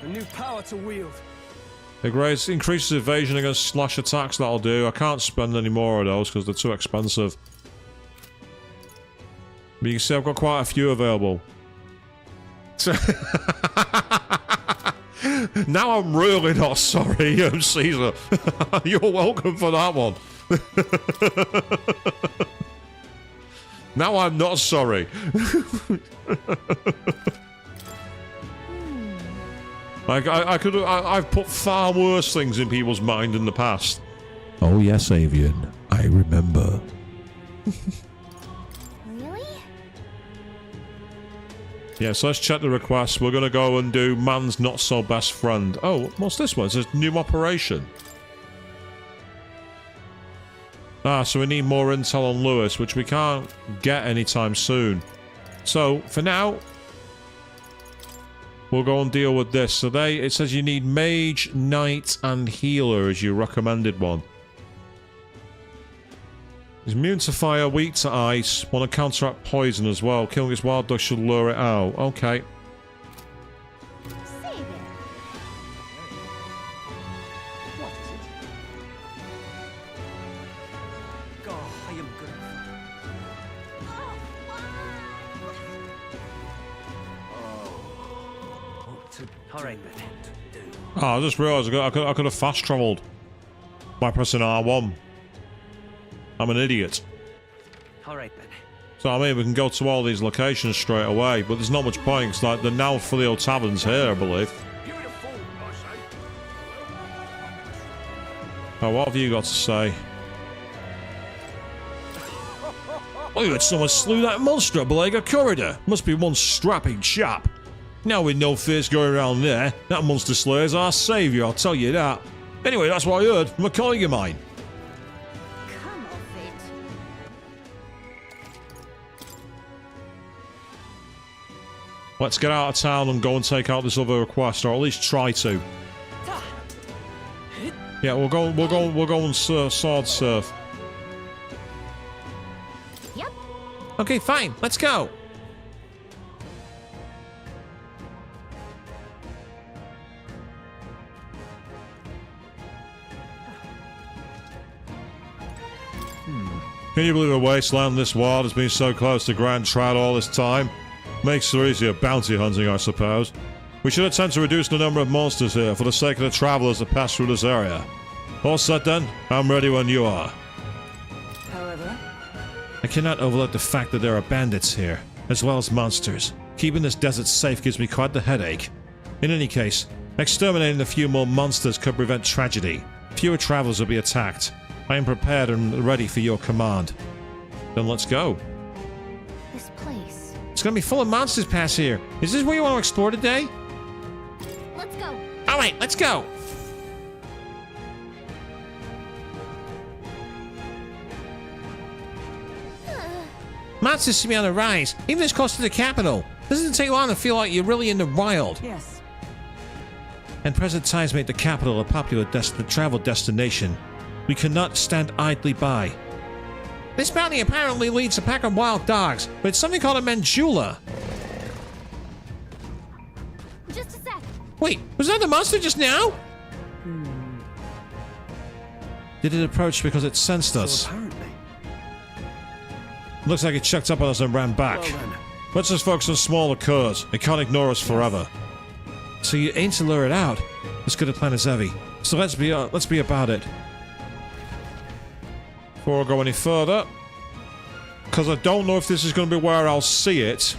[SPEAKER 2] new power to wield.
[SPEAKER 1] It increases evasion against slash attacks, that'll do. I can't spend any more of those because they're too expensive. But you can see I've got quite a few available. Now I'm really not sorry, Caesar. You're welcome for that one. Now I'm not sorry. I've put far worse things in people's mind in the past. Oh yes, Avian, I remember.
[SPEAKER 7] Really?
[SPEAKER 1] Yeah, so let's check the request. We're gonna go and do man's not so best friend. Oh, what's this one? It says new operation. Ah, so we need more intel on Lewis, which we can't get anytime soon. So, for now, we'll go and deal with this. So it says you need Mage, Knight, and Healer as your recommended one. He's immune to fire, weak to ice, want to counteract poison as well. Killing his wild dog should lure it out. Okay.
[SPEAKER 7] Stay there.
[SPEAKER 2] What is it?
[SPEAKER 8] Oh, I am good. All right then.
[SPEAKER 1] Oh, I just realised I could have fast travelled by pressing R1. I'm an idiot.
[SPEAKER 8] All right then.
[SPEAKER 1] So I mean, we can go to all these locations straight away, but there's not much point. It's like the now Filio Tavern's here, I believe.
[SPEAKER 2] Beautiful, I say.
[SPEAKER 3] Oh, what have you got to say? I heard someone slew that monster at Belega Corridor. Must be one strapping chap. Now with no fears going around there, that monster slayer's our saviour, I'll tell you that. Anyway, that's what I heard from a colleague of mine.
[SPEAKER 7] Come off it.
[SPEAKER 3] Let's get out of town and go and take out this other request, or at least try to. Yeah, we'll go and sword surf.
[SPEAKER 7] Yep.
[SPEAKER 5] Okay, fine. Let's go.
[SPEAKER 3] Can you believe a wasteland this wild has been so close to Grand Trad all this time? Makes for easier bounty hunting, I suppose. We should attempt to reduce the number of monsters here for the sake of the travelers that pass through this area. All set then? I'm ready when you are.
[SPEAKER 9] However,
[SPEAKER 3] I cannot overlook the fact that there are bandits here, as well as monsters. Keeping this desert safe gives me quite the headache. In any case, exterminating a few more monsters could prevent tragedy. Fewer travelers will be attacked. I am prepared and ready for your command. Then let's go.
[SPEAKER 7] This place.
[SPEAKER 5] It's gonna be full of monsters past here. Is this where you want to explore today?
[SPEAKER 7] Let's go.
[SPEAKER 5] All right, let's go. Monsters seem to be on the rise, even this close to the capital. Doesn't take long to feel like you're really in the wild.
[SPEAKER 9] yes.
[SPEAKER 5] And present times make the capital a popular travel destination. We cannot stand idly by. This bounty apparently leads a pack of wild dogs, but it's something called a Manjula.
[SPEAKER 7] Just a sec.
[SPEAKER 5] Wait, was that the monster just now? Did it approach because it sensed us?
[SPEAKER 8] So apparently.
[SPEAKER 3] Looks like it checked up on us and ran back.
[SPEAKER 8] Well then.
[SPEAKER 3] Let's just focus on smaller curs. It can't ignore us forever.
[SPEAKER 5] So you aim to lure it out? As good a plan as ever.
[SPEAKER 3] So let's be about it. Before I go any further, because I don't know if this is going to be where I'll see it.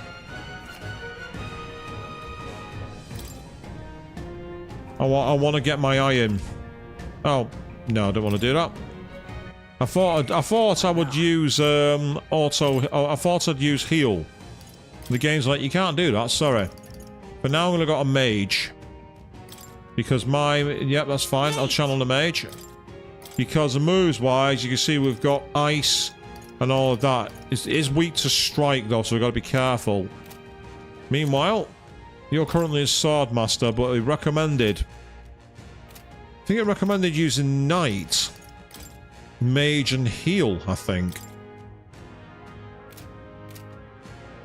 [SPEAKER 3] I want to get my eye in. Oh no, I don't want to do that. I thought I would use I thought I'd use heal. The game's like, you can't do that. Sorry. But now I'm gonna go a mage because yep, that's fine. I'll channel the mage. Because moves-wise, you can see we've got ice and all of that. It is weak to strike, though, so we've got to be careful. Meanwhile, you're currently a sword master, but it recommended... I think it recommended using knight, mage, and heal, I think.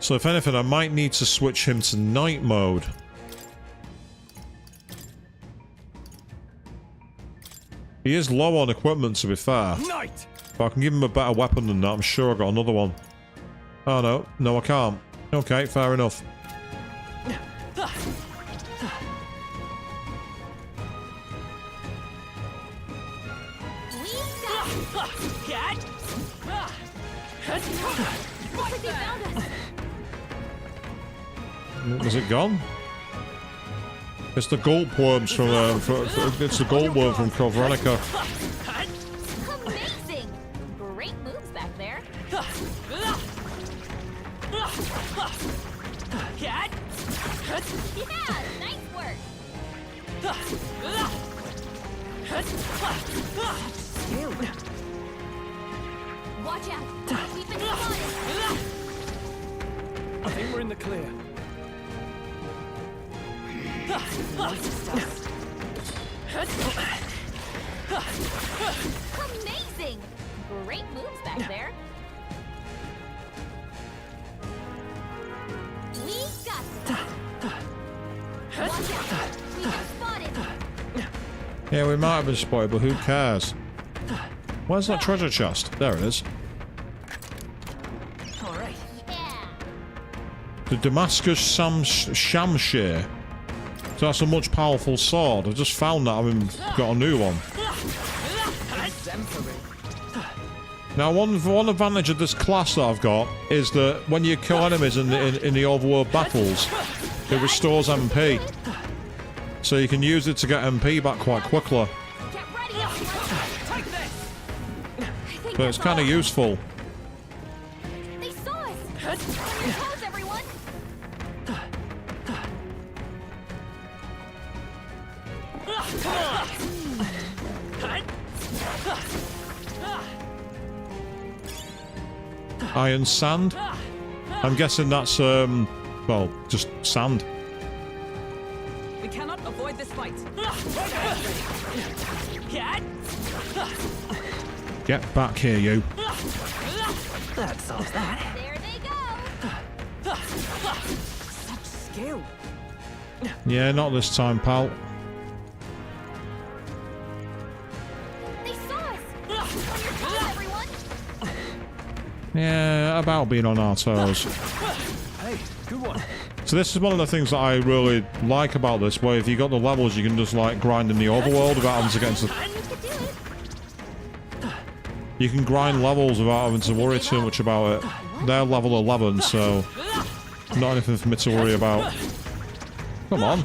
[SPEAKER 3] So if anything, I might need to switch him to knight mode. He is low on equipment, to be fair.
[SPEAKER 2] Knight!
[SPEAKER 3] If I can give him a better weapon than that, I'm sure I got another one. Oh no, no I can't. Okay, fair enough. Was it gone? It's the gulp worms from it's the gulp worm from Veronica.
[SPEAKER 7] Amazing! Great moves back there. Yeah, nice work. Watch out. We've been spotted.
[SPEAKER 2] I think we're in the clear.
[SPEAKER 7] Amazing! Great moves back there. We got this. Watch out. We've been spotted.
[SPEAKER 3] Yeah, we might have been spotted, but who cares? Where's that treasure chest? There it is.
[SPEAKER 9] All right.
[SPEAKER 7] Yeah.
[SPEAKER 3] The Damascus Shamshir. So that's a much powerful sword. I just found that having got a new one. Now, one advantage of this class that I've got is that when you kill enemies in the overworld battles, it restores MP. So you can use it to get MP back quite quickly.
[SPEAKER 7] Get ready, everyone.
[SPEAKER 1] but it's kind of useful.
[SPEAKER 7] They saw us! On your toes, everyone!
[SPEAKER 1] Iron sand? I'm guessing that's, well, just sand.
[SPEAKER 9] We cannot avoid this fight.
[SPEAKER 1] Get back here, you.
[SPEAKER 9] That solves that.
[SPEAKER 7] There they go!
[SPEAKER 9] Such skill.
[SPEAKER 1] Yeah, not this time, pal.
[SPEAKER 7] They saw us! On your toes, everyone!
[SPEAKER 1] Yeah, about being on our toes.
[SPEAKER 2] Hey, good one.
[SPEAKER 1] So this is one of the things that I really like about this, where if you got the levels, you can just like grind in the overworld without having to get into...
[SPEAKER 7] You could do it!
[SPEAKER 1] You can grind levels without having to worry too much about it. They're level 11, so not anything for me to worry about. Come on.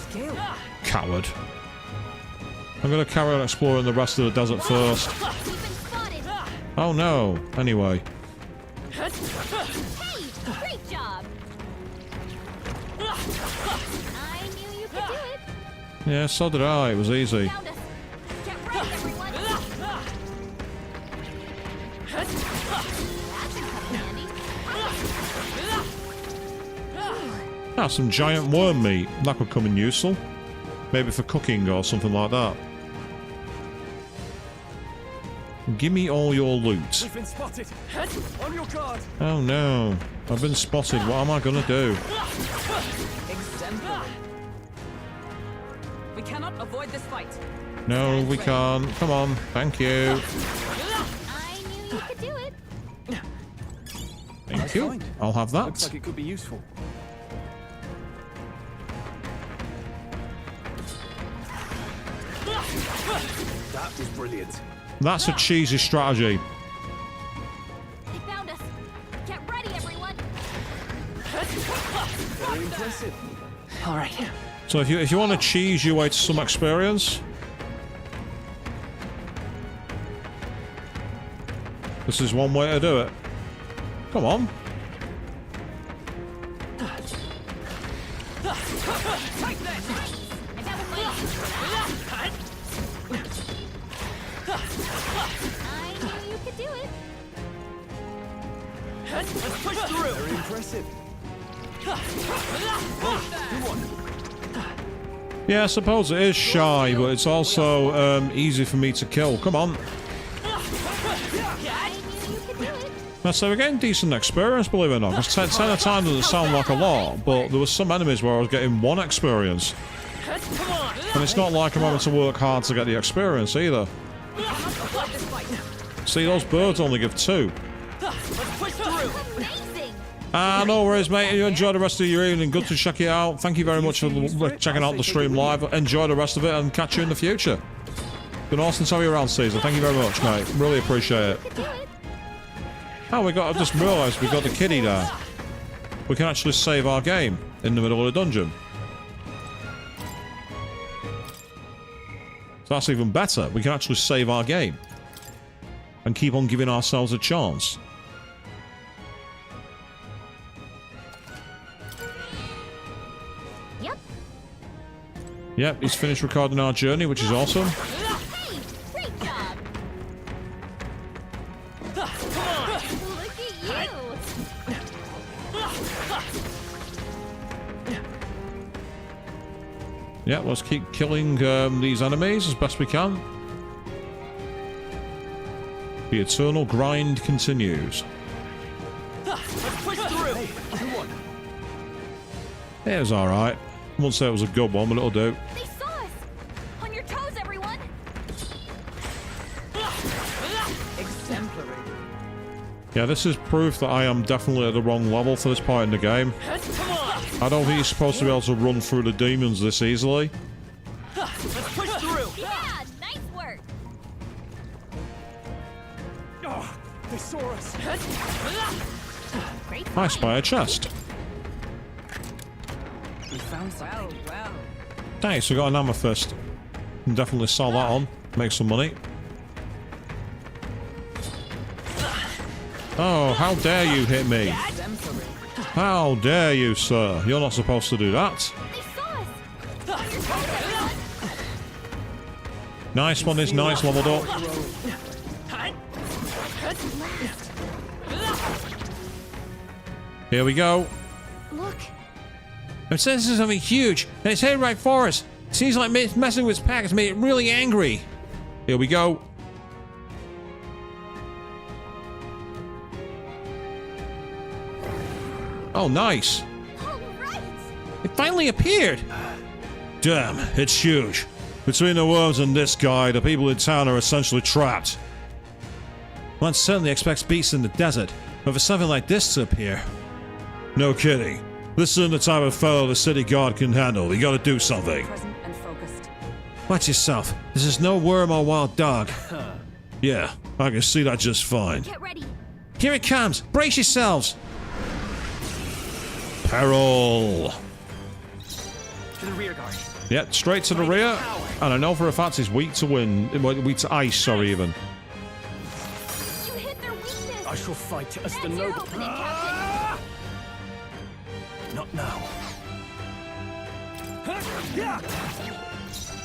[SPEAKER 9] Skill.
[SPEAKER 1] Coward. I'm gonna carry on exploring the rest of the desert first.
[SPEAKER 7] We've been spotted!
[SPEAKER 1] Oh no. Anyway.
[SPEAKER 7] Hey! Great job! I knew you could do it!
[SPEAKER 1] Yeah, so did I. It was easy.
[SPEAKER 7] Found us! Get ready, everyone! That's in handy.
[SPEAKER 1] Ah, some giant worm meat. That could come in useful. Maybe for cooking or something like that. Give me all your loot.
[SPEAKER 2] We've been spotted. On your guard.
[SPEAKER 1] Oh no. I've been spotted. What am I gonna do?
[SPEAKER 9] Exemplary. We cannot avoid this fight.
[SPEAKER 1] No, we can't. Come on. Thank you.
[SPEAKER 7] I knew you could do it!
[SPEAKER 1] Thank you. I'll have that.
[SPEAKER 2] Looks like it could be useful. That was brilliant.
[SPEAKER 1] That's a cheesy strategy.
[SPEAKER 7] They found us! Get ready, everyone!
[SPEAKER 2] Very impressive.
[SPEAKER 9] All right.
[SPEAKER 1] So if you want to cheese your way to some experience, this is one way to do it. Come on.
[SPEAKER 7] I knew you could do it!
[SPEAKER 2] Let's push through. Very impressive. Good one.
[SPEAKER 1] Yeah, I suppose it is shy, but it's also easy for me to kill. Come on.
[SPEAKER 7] I knew you could do it!
[SPEAKER 1] Now, so we're getting decent experience, believe it or not. Because 10 out of 10 doesn't sound like a lot, but there were some enemies where I was getting 1 experience. And it's not like I'm having to work hard to get the experience either. See, those birds only give 2.
[SPEAKER 7] Amazing!
[SPEAKER 1] Ah, no worries, mate. You enjoy the rest of your evening. Good to check it out. Thank you very much for checking out the stream live. Enjoy the rest of it and catch you in the future. Been awesome to have you around, Caesar. Thank you very much, mate. Really appreciate it. Oh, I just realised we got the kiddie there. We can actually save our game in the middle of the dungeon. So that's even better. We can actually save our game. And keep on giving ourselves a chance.
[SPEAKER 7] Yep.
[SPEAKER 1] Yep, he's finished recording our journey, which is awesome.
[SPEAKER 7] Hey! Great job! Look at you!
[SPEAKER 1] Yeah, let's keep killing these enemies as best we can. The eternal grind continues. It was alright. I won't say it was a good one, but it'll do.
[SPEAKER 7] They saw us! On your toes, everyone!
[SPEAKER 9] Exemplary.
[SPEAKER 1] Yeah, this is proof that I am definitely at the wrong level for this point in the game. I don't think you're supposed to be able to run through the demons this easily.
[SPEAKER 7] Yeah! Nice work!
[SPEAKER 2] Oh, they saw us.
[SPEAKER 7] Great
[SPEAKER 1] I spy a chest.
[SPEAKER 2] We found something.
[SPEAKER 9] Well, well.
[SPEAKER 1] Nice, we got an amethyst. Can definitely sell that on. Make some money. Oh, how dare you hit me? How dare you, sir? You're not supposed to do that. Nice one is nice, leveled up. Here we go.
[SPEAKER 7] Look.
[SPEAKER 5] I'm sensing something huge, and it's headed right for us. Seems like messing with its pack has made it really angry.
[SPEAKER 1] Here we go. Oh, nice.
[SPEAKER 5] It finally appeared.
[SPEAKER 1] Damn, it's huge. Between the worms and this guy, the people in town are essentially trapped.
[SPEAKER 5] One certainly expects beasts in the desert, but for something like this to appear.
[SPEAKER 1] No kidding. This isn't the type of fellow the city guard can handle. We gotta do something.
[SPEAKER 9] Present and focused.
[SPEAKER 5] Watch yourself. This is no worm or wild dog.
[SPEAKER 1] Yeah, I can see that just fine.
[SPEAKER 7] Get ready.
[SPEAKER 5] Here it comes. Brace yourselves.
[SPEAKER 1] Peril.
[SPEAKER 8] To the rear guard.
[SPEAKER 1] Yeah, straight to the rear. And I know for a fact he's weak to wind. Weak to ice, sorry, even.
[SPEAKER 7] You hit their weakness.
[SPEAKER 2] I shall fight as the
[SPEAKER 7] That's your
[SPEAKER 2] noble.
[SPEAKER 7] opening, Captain.
[SPEAKER 2] Not now.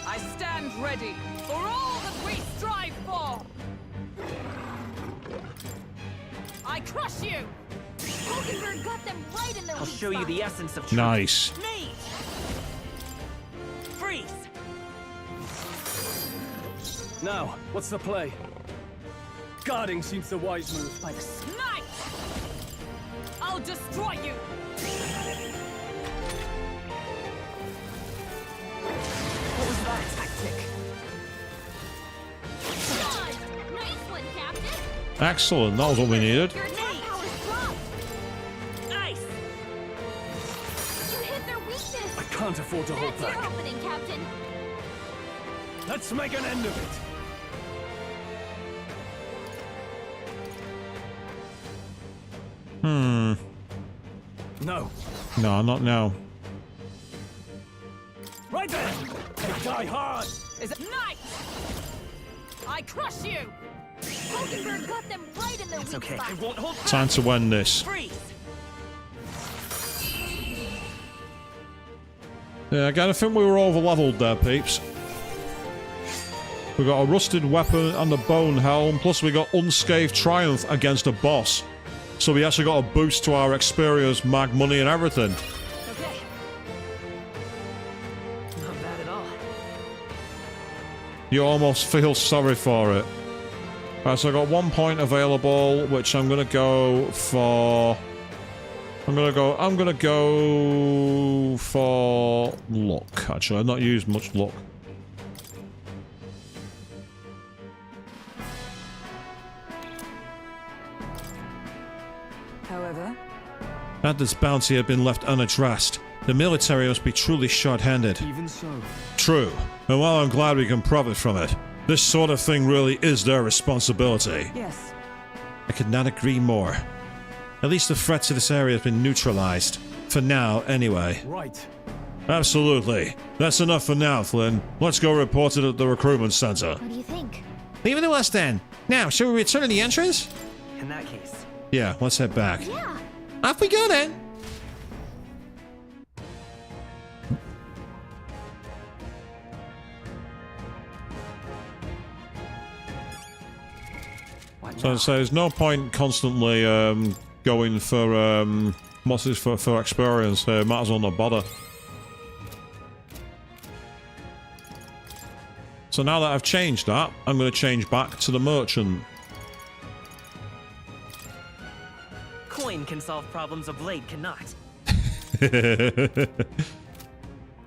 [SPEAKER 9] I stand ready for all that we strive for. I crush you.
[SPEAKER 7] Hulkenberg got them right in their
[SPEAKER 8] I'll
[SPEAKER 7] weak
[SPEAKER 8] show you
[SPEAKER 7] spot.
[SPEAKER 8] the essence of truth.
[SPEAKER 1] Nice.
[SPEAKER 8] Me! Freeze!
[SPEAKER 2] Now, what's the play? Guarding seems the wise move.
[SPEAKER 9] By the night, I'll destroy you. What was that tactic?
[SPEAKER 7] Nice one, Captain.
[SPEAKER 1] Excellent, that was what we needed.
[SPEAKER 7] Your attack power's dropped.
[SPEAKER 8] Ice!
[SPEAKER 7] You hit their weakness.
[SPEAKER 2] I can't afford to hold
[SPEAKER 7] That's your
[SPEAKER 2] back.
[SPEAKER 7] opening, Captain.
[SPEAKER 2] Let's make an end of it. No.
[SPEAKER 1] No, not now.
[SPEAKER 2] Right there! They die hard!
[SPEAKER 9] Is it night? I crush you.
[SPEAKER 7] Hulkenberg got them right in their
[SPEAKER 8] It's
[SPEAKER 7] weak
[SPEAKER 8] okay.
[SPEAKER 7] spot.
[SPEAKER 8] I won't hold back.
[SPEAKER 1] Time to end this.
[SPEAKER 8] Freeze!
[SPEAKER 1] Yeah, again, I think we were over-leveled there, peeps. We got a rusted weapon and a bone helm, plus we got unscathed triumph against a boss. So we actually got a boost to our experience, mag money, and everything.
[SPEAKER 8] Okay. Not bad at all.
[SPEAKER 1] You almost feel sorry for it. Right, so I got 1 point available, which I'm gonna go for. I'm gonna go for luck. Actually, I've not used much luck.
[SPEAKER 9] However,
[SPEAKER 5] Had this bounty had been left unaddressed, the military must be truly short-handed.
[SPEAKER 2] Even so.
[SPEAKER 1] True, and while I'm glad we can profit from it, this sort of thing really is their responsibility.
[SPEAKER 9] yes.
[SPEAKER 5] I could not agree more. At least the threat to this area has been neutralized. For now, anyway.
[SPEAKER 2] Right.
[SPEAKER 1] Absolutely. That's enough for now, Flynn. Let's go report it at the recruitment center.
[SPEAKER 7] What do you think?
[SPEAKER 5] Leave it to us then. Now, shall we return to the entrance?
[SPEAKER 8] In that case,
[SPEAKER 1] Yeah, let's head back.
[SPEAKER 7] Yeah.
[SPEAKER 5] Off we go then.
[SPEAKER 1] So there's no point constantly going for what's this for experience. Might as well not bother. So now that I've changed that, I'm going to change back to the merchant.
[SPEAKER 8] coin can solve problems a blade cannot.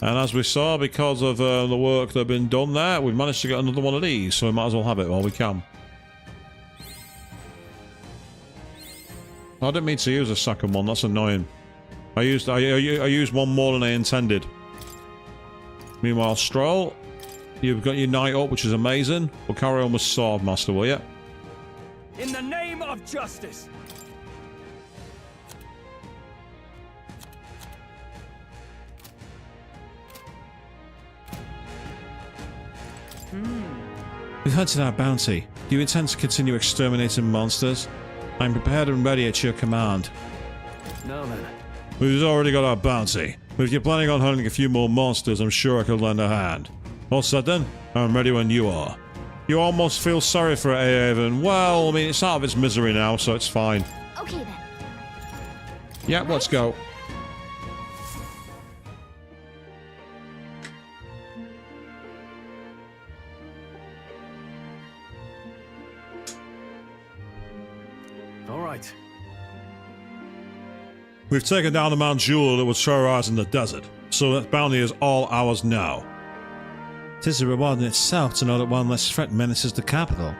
[SPEAKER 1] And as we saw, because of the work that's been done there, we've managed to get another one of these, so we might as well have it while we can. I didn't mean to use a second one, that's annoying. I used one more than I intended. Meanwhile, Stroll, you've got your knight up, which is amazing. We'll carry on with Sword Master, will you?
[SPEAKER 2] In the name of justice!
[SPEAKER 3] We've hunted our bounty. Do you intend to continue exterminating monsters? I'm prepared and ready at your command.
[SPEAKER 6] No, man.
[SPEAKER 3] We've already got our bounty. But if you're planning on hunting a few more monsters, I'm sure I could lend a hand. All set then? I'm ready when you are. You almost feel sorry for Haven. Well, I mean, it's out of its misery now, so it's fine.
[SPEAKER 7] Okay then.
[SPEAKER 3] Yeah, let's go.
[SPEAKER 6] All right.
[SPEAKER 3] We've taken down the Mount Jewel that was terrorizing the desert, so that bounty is all ours now. 'Tis a reward in itself to know that one less threat menaces the capital.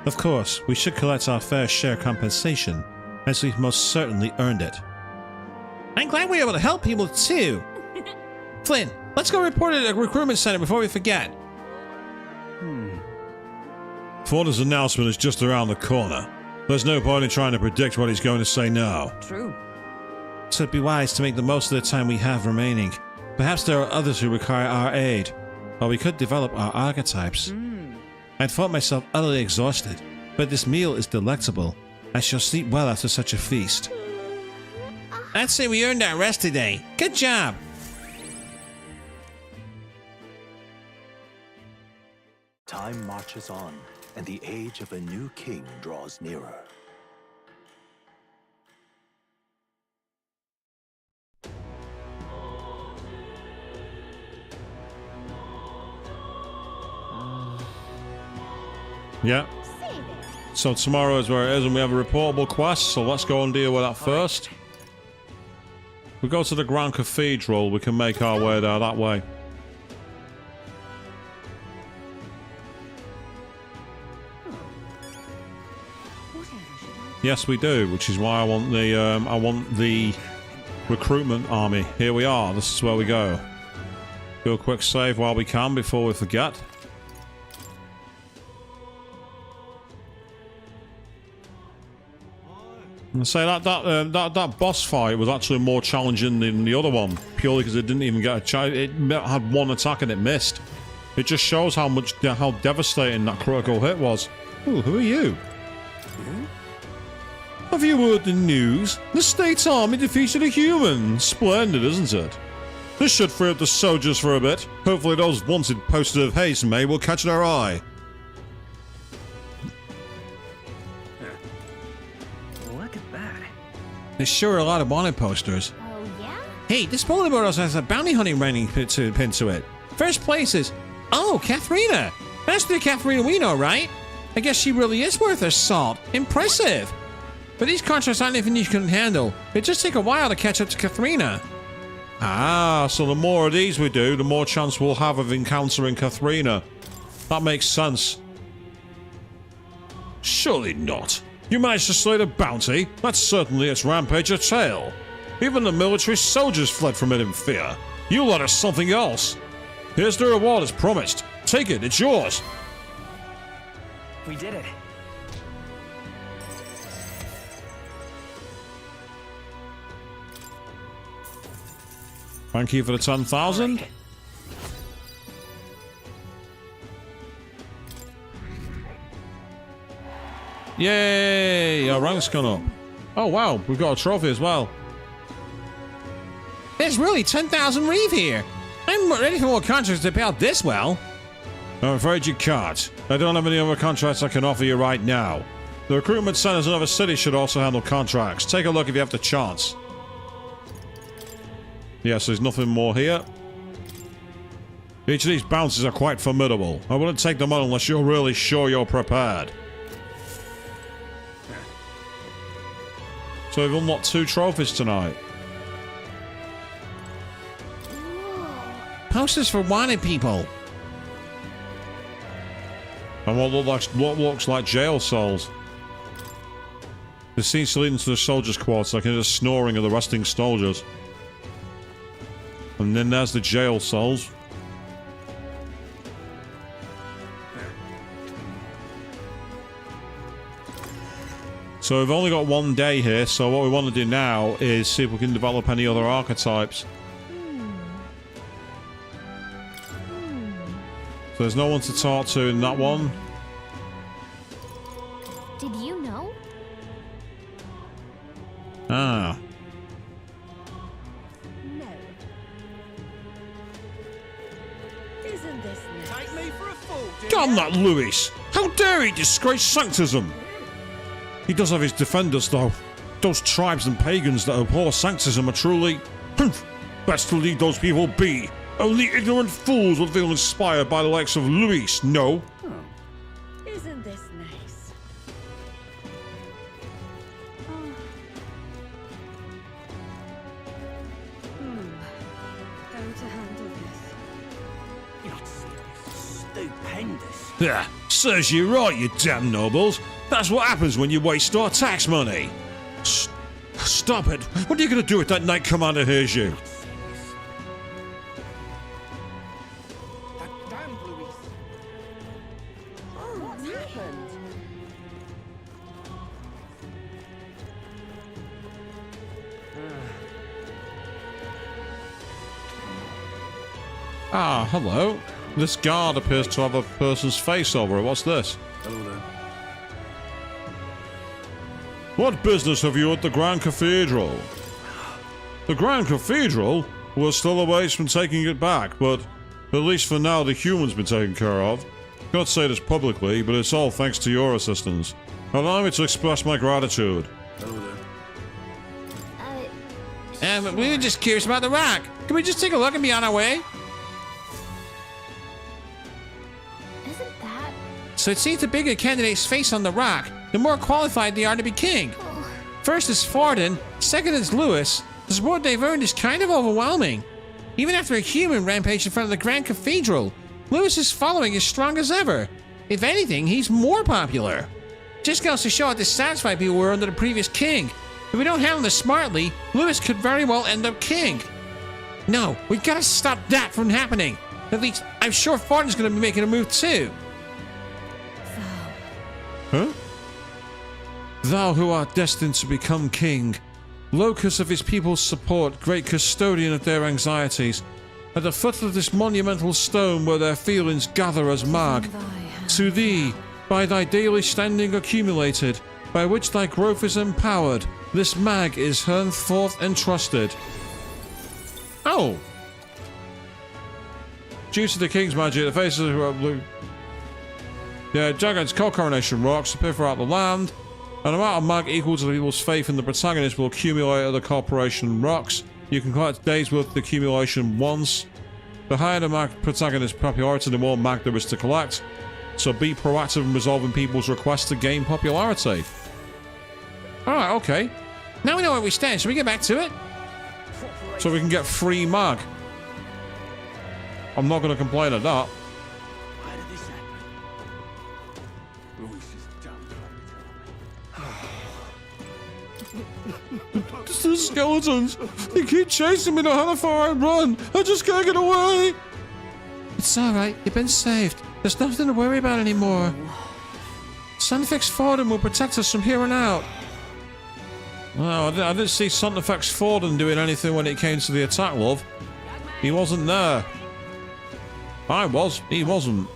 [SPEAKER 3] Of course, we should collect our fair share compensation, as we've most certainly earned it.
[SPEAKER 5] I'm glad we were able to help people too. Flynn, let's go report it at a recruitment center before we forget.
[SPEAKER 3] Forder's announcement is just around the corner. There's no point in trying to predict what he's going to say now.
[SPEAKER 11] True.
[SPEAKER 3] So it'd be wise to make the most of the time we have remaining. Perhaps there are others who require our aid, or we could develop our archetypes. I'd thought myself utterly exhausted, but this meal is delectable. I shall sleep well after such a feast.
[SPEAKER 5] I'd say we earned our rest today. Good job.
[SPEAKER 6] Time marches on, and the age of a new king draws nearer.
[SPEAKER 3] Yeah. So tomorrow is where it is, and we have a reportable quest, so let's go and deal with that first. We go to the Grand Cathedral, we can make our way there that way. Yes, we do, which is why I want the recruitment army. Here we are. This is where we go. Do a quick save while we can before we forget. And say that boss fight was actually more challenging than the other one, purely because it didn't even get a chance. It had one attack and it missed. It just shows how devastating that critical hit was. Ooh, who are you? Have you heard the news? The state's army defeated a human. Splendid, isn't it? This should free up the soldiers for a bit. Hopefully those wanted posters of haste May will catch their eye.
[SPEAKER 8] Look at that.
[SPEAKER 5] There's sure a lot of wanted posters.
[SPEAKER 7] Oh yeah?
[SPEAKER 5] Hey, this bulletin board also has a bounty hunting rating pinned to it. First place is... Oh, Katharina! That's the Katharina we know, right? I guess she really is worth her salt. Impressive! But these contracts aren't anything you can handle. It just take a while to catch up to Katharina.
[SPEAKER 3] Ah, so the more of these we do, the more chance we'll have of encountering Katharina. That makes sense. Surely not. You managed to slay the bounty? That's certainly its rampage of tail. Even the military soldiers fled from it in fear. You let us something else. Here's the reward as promised. Take it, it's yours.
[SPEAKER 8] We did it.
[SPEAKER 3] Thank you for the 10,000. Yay! Our rank's gone up. Oh wow, we've got a trophy as well.
[SPEAKER 5] There's really 10,000 reeve here. I'm ready for more contracts to pay out this well.
[SPEAKER 3] I'm afraid you can't. I don't have any other contracts I can offer you right now. The recruitment centers in other cities should also handle contracts. Take a look if you have the chance. Yes, there's nothing more here. Each of these bounces are quite formidable. I wouldn't take them on unless you're really sure you're prepared. So we've unlocked 2 trophies tonight.
[SPEAKER 5] Posters for wanted people.
[SPEAKER 3] And what looks like jail cells. This seems to lead into the soldiers' quarters. I can hear the snoring of the resting soldiers. And then there's the jail cells. So we've only got 1 day here, so what we want to do now is see if we can develop any other archetypes.
[SPEAKER 1] There's no one to talk to in that one.
[SPEAKER 7] Did you know?
[SPEAKER 1] Ah.
[SPEAKER 9] No. Isn't this nice?
[SPEAKER 2] Take me for a fool, do
[SPEAKER 1] Damn
[SPEAKER 2] ya?
[SPEAKER 1] that Lewis! How dare he disgrace sanctism! He does have his defenders, though. Those tribes and pagans that abhor sanctism are truly... Best to leave those people be. Only ignorant fools would feel inspired by the likes of Luis, no?
[SPEAKER 9] Isn't this nice?
[SPEAKER 11] How to handle this?
[SPEAKER 2] You're serious. Stupendous.
[SPEAKER 1] Yeah, serves you right, you damn nobles. That's what happens when you waste our tax money. Stop it. What are you going to do if that Knight Commander hears you?
[SPEAKER 2] That damn Louis.
[SPEAKER 9] What's happened?
[SPEAKER 1] Ah, hello. This guard appears to have a person's face over it. What's this?
[SPEAKER 2] Hello there.
[SPEAKER 1] What business have you at the Grand Cathedral? The Grand Cathedral? We're still a ways from taking it back, but at least for now the human's been taken care of. Can't say this publicly, but it's all thanks to your assistance. Allow me to express my gratitude.
[SPEAKER 2] Hello there.
[SPEAKER 5] We were just curious about the rock. Can we just take a look and be on our way?
[SPEAKER 7] Isn't that?
[SPEAKER 5] So it seems the bigger candidate's face on the rock, the more qualified they are to be king. First is Forden, second is Lewis. The support they've earned is kind of overwhelming. Even after a human rampage in front of the Grand Cathedral, Lewis's following is strong as ever. If anything, he's more popular. Just goes to show how dissatisfied people were under the previous king. If we don't handle this smartly, Lewis could very well end up king. No, we gotta stop that from happening. At least, I'm sure Forden's gonna be making a move too.
[SPEAKER 1] Huh? Thou who art destined to become king, locus of his people's support, great custodian of their anxieties, at the foot of this monumental stone where their feelings gather as mag, to thee, by thy daily standing accumulated, by which thy growth is empowered, this mag is henceforth entrusted. Oh! Due to the king's magic, the faces of blue. Yeah, Jagged's co-coronation rocks appear throughout the land. An amount of mag equal to the people's faith in the protagonist will accumulate at the corporation rocks. You can collect days worth of accumulation once. The higher the mag protagonist's popularity, the more mag there is to collect. So be proactive in resolving people's requests to gain popularity. Alright, okay.
[SPEAKER 5] Now we know where we stand. Should we get back to it?
[SPEAKER 1] So we can get free mag. I'm not going to complain at that.
[SPEAKER 2] Why did this happen? Louis is dumb.
[SPEAKER 1] It's the skeletons. They keep chasing me no matter how far I run. I just can't get away.
[SPEAKER 5] It's alright. You've been saved. There's nothing to worry about anymore. Sunfix Forden will protect us from here on out.
[SPEAKER 1] Well, I didn't see Sontifex Forden doing anything when it came to the attack, love. He wasn't there. I was. He wasn't.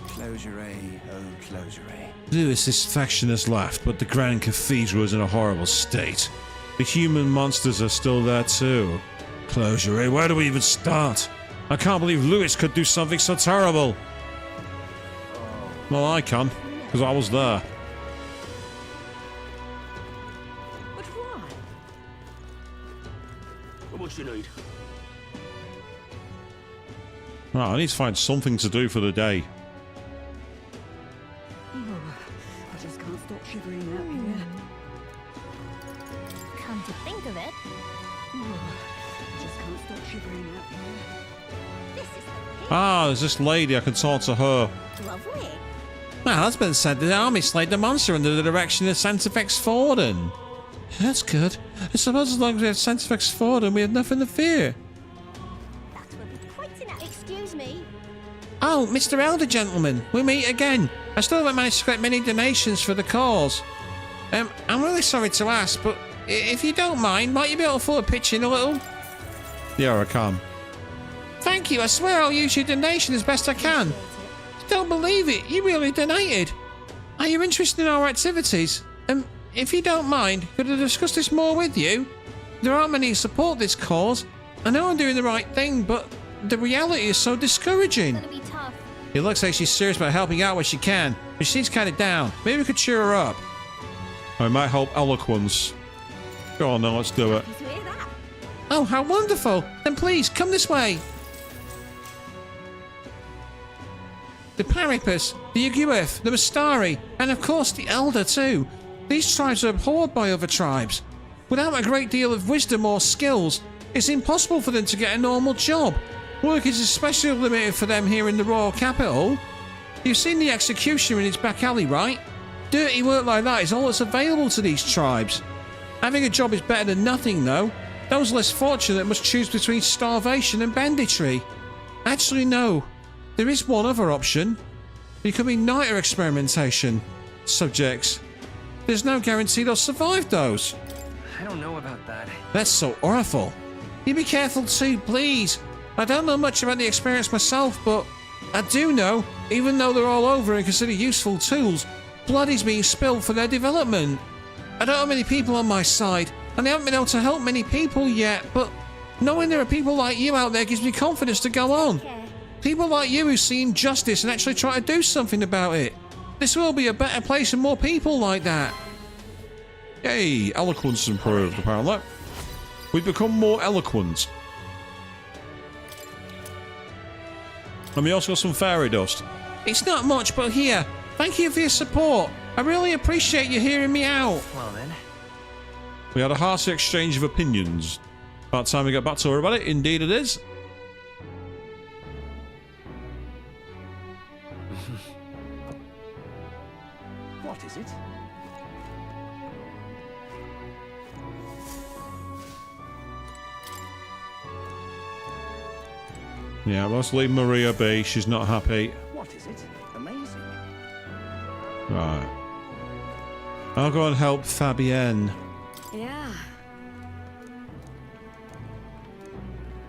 [SPEAKER 2] Closure, oh closure.
[SPEAKER 1] Lewis's faction has left, but the Grand Cathedral is in a horrible state. The human monsters are still there too. Closure, where do we even start? I can't believe Lewis could do something so terrible. Well, I can, because I was there.
[SPEAKER 9] But why?
[SPEAKER 2] What you need?
[SPEAKER 1] Right, I need to find something to do for the day.
[SPEAKER 11] I just can't stop shivering out here.
[SPEAKER 7] Come to think of it,
[SPEAKER 11] I just can't stop shivering out here.
[SPEAKER 7] this is the
[SPEAKER 1] Ah, there's this lady, I can talk to her.
[SPEAKER 7] lovely.
[SPEAKER 5] My husband said the army slayed the monster under the direction of Santifex Forden. That's good. I suppose as long as we have Santifex Forden, we have nothing to fear.
[SPEAKER 7] That would be quite enough. Excuse me.
[SPEAKER 5] Oh, Mr. Elder Gentleman, we meet again. I still haven't managed to collect many donations for the cause. I'm really sorry to ask, but if you don't mind, might you be able to afford pitching a little?
[SPEAKER 1] Yeah, I can.
[SPEAKER 5] Thank you. I swear I'll use your donation as best I can. Don't believe it. You really donated. Are you interested in our activities? If you don't mind, could I discuss this more with you? There aren't many who support this cause. I know I'm doing the right thing, but the reality is so discouraging.
[SPEAKER 7] It's gonna be tough.
[SPEAKER 5] It looks like she's serious about helping out where she can, but she seems kind of down. Maybe we could cheer her up.
[SPEAKER 1] I might help eloquence. Go on then, let's do it.
[SPEAKER 7] Happy to hear that.
[SPEAKER 5] Oh, how wonderful! Then please, come this way. The Paripus, the Uguif, the Mastari, and of course the Elder too. These tribes are abhorred by other tribes. Without a great deal of wisdom or skills, it's impossible for them to get a normal job. Work is especially limited for them here in the royal capital. You've seen the executioner in its back alley, right? Dirty work like that is all that's available to these tribes. Having a job is better than nothing, though. Those less fortunate must choose between starvation and banditry. Actually, no. There is one other option. Becoming nighter experimentation subjects. There's no guarantee they'll survive those.
[SPEAKER 8] I don't know about that.
[SPEAKER 5] That's so awful. You be careful too, please. I don't know much about the experience myself, but I do know, even though they're all over and considered useful tools, blood is being spilled for their development. I don't have many people on my side, and I haven't been able to help many people yet, but knowing there are people like you out there gives me confidence to go on. People like you who see injustice and actually try to do something about it. This will be a better place with more people like that.
[SPEAKER 1] Yay, eloquence improved, apparently. We've become more eloquent. And we also got some fairy dust.
[SPEAKER 5] It's not much, but here, thank you for your support. I really appreciate you hearing me out.
[SPEAKER 8] Well then.
[SPEAKER 1] We had a hearty exchange of opinions. About time we get back to her about it. Indeed it is.
[SPEAKER 2] What is it?
[SPEAKER 1] Yeah, let's leave Maria be. She's not happy.
[SPEAKER 2] What is it? Amazing.
[SPEAKER 1] Right. I'll go and help Fabienne.
[SPEAKER 4] Yeah.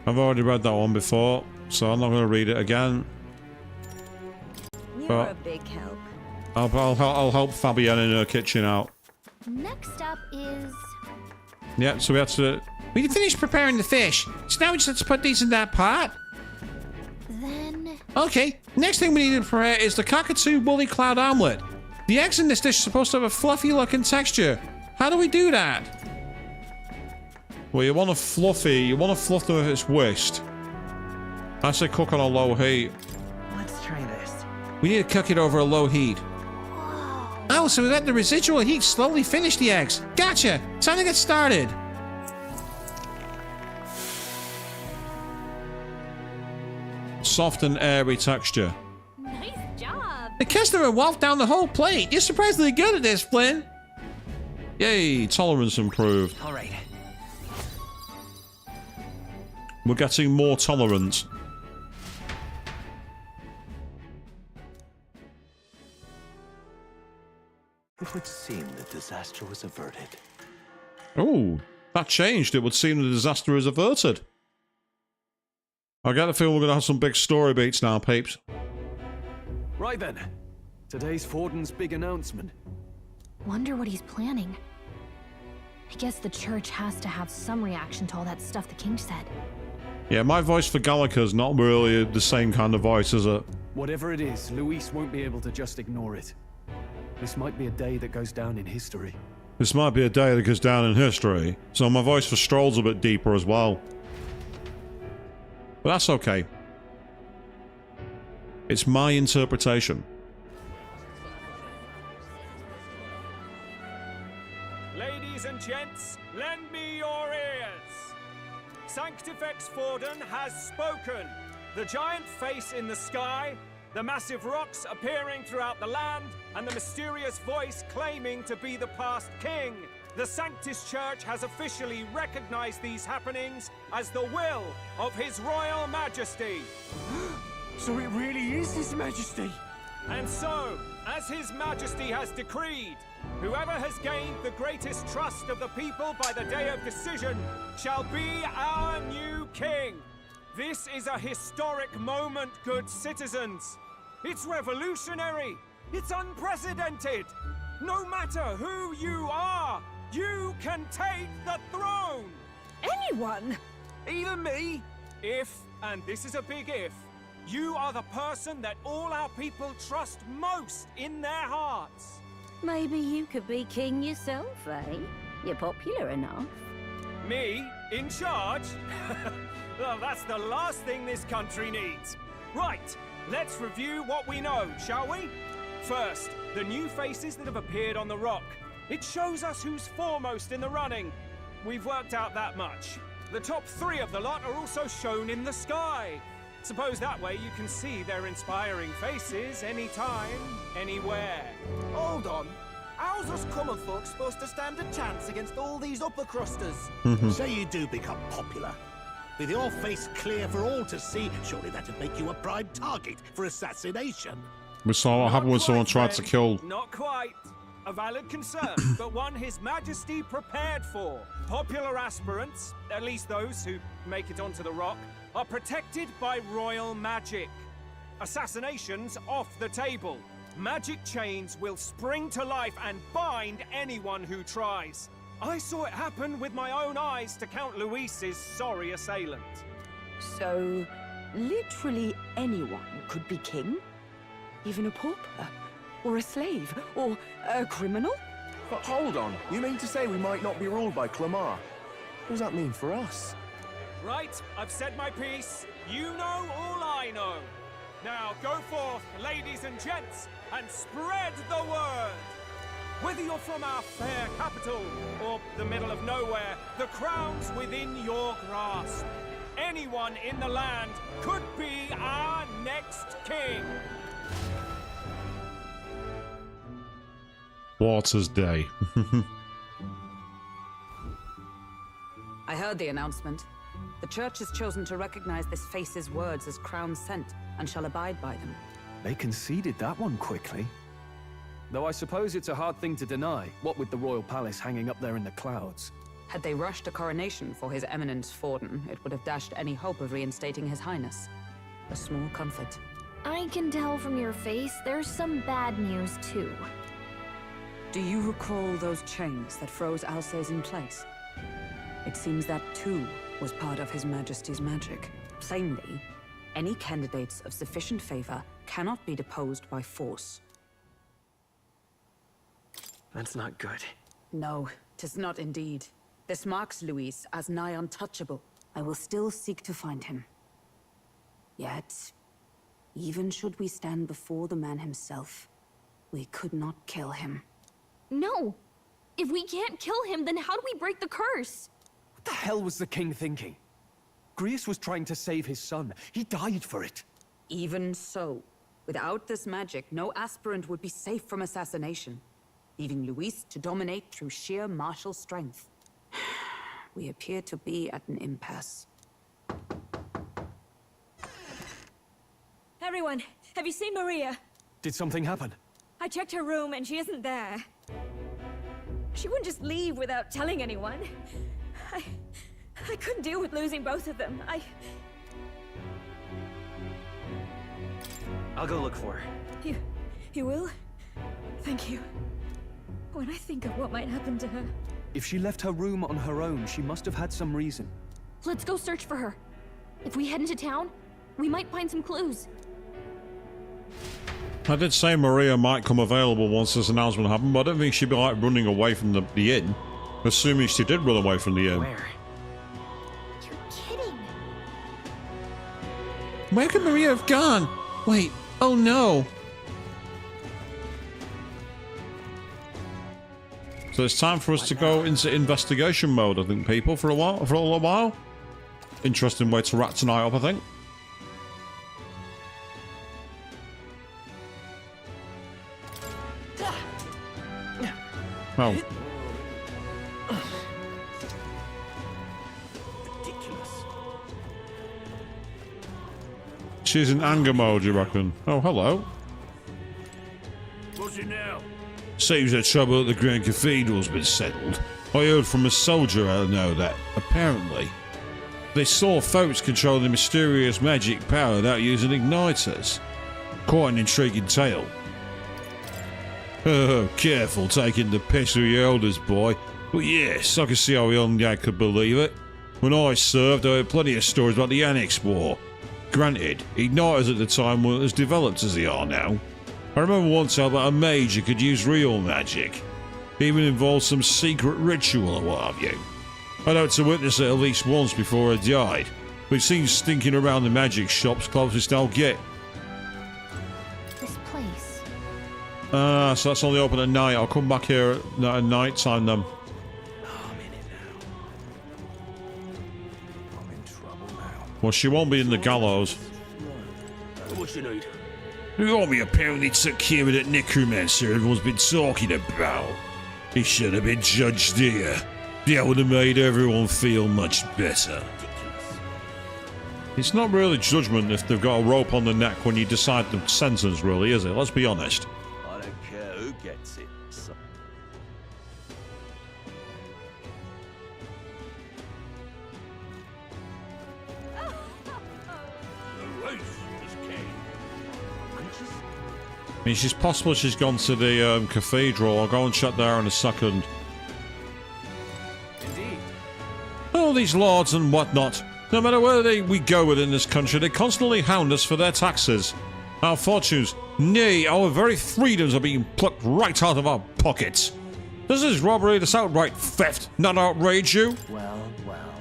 [SPEAKER 1] I've already read that one before, so I'm not going to read it again.
[SPEAKER 4] You're
[SPEAKER 1] But
[SPEAKER 4] a big help.
[SPEAKER 1] I'll help Fabienne in her kitchen out.
[SPEAKER 7] Next up is...
[SPEAKER 1] Yeah, so we had to...
[SPEAKER 5] We finished preparing the fish, so now we just have to put these in that pot.
[SPEAKER 7] Then...
[SPEAKER 5] Okay, next thing we need to prepare is the cockatoo woolly cloud omelette. The eggs in this dish are supposed to have a fluffy look and texture. How do we do that?
[SPEAKER 1] Well, you want to fluff them with its whisk. I say cook on a low heat.
[SPEAKER 8] Let's try this.
[SPEAKER 5] We need to cook it over a low heat. Oh, so we let the residual heat slowly finish the eggs. Gotcha! Time to get started.
[SPEAKER 1] Soft and airy texture.
[SPEAKER 7] Nice job!
[SPEAKER 5] The customer wolfed down the whole plate. You're surprisingly good at this, Flynn.
[SPEAKER 1] Yay, tolerance improved.
[SPEAKER 8] All right.
[SPEAKER 1] We're getting more tolerant.
[SPEAKER 6] It would seem the disaster was averted.
[SPEAKER 1] Oh, that changed. It would seem the disaster is averted. I get the feeling we're going to have some big story beats now, peeps.
[SPEAKER 2] Right then. Today's Forden's big announcement.
[SPEAKER 7] Wonder what he's planning. I guess the church has to have some reaction to all that stuff the king said.
[SPEAKER 1] Yeah, my voice for Gallica's not really the same kind of voice, is it?
[SPEAKER 2] Whatever it is, Luis won't be able to just ignore it. This might be a day that goes down in history.
[SPEAKER 1] This might be a day that goes down in history, so my voice for Stroll's a bit deeper as well. But that's okay. It's my interpretation.
[SPEAKER 2] Ladies and gents, lend me your ears. Sanctifex Forden has spoken. The giant face in the sky, the massive rocks appearing throughout the land, and the mysterious voice claiming to be the past king. The Sanctus Church has officially recognized these happenings as the will of His Royal Majesty.
[SPEAKER 9] So it really is His Majesty.
[SPEAKER 2] And so, as His Majesty has decreed, whoever has gained the greatest trust of the people by the day of decision shall be our new king. This is a historic moment, good citizens. It's revolutionary. It's unprecedented. No matter who you are, you can take the throne.
[SPEAKER 9] Anyone?
[SPEAKER 2] Even me? If, and this is a big if, you are the person that all our people trust most in their hearts.
[SPEAKER 7] Maybe you could be king yourself, eh? You're popular enough.
[SPEAKER 2] Me? In charge? Well, that's the last thing this country needs. Right, let's review what we know, shall we? First, the new faces that have appeared on the rock. It shows us who's foremost in the running. We've worked out that much. The top 3 of the lot are also shown in the sky. Suppose that way you can see their inspiring faces anytime, anywhere.
[SPEAKER 12] Hold on. How's us common folk supposed to stand a chance against all these upper crusters?
[SPEAKER 13] Say you do become popular. With your face clear for all to see, surely that'd make you a prime target for assassination.
[SPEAKER 1] We saw what happened when someone tried to kill.
[SPEAKER 2] Not quite. A valid concern, but one His Majesty prepared for. Popular aspirants, at least those who make it onto the rock, are protected by royal magic. Assassinations off the table. Magic chains will spring to life and bind anyone who tries. I saw it happen with my own eyes to Count Luis's sorry assailant.
[SPEAKER 14] So, literally anyone could be king? Even a pauper? Or a slave? Or a criminal?
[SPEAKER 12] But hold on. You mean to say we might not be ruled by Clamar? What does that mean for us?
[SPEAKER 2] Right, I've said my piece. You know all I know. Now go forth, ladies and gents, and spread the word. Whether you're from our fair capital or the middle of nowhere, the crown's within your grasp. Anyone in the land could be our next king.
[SPEAKER 1] Water's Day.
[SPEAKER 14] I heard the announcement. The church has chosen to recognize this face's words as crown sent and shall abide by them.
[SPEAKER 15] They conceded that one quickly. Though I suppose it's a hard thing to deny, what with the royal palace hanging up there in the clouds.
[SPEAKER 14] Had they rushed a coronation for His Eminence Forden, it would have dashed any hope of reinstating His Highness. A small comfort.
[SPEAKER 7] I can tell from your face there's some bad news, too.
[SPEAKER 14] Do you recall those chains that froze Alsace in place? It seems that, too, was part of His Majesty's magic. Plainly, any candidates of sufficient favor cannot be deposed by force.
[SPEAKER 8] That's not good.
[SPEAKER 14] No, 'tis not indeed. This marks Luis as nigh untouchable. I will still seek to find him. Yet, even should we stand before the man himself, we could not kill him.
[SPEAKER 7] No! If we can't kill him, then how do we break the curse?
[SPEAKER 15] What the hell was the king thinking? Grius was trying to save his son. He died for it.
[SPEAKER 14] Even so, without this magic, no aspirant would be safe from assassination, leaving Luis to dominate through sheer martial strength. We appear to be at an impasse.
[SPEAKER 16] Everyone, have you seen Maria?
[SPEAKER 15] Did something happen?
[SPEAKER 16] I checked her room and she isn't there. She wouldn't just leave without telling anyone. I couldn't deal with losing both of them.
[SPEAKER 8] I'll go look for her.
[SPEAKER 16] You will? Thank you. When I think of what might happen to her...
[SPEAKER 15] If she left her room on her own, she must have had some reason.
[SPEAKER 7] Let's go search for her. If we head into town, we might find some clues.
[SPEAKER 1] I did say Maria might come available once this announcement happened, but I don't think she'd be like running away from the inn. Assuming she did run away from the inn.
[SPEAKER 8] Where?
[SPEAKER 7] You're kidding.
[SPEAKER 5] Where could Maria have gone? Wait, oh no.
[SPEAKER 1] So it's time for us to go into investigation mode, I think, people, for a little while. Interesting way to wrap tonight up, I think. Oh.
[SPEAKER 13] Ridiculous.
[SPEAKER 1] She's in anger mode, you reckon? Oh, hello.
[SPEAKER 13] What's it now?
[SPEAKER 3] Seems the trouble at the Grand Cathedral's been settled. I heard from a soldier I know that, apparently, they saw folks control the mysterious magic power without using igniters. Quite an intriguing tale. Oh, careful taking the piss with your elders, boy. But yes, I can see how a young lad could believe it. When I served, I heard plenty of stories about the Annex War. Granted, igniters at the time weren't as developed as they are now. I remember once how about a mage who could use real magic. Even involved some secret ritual or what have you. I'd had to witness it at least once before I died. But it seems stinking around the magic shops closest I'll get.
[SPEAKER 7] This place.
[SPEAKER 1] So that's only open at night. I'll come back here at night time then. Well, she won't be in the gallows.
[SPEAKER 13] What you need?
[SPEAKER 3] The army apparently took care of that necromancer everyone's been talking about. He should have been judged here. That would have made everyone feel much better.
[SPEAKER 1] It's not really judgment if they've got a rope on the neck when you decide the sentence, really, is it? Let's be honest.
[SPEAKER 13] I don't care who gets it. So the race is king.
[SPEAKER 1] I mean, it's possible she's gone to the cathedral. I'll go and check there in a second.
[SPEAKER 15] Indeed.
[SPEAKER 1] Oh, these lords and whatnot. No matter where we go within this country, they constantly hound us for their taxes. Our fortunes, nay, our very freedoms are being plucked right out of our pockets. This is robbery, this outright theft, not outrage you?
[SPEAKER 6] Well.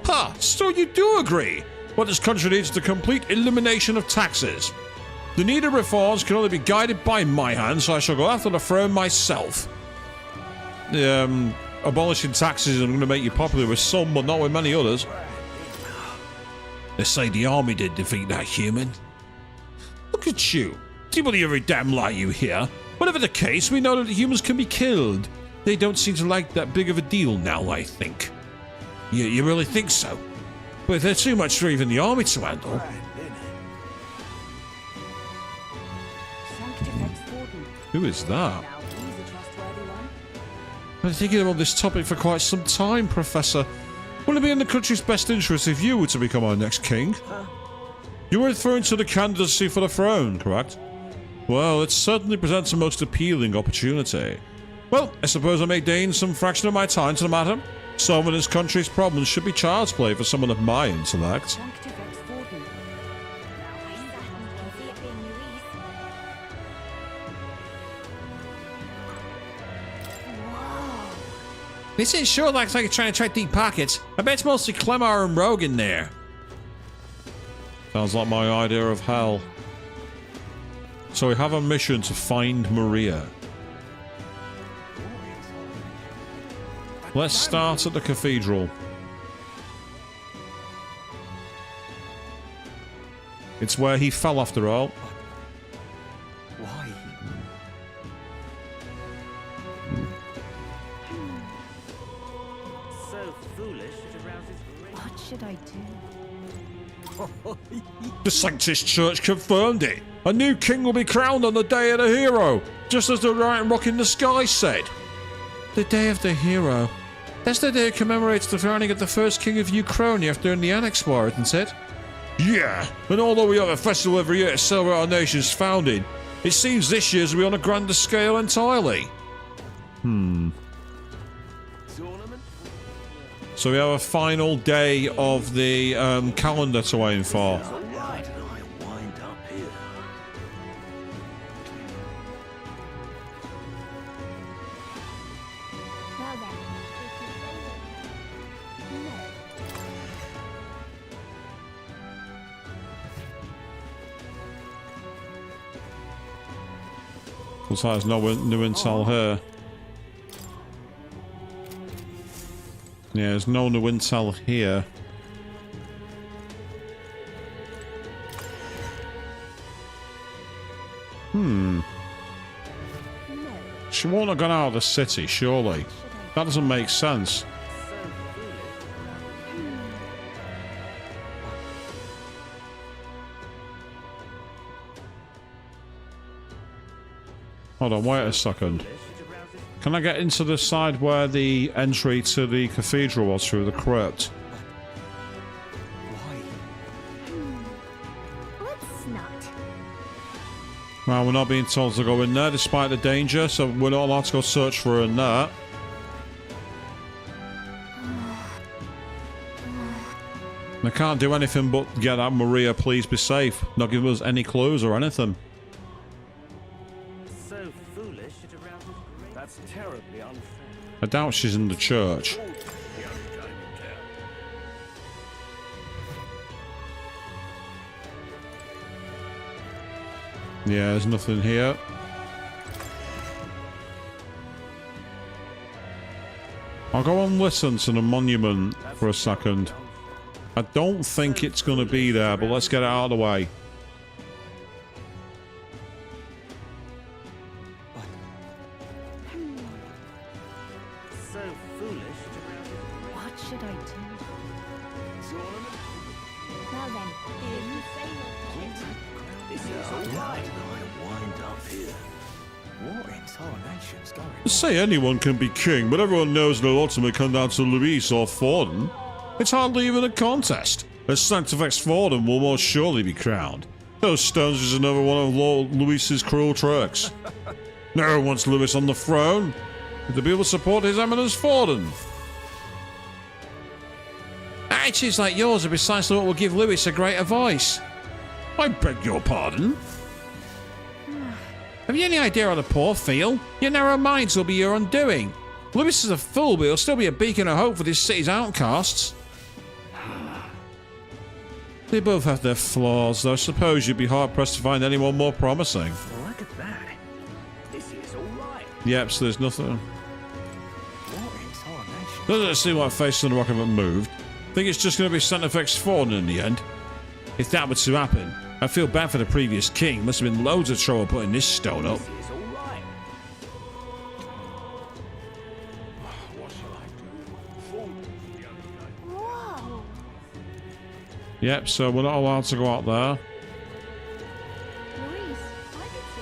[SPEAKER 1] Ha! So you do agree? What this country needs is the complete elimination of taxes. The needed reforms can only be guided by my hand, so I shall go after the throne myself. Abolishing taxes is going to make you popular with some, but not with many others.
[SPEAKER 3] They say the army did defeat that human.
[SPEAKER 1] Look at you. Do you believe every damn lie you hear? Whatever the case, we know that the humans can be killed. They don't seem to like that big of a deal now, I think.
[SPEAKER 3] You really think so?
[SPEAKER 1] But they're too much for even the army to handle. Who is that? I've been thinking about this topic for quite some time, Professor. Wouldn't it be in the country's best interest if you were to become our next king? You were referring to the candidacy for the throne, correct? Well, it certainly presents a most appealing opportunity. Well, I suppose I may deign some fraction of my time to the matter. Solving this country's problems should be child's play for someone of my intellect.
[SPEAKER 5] This ain't sure looks like it's trying to track deep pockets. I bet it's mostly Clemar and Rogue in there.
[SPEAKER 1] Sounds like my idea of hell. So we have a mission to find Maria. Let's start at the cathedral. It's where he fell after all.
[SPEAKER 6] Why?
[SPEAKER 8] So foolish it arouses great.
[SPEAKER 4] What should I do?
[SPEAKER 1] The Sanctus Church confirmed it. A new king will be crowned on the Day of the Hero, just as the Right Rock in the Sky said. The Day of the Hero. That's the day it commemorates the crowning of the first king of Ukraine during the Annex War, isn't it? Yeah, and although we have a festival every year to celebrate our nation's founding, it seems this year's will be on a grander scale entirely. So we have a final day of the calendar to aim for. Looks like there's no new intel here. Yeah, there's no new intel here. She won't have gone out of the city, surely. That doesn't make sense. Hold on, wait a second. Can I get into the side where the entry to the cathedral was through the crypt?
[SPEAKER 7] Let's not.
[SPEAKER 1] Well, we're not being told to go in there despite the danger, so we're not allowed to go search for her in there. I can't do anything but get out Maria, please be safe. Not give us any clues or anything.
[SPEAKER 12] So foolish, it arouses great.
[SPEAKER 15] That's terribly unfair.
[SPEAKER 1] I doubt she's in the church. Yeah, there's nothing here. I'll go and listen to the monument for a second. I don't think it's going to be there, but let's get it out of the way.
[SPEAKER 12] So foolish, it arouses great.
[SPEAKER 7] What should I do? Well then, if you say you'll
[SPEAKER 13] This is all right. I wind up here.
[SPEAKER 12] What in tarnation's going
[SPEAKER 1] Say anyone can be king, but everyone knows it'll ultimately come down to Luis or Forden. It's hardly even a contest, as Sanctifex Forden will most surely be crowned. Those stones is another one of Lord Luis's cruel tricks. No one wants Luis on the throne. The people support His Eminence Forden.
[SPEAKER 5] Attitudes like yours are precisely what will give Lewis a greater voice.
[SPEAKER 1] I beg your pardon?
[SPEAKER 5] Have you any idea how the poor feel? Your narrow minds will be your undoing. Lewis is a fool, but he'll still be a beacon of hope for this city's outcasts.
[SPEAKER 1] They both have their flaws, though I suppose you'd be hard-pressed to find anyone more promising.
[SPEAKER 12] Look at that. This is all right.
[SPEAKER 1] Yep, so there's nothing.
[SPEAKER 12] What in tarnation?
[SPEAKER 1] Doesn't it seem like Face on the Rock haven't moved? Think it's just going to be Sanctifex Forden in the end? If that were to happen, I feel bad for the previous king. Must have been loads of trouble putting this stone up.
[SPEAKER 12] This is all right. What shall I do?
[SPEAKER 7] Whoa!
[SPEAKER 1] Yep, so we're not allowed to go out there.
[SPEAKER 7] Luis, I can see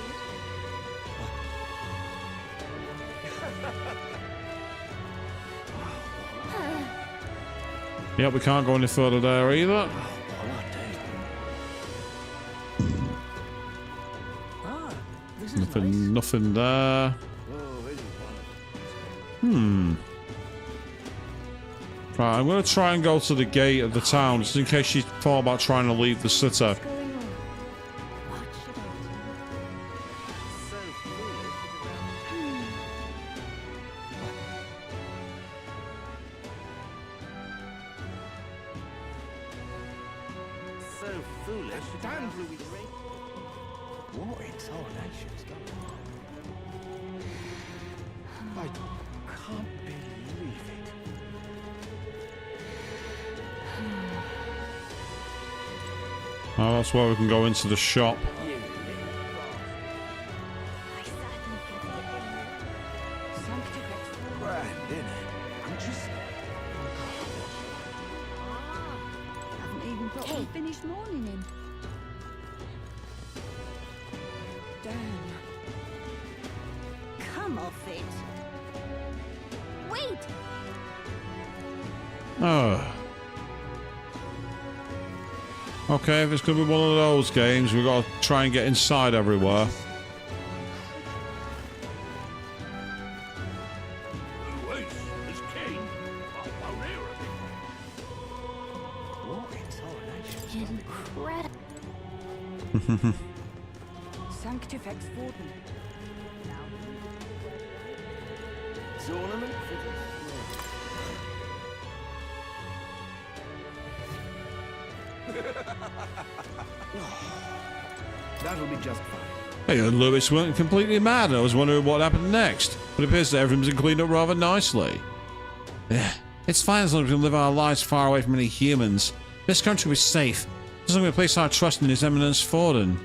[SPEAKER 7] it.
[SPEAKER 1] Yep, we can't go any further there either. Nothing there. Right, I'm going to try and go to the gate of the town, just in case she thought about trying to leave the city.
[SPEAKER 7] What's going on? What should I do?
[SPEAKER 12] So foolish, it arouses. So foolish, it arouses great. What in tarnation's going on? I can't believe it.
[SPEAKER 1] Oh, that's where we can go into the shop.
[SPEAKER 12] Grand, innit? I'm just...
[SPEAKER 11] Haven't even got one finished morning in.
[SPEAKER 7] Damn. Come off it. Wait!
[SPEAKER 1] Oh. Okay, if it's going to be one of those games, we've got to try and get inside everywhere.
[SPEAKER 13] Luis is king. I won't hear of it.
[SPEAKER 12] What in tarnation?
[SPEAKER 7] Incredible.
[SPEAKER 14] Sanctifex Forden.
[SPEAKER 12] Tournament for
[SPEAKER 15] That'll be just fine.
[SPEAKER 1] Hey, and Lewis went completely mad. I was wondering what happened next. But it appears that everything's been cleaned up rather nicely.
[SPEAKER 5] Yeah, it's fine as long as we can live our lives far away from any humans. This country was safe. As long as we place our trust in His Eminence Forden.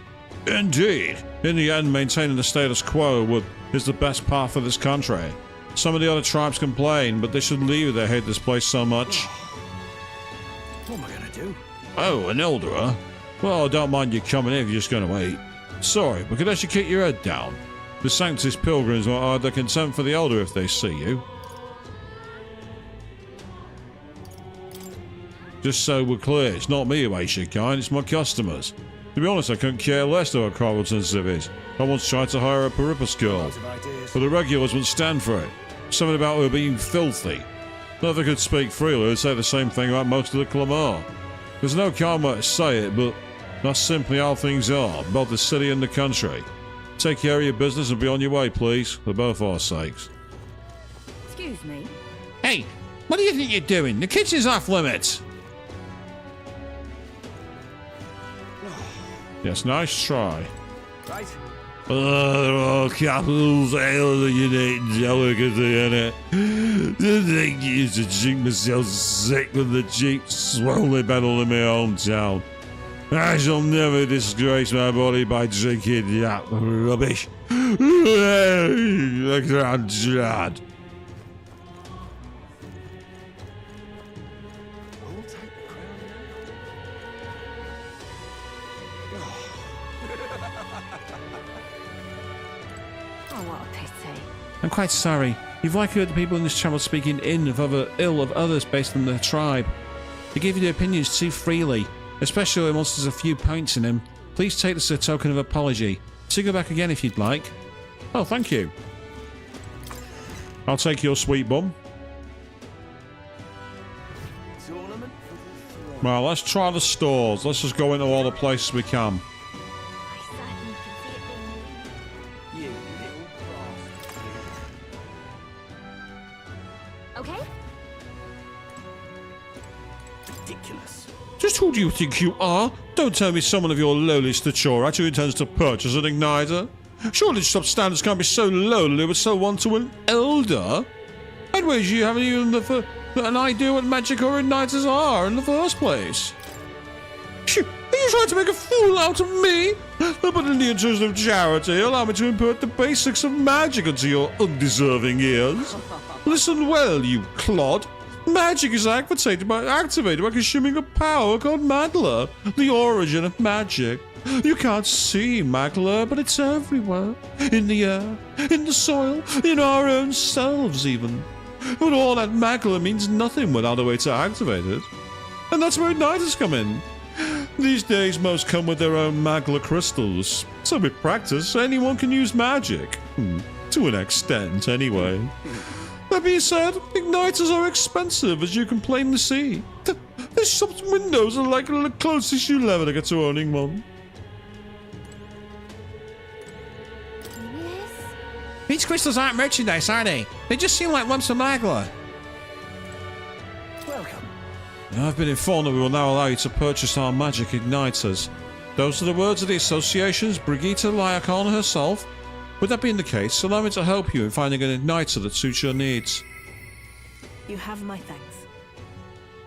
[SPEAKER 1] Indeed. In the end, maintaining the status quo is the best path for this country. Some of the other tribes complain, but they should leave if they hate this place so much.
[SPEAKER 15] What am I gonna do?
[SPEAKER 1] Oh, an elder? Well, I don't mind you coming in if you're just going to wait. Sorry, but could I actually keep your head down?
[SPEAKER 3] The Sanctus pilgrims will hide their contempt for the Elder if they see you. Just so we're clear, it's not me who hates your kind, it's my customers. To be honest, I couldn't care less about Carlton civvies. I once tried to hire a Perippus girl, but the regulars wouldn't stand for it. Something about her being filthy. Not if I could speak freely, I'd say the same thing about most of the Clamar. There's no kind way to say it, but that's simply how things are, both the city and the country. Take care of your business and be on your way, please, for both our sakes.
[SPEAKER 14] Excuse me?
[SPEAKER 5] Hey, what do you think you're doing? The kitchen's off limits.
[SPEAKER 3] Yes, nice try.
[SPEAKER 15] Right.
[SPEAKER 3] Oh, capitals, ale, and you need delicacy in it. The thing used to drink myself sick with the cheap, swollen battle in my hometown. I shall never disgrace my body by drinking that rubbish. The grand dread.
[SPEAKER 5] I'm quite sorry. You've likely heard the people in this channel speaking ill of others based on their tribe. They give you their opinions too freely, especially once there's a few points in them. Please take this as a token of apology. So go back again if you'd like.
[SPEAKER 3] Oh, thank you. I'll take your sweet bum. Well, let's try the stores. Let's just go into all the places we can.
[SPEAKER 16] Okay?
[SPEAKER 13] Ridiculous.
[SPEAKER 3] Just who do you think you are? Don't tell me someone of your lowly stature actually intends to purchase an igniter. Surely shop standards can't be so lowly but so on to an elder. I'd wager you haven't even an idea what magic or igniters are in the first place. Phew, are you trying to make a fool out of me? But in the interest of charity, allow me to impart the basics of magic into your undeserving ears. Listen well, you clod. Magic is activated by consuming a power called Magla, the origin of magic. You can't see Magla, but it's everywhere. In the air, in the soil, in our own selves even. But all that Magla means nothing without a way to activate it. And that's where igniters come in. These days most come with their own Magla crystals. So with practice, anyone can use magic. To an extent, anyway. That being said, igniters are expensive, as you can plainly see. This shop's windows are like the closest you'll ever get to owning one.
[SPEAKER 5] These crystals aren't merchandise, are they? They just seem like lumps of magla.
[SPEAKER 13] Welcome.
[SPEAKER 3] I've been informed that we will now allow you to purchase our magic igniters. Those are the words of the Association's Brigitte Lyacon herself. With that being the case, allow me to help you in finding an igniter that suits your needs.
[SPEAKER 10] You have my thanks.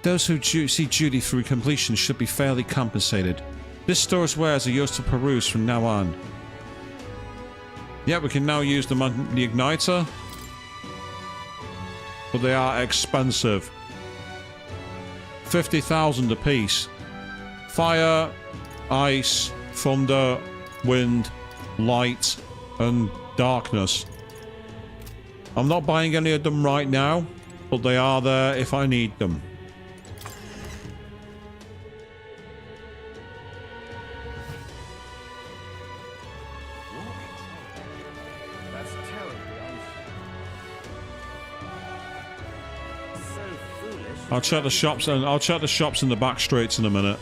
[SPEAKER 3] Those who see duty through completion should be fairly compensated. This store's wares are yours to peruse from now on. Yeah, we can now use the igniter. But they are expensive. 50,000 apiece. Fire, ice, thunder, wind, light, and darkness. I'm not buying any of them right now, but they are there if I need them.
[SPEAKER 15] That's terribly unfair.
[SPEAKER 3] I'll check the shops and I'll check the shops in the back streets in a minute.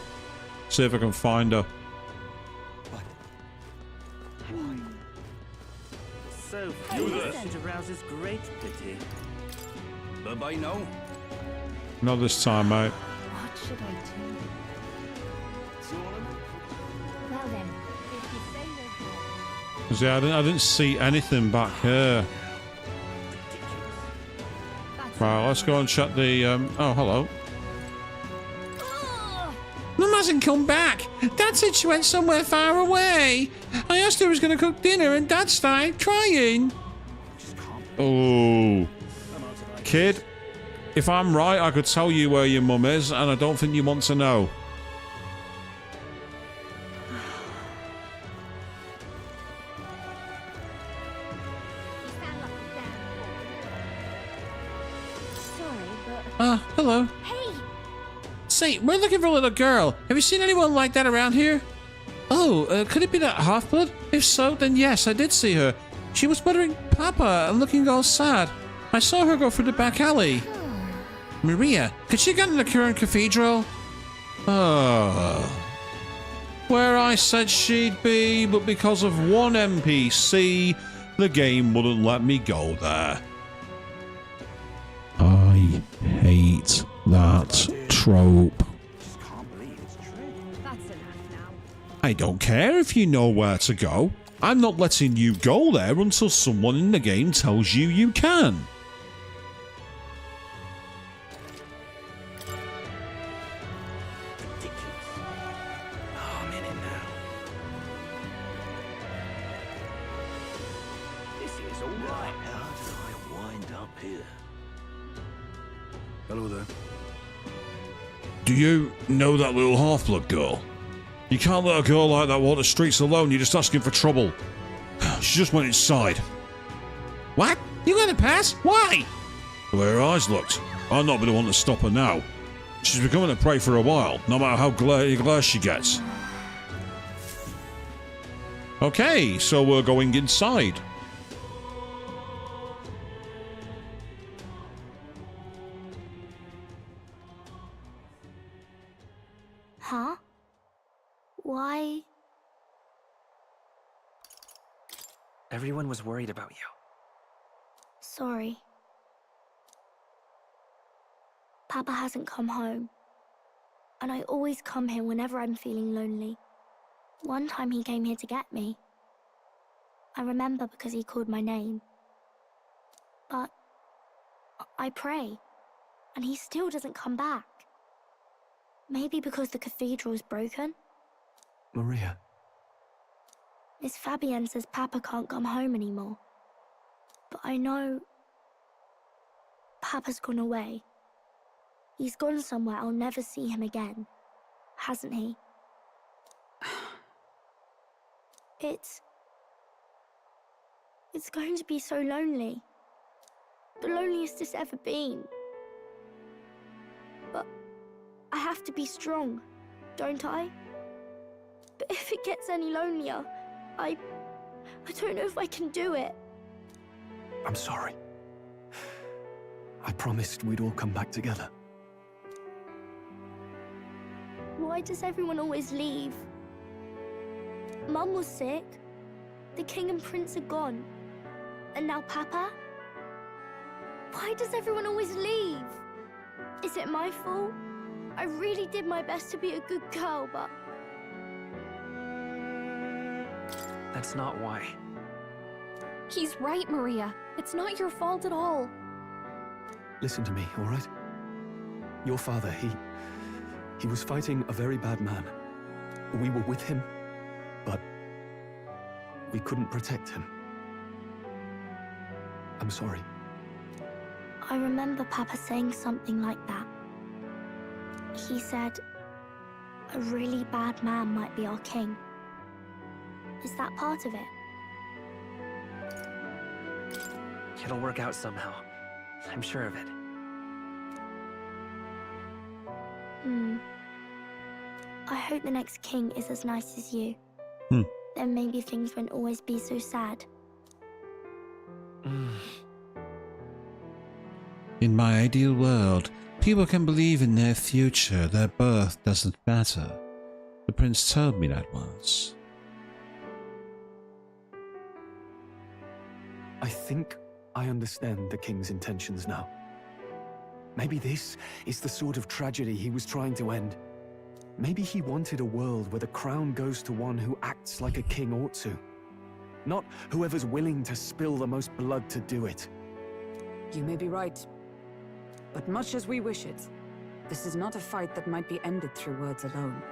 [SPEAKER 3] See if I can find her.
[SPEAKER 13] So foolish arouses great pity. Bye-bye now.
[SPEAKER 3] Not this time, mate.
[SPEAKER 7] What should I do? Well then, if you say you're
[SPEAKER 3] 'Cause, yeah, I didn't see anything back here. Right, let's go and check the. Oh, hello.
[SPEAKER 5] Mum hasn't come back. Dad said she went somewhere far away. I asked her who was going to cook dinner and Dad started crying.
[SPEAKER 3] Oh. Kid, if I'm right, I could tell you where your mum is, and I don't think you want to know.
[SPEAKER 5] Hello.
[SPEAKER 7] Hey!
[SPEAKER 5] Say, we're looking for a little girl. Have you seen anyone like that around here? Oh, could it be that half-blood? If so, then yes, I did see her. She was muttering Papa and looking all sad. I saw her go through the back alley. Maria, could she get in the current cathedral? Where I said she'd be, but because of one NPC, the game wouldn't let me go there. I hate that trope.
[SPEAKER 9] That's enough now.
[SPEAKER 1] I don't care if you know where to go. I'm not letting you go there until someone in the game tells you you can.
[SPEAKER 6] Oh, I'm in it now. This is all right. How did I wind up here?
[SPEAKER 15] Hello there.
[SPEAKER 3] Do you know that little half-blood girl? You can't let a girl like that walk the streets alone. You're just asking for trouble. She just went inside.
[SPEAKER 5] What? You gonna pass? Why?
[SPEAKER 3] The way her eyes looked. I'll not be the one to stop her now. She's been coming to pray for a while, no matter how glare she gets.
[SPEAKER 1] Okay, so we're going inside.
[SPEAKER 7] Huh? Why?
[SPEAKER 8] Everyone was worried about you.
[SPEAKER 7] Sorry. Papa hasn't come home. And I always come here whenever I'm feeling lonely. One time he came here to get me. I remember because he called my name. But I pray, and he still doesn't come back. Maybe because the cathedral's broken?
[SPEAKER 15] Maria.
[SPEAKER 7] Miss Fabienne says Papa can't come home anymore. But I know Papa's gone away. He's gone somewhere I'll never see him again, hasn't he? It's going to be so lonely. The loneliest it's ever been. But I have to be strong, don't I? But if it gets any lonelier, I don't know if I can do it.
[SPEAKER 15] I'm sorry. I promised we'd all come back together.
[SPEAKER 7] Why does everyone always leave? Mum was sick. The king and prince are gone. And now Papa? Why does everyone always leave? Is it my fault? I really did my best to be a good girl, but...
[SPEAKER 8] That's not why.
[SPEAKER 16] He's right, Maria. It's not your fault at all.
[SPEAKER 15] Listen to me, all right? Your father, he was fighting a very bad man. We were with him, but we couldn't protect him. I'm sorry.
[SPEAKER 7] I remember Papa saying something like that. He said, a really bad man might be our king. Is that part of it?
[SPEAKER 8] It'll work out somehow. I'm sure of it.
[SPEAKER 7] I hope the next king is as nice as you. Then maybe things won't always be so sad.
[SPEAKER 3] In my ideal world, people can believe in their future. Their birth doesn't matter. The prince told me that once.
[SPEAKER 15] I think I understand the king's intentions now. Maybe this is the sort of tragedy he was trying to end. Maybe he wanted a world where the crown goes to one who acts like a king ought to. Not whoever's willing to spill the most blood to do it.
[SPEAKER 14] You may be right. But much as we wish it, this is not a fight that might be ended through words alone.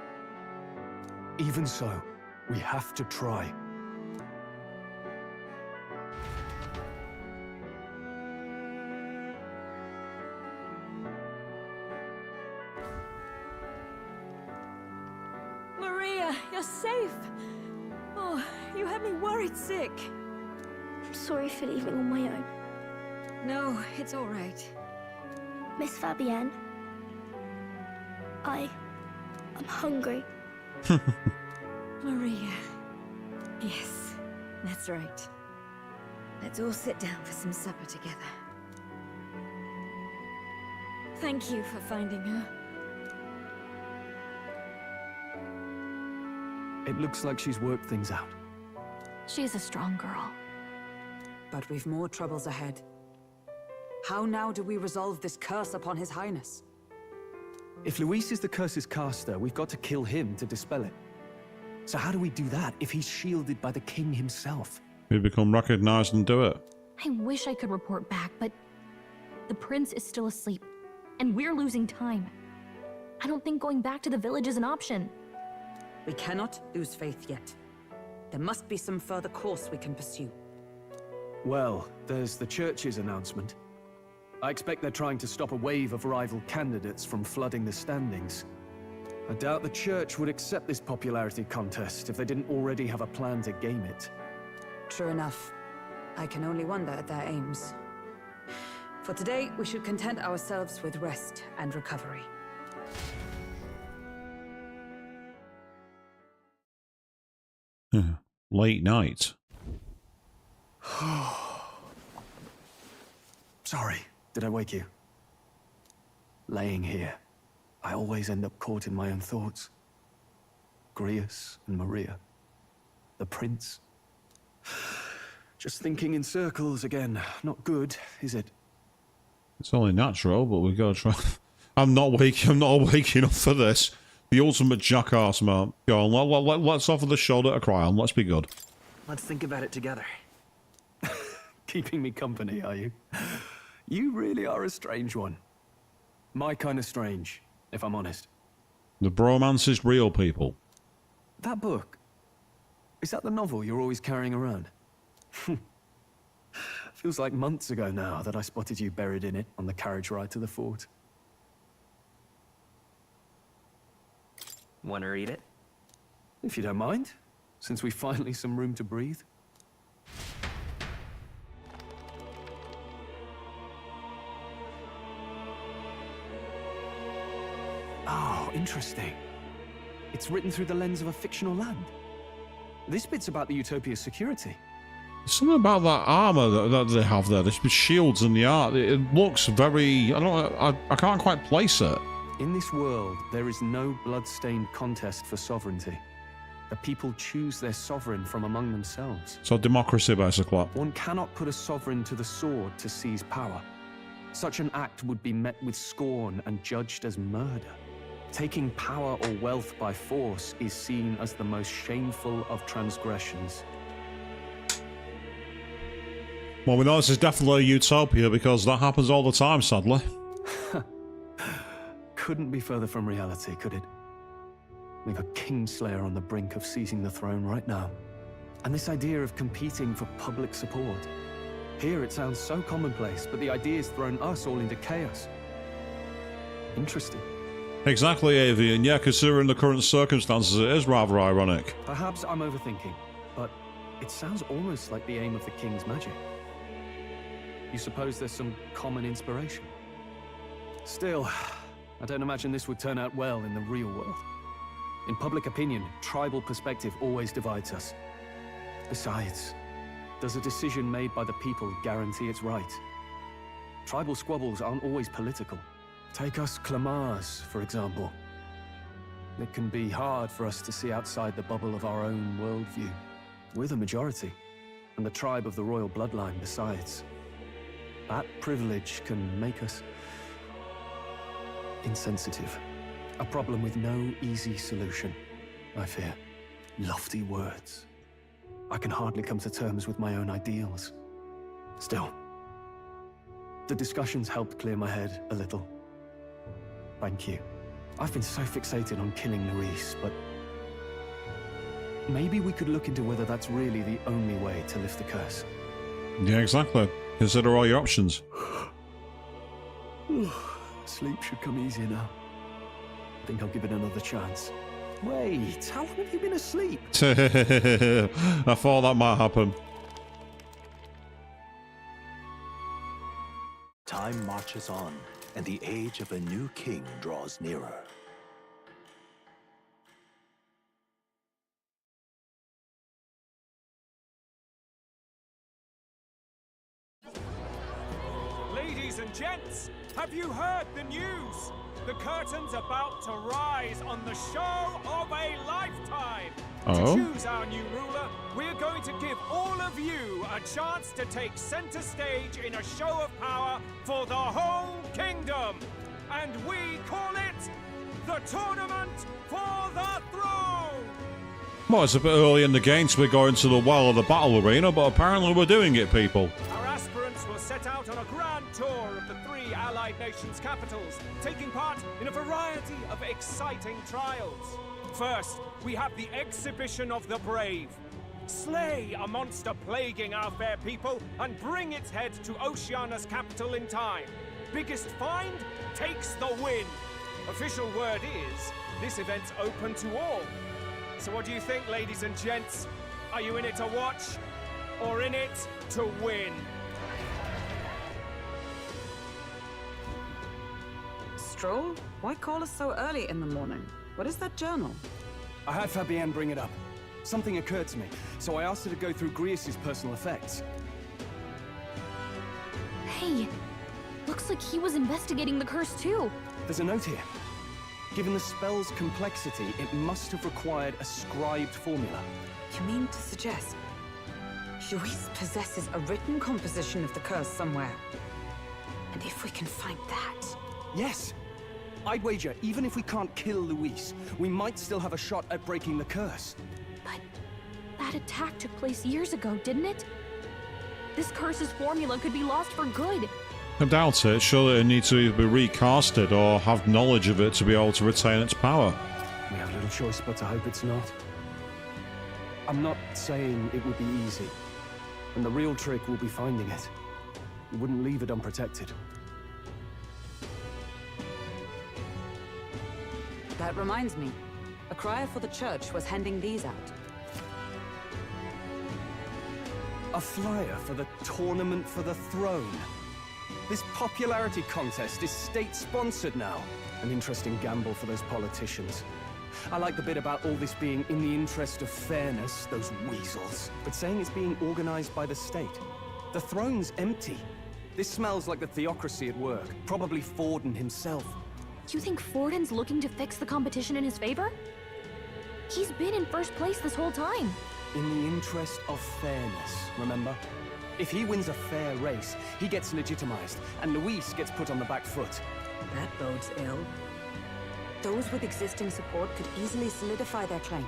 [SPEAKER 15] Even so, we have to try.
[SPEAKER 16] Maria, you're safe. Oh, you had me worried sick.
[SPEAKER 7] I'm sorry for leaving on my own.
[SPEAKER 16] No, it's all right.
[SPEAKER 7] Miss Fabienne, I'm hungry.
[SPEAKER 16] Maria. Yes, that's right. Let's all sit down for some supper together. Thank you for finding her.
[SPEAKER 15] It looks like she's worked things out.
[SPEAKER 4] She's a strong girl.
[SPEAKER 14] But we've more troubles ahead. How now do we resolve this curse upon His Highness?
[SPEAKER 15] If Luis is the curse's caster, we've got to kill him to dispel it. So how do we do that if he's shielded by the king himself?
[SPEAKER 1] We become recognized and do it.
[SPEAKER 4] I wish I could report back, but the prince is still asleep, and we're losing time. I don't think going back to the village is an option.
[SPEAKER 14] We cannot lose faith yet. There must be some further course we can pursue.
[SPEAKER 15] Well, there's the church's announcement. I expect they're trying to stop a wave of rival candidates from flooding the standings. I doubt the church would accept this popularity contest if they didn't already have a plan to game it.
[SPEAKER 14] True enough. I can only wonder at their aims. For today, we should content ourselves with rest and recovery.
[SPEAKER 1] Late night.
[SPEAKER 15] Sorry, did I wake you? Laying here, I always end up caught in my own thoughts. Grius and Maria. The prince. Just thinking in circles again. Not good, is it?
[SPEAKER 1] It's only natural, but we gotta try. I'm not waking up for this. The ultimate jackass, man. Go on, let's offer the shoulder to cry on. Let's be good.
[SPEAKER 12] Let's think about it together.
[SPEAKER 15] Keeping me company, are you? You really are a strange one. My kind of strange, if I'm honest.
[SPEAKER 1] The bromance is real, people.
[SPEAKER 15] That book, is that the novel you're always carrying around? Feels like months ago now that I spotted you buried in it on the carriage ride to the fort.
[SPEAKER 12] Want to read it?
[SPEAKER 15] If you don't mind, since we finally some room to breathe. Oh, interesting. It's written through the lens of a fictional land. This bit's about the Utopia's security.
[SPEAKER 1] Something about that armor that they have there, the shields and the art. It looks very. I can't quite place it.
[SPEAKER 15] In this world, there is no blood-stained contest for sovereignty. The people choose their sovereign from among themselves.
[SPEAKER 1] So democracy, basically.
[SPEAKER 15] One cannot put a sovereign to the sword to seize power. Such an act would be met with scorn and judged as murder. Taking power or wealth by force is seen as the most shameful of transgressions.
[SPEAKER 1] Well, we know this is definitely a utopia because that happens all the time, sadly.
[SPEAKER 15] Couldn't be further from reality, could it? We've a Kingslayer on the brink of seizing the throne right now. And this idea of competing for public support. Here it sounds so commonplace, but the idea's thrown us all into chaos. Interesting.
[SPEAKER 1] Exactly, Avi, and yeah, considering the current circumstances, it is rather ironic.
[SPEAKER 15] Perhaps I'm overthinking, but it sounds almost like the aim of the King's magic. You suppose there's some common inspiration? Still, I don't imagine this would turn out well in the real world. In public opinion, tribal perspective always divides us. Besides, does a decision made by the people guarantee it's right? Tribal squabbles aren't always political. Take us Clamars, for example. It can be hard for us to see outside the bubble of our own worldview. We're the majority, and the tribe of the royal bloodline besides. That privilege can make us insensitive. A problem with no easy solution, I fear. Lofty words. I can hardly come to terms with my own ideals. Still, the discussions helped clear my head a little. Thank you. I've been so fixated on killing Luis, but maybe we could look into whether that's really the only way to lift the curse.
[SPEAKER 1] Yeah, exactly. Consider all your options.
[SPEAKER 15] Sleep should come easier now. I think I'll give it another chance. Wait, how long have you been asleep?
[SPEAKER 1] I thought that might happen.
[SPEAKER 6] Time marches on, and the age of a new king draws nearer.
[SPEAKER 2] Ladies and gents, have you heard the news? The curtain's about to rise on the show of a lifetime.
[SPEAKER 1] Oh?
[SPEAKER 2] To choose our new ruler, we're going to give all of you a chance to take center stage in a show of power for the whole kingdom. And we call it the Tournament for the Throne!
[SPEAKER 1] Well, it's a bit early in the game to be going to the well of the battle arena, but apparently we're doing it, people.
[SPEAKER 2] Our aspirants will set out on a grand tour of the 3 allied nations' capitals, taking part in a variety of exciting trials. First, we have the Exhibition of the Brave. Slay a monster plaguing our fair people and bring its head to Oceania's capital in time. Biggest find takes the win. Official word is, this event's open to all. So what do you think, ladies and gents? Are you in it to watch, or in it to win?
[SPEAKER 14] Stroll? Why call us so early in the morning? What is that journal?
[SPEAKER 15] I had Fabienne bring it up. Something occurred to me, so I asked her to go through Grius' personal effects.
[SPEAKER 4] Hey, looks like he was investigating the curse too.
[SPEAKER 15] There's a note here. Given the spell's complexity, it must have required a scribed formula.
[SPEAKER 14] You mean to suggest Luis possesses a written composition of the curse somewhere? And if we can find that...
[SPEAKER 15] Yes! I'd wager, even if we can't kill Luis, we might still have a shot at breaking the curse.
[SPEAKER 4] But that attack took place years ago, didn't it? This curse's formula could be lost for good.
[SPEAKER 1] I doubt it. Surely it needs to either be recasted or have knowledge of it to be able to retain its power.
[SPEAKER 15] We have little choice but to hope it's not. I'm not saying it would be easy. And the real trick will be finding it. We wouldn't leave it unprotected.
[SPEAKER 14] That reminds me. A crier for the church was handing these out.
[SPEAKER 15] A flyer for the Tournament for the Throne. This popularity contest is state-sponsored now. An interesting gamble for those politicians. I like the bit about all this being in the interest of fairness, those weasels. But saying it's being organized by the state. The throne's empty. This smells like the theocracy at work. Probably Forden himself.
[SPEAKER 4] You think Forden's looking to fix the competition in his favor? He's been in first place this whole time.
[SPEAKER 15] In the interest of fairness, remember? If he wins a fair race, he gets legitimized, and Luis gets put on the back foot.
[SPEAKER 14] That bodes ill. Those with existing support could easily solidify their claim.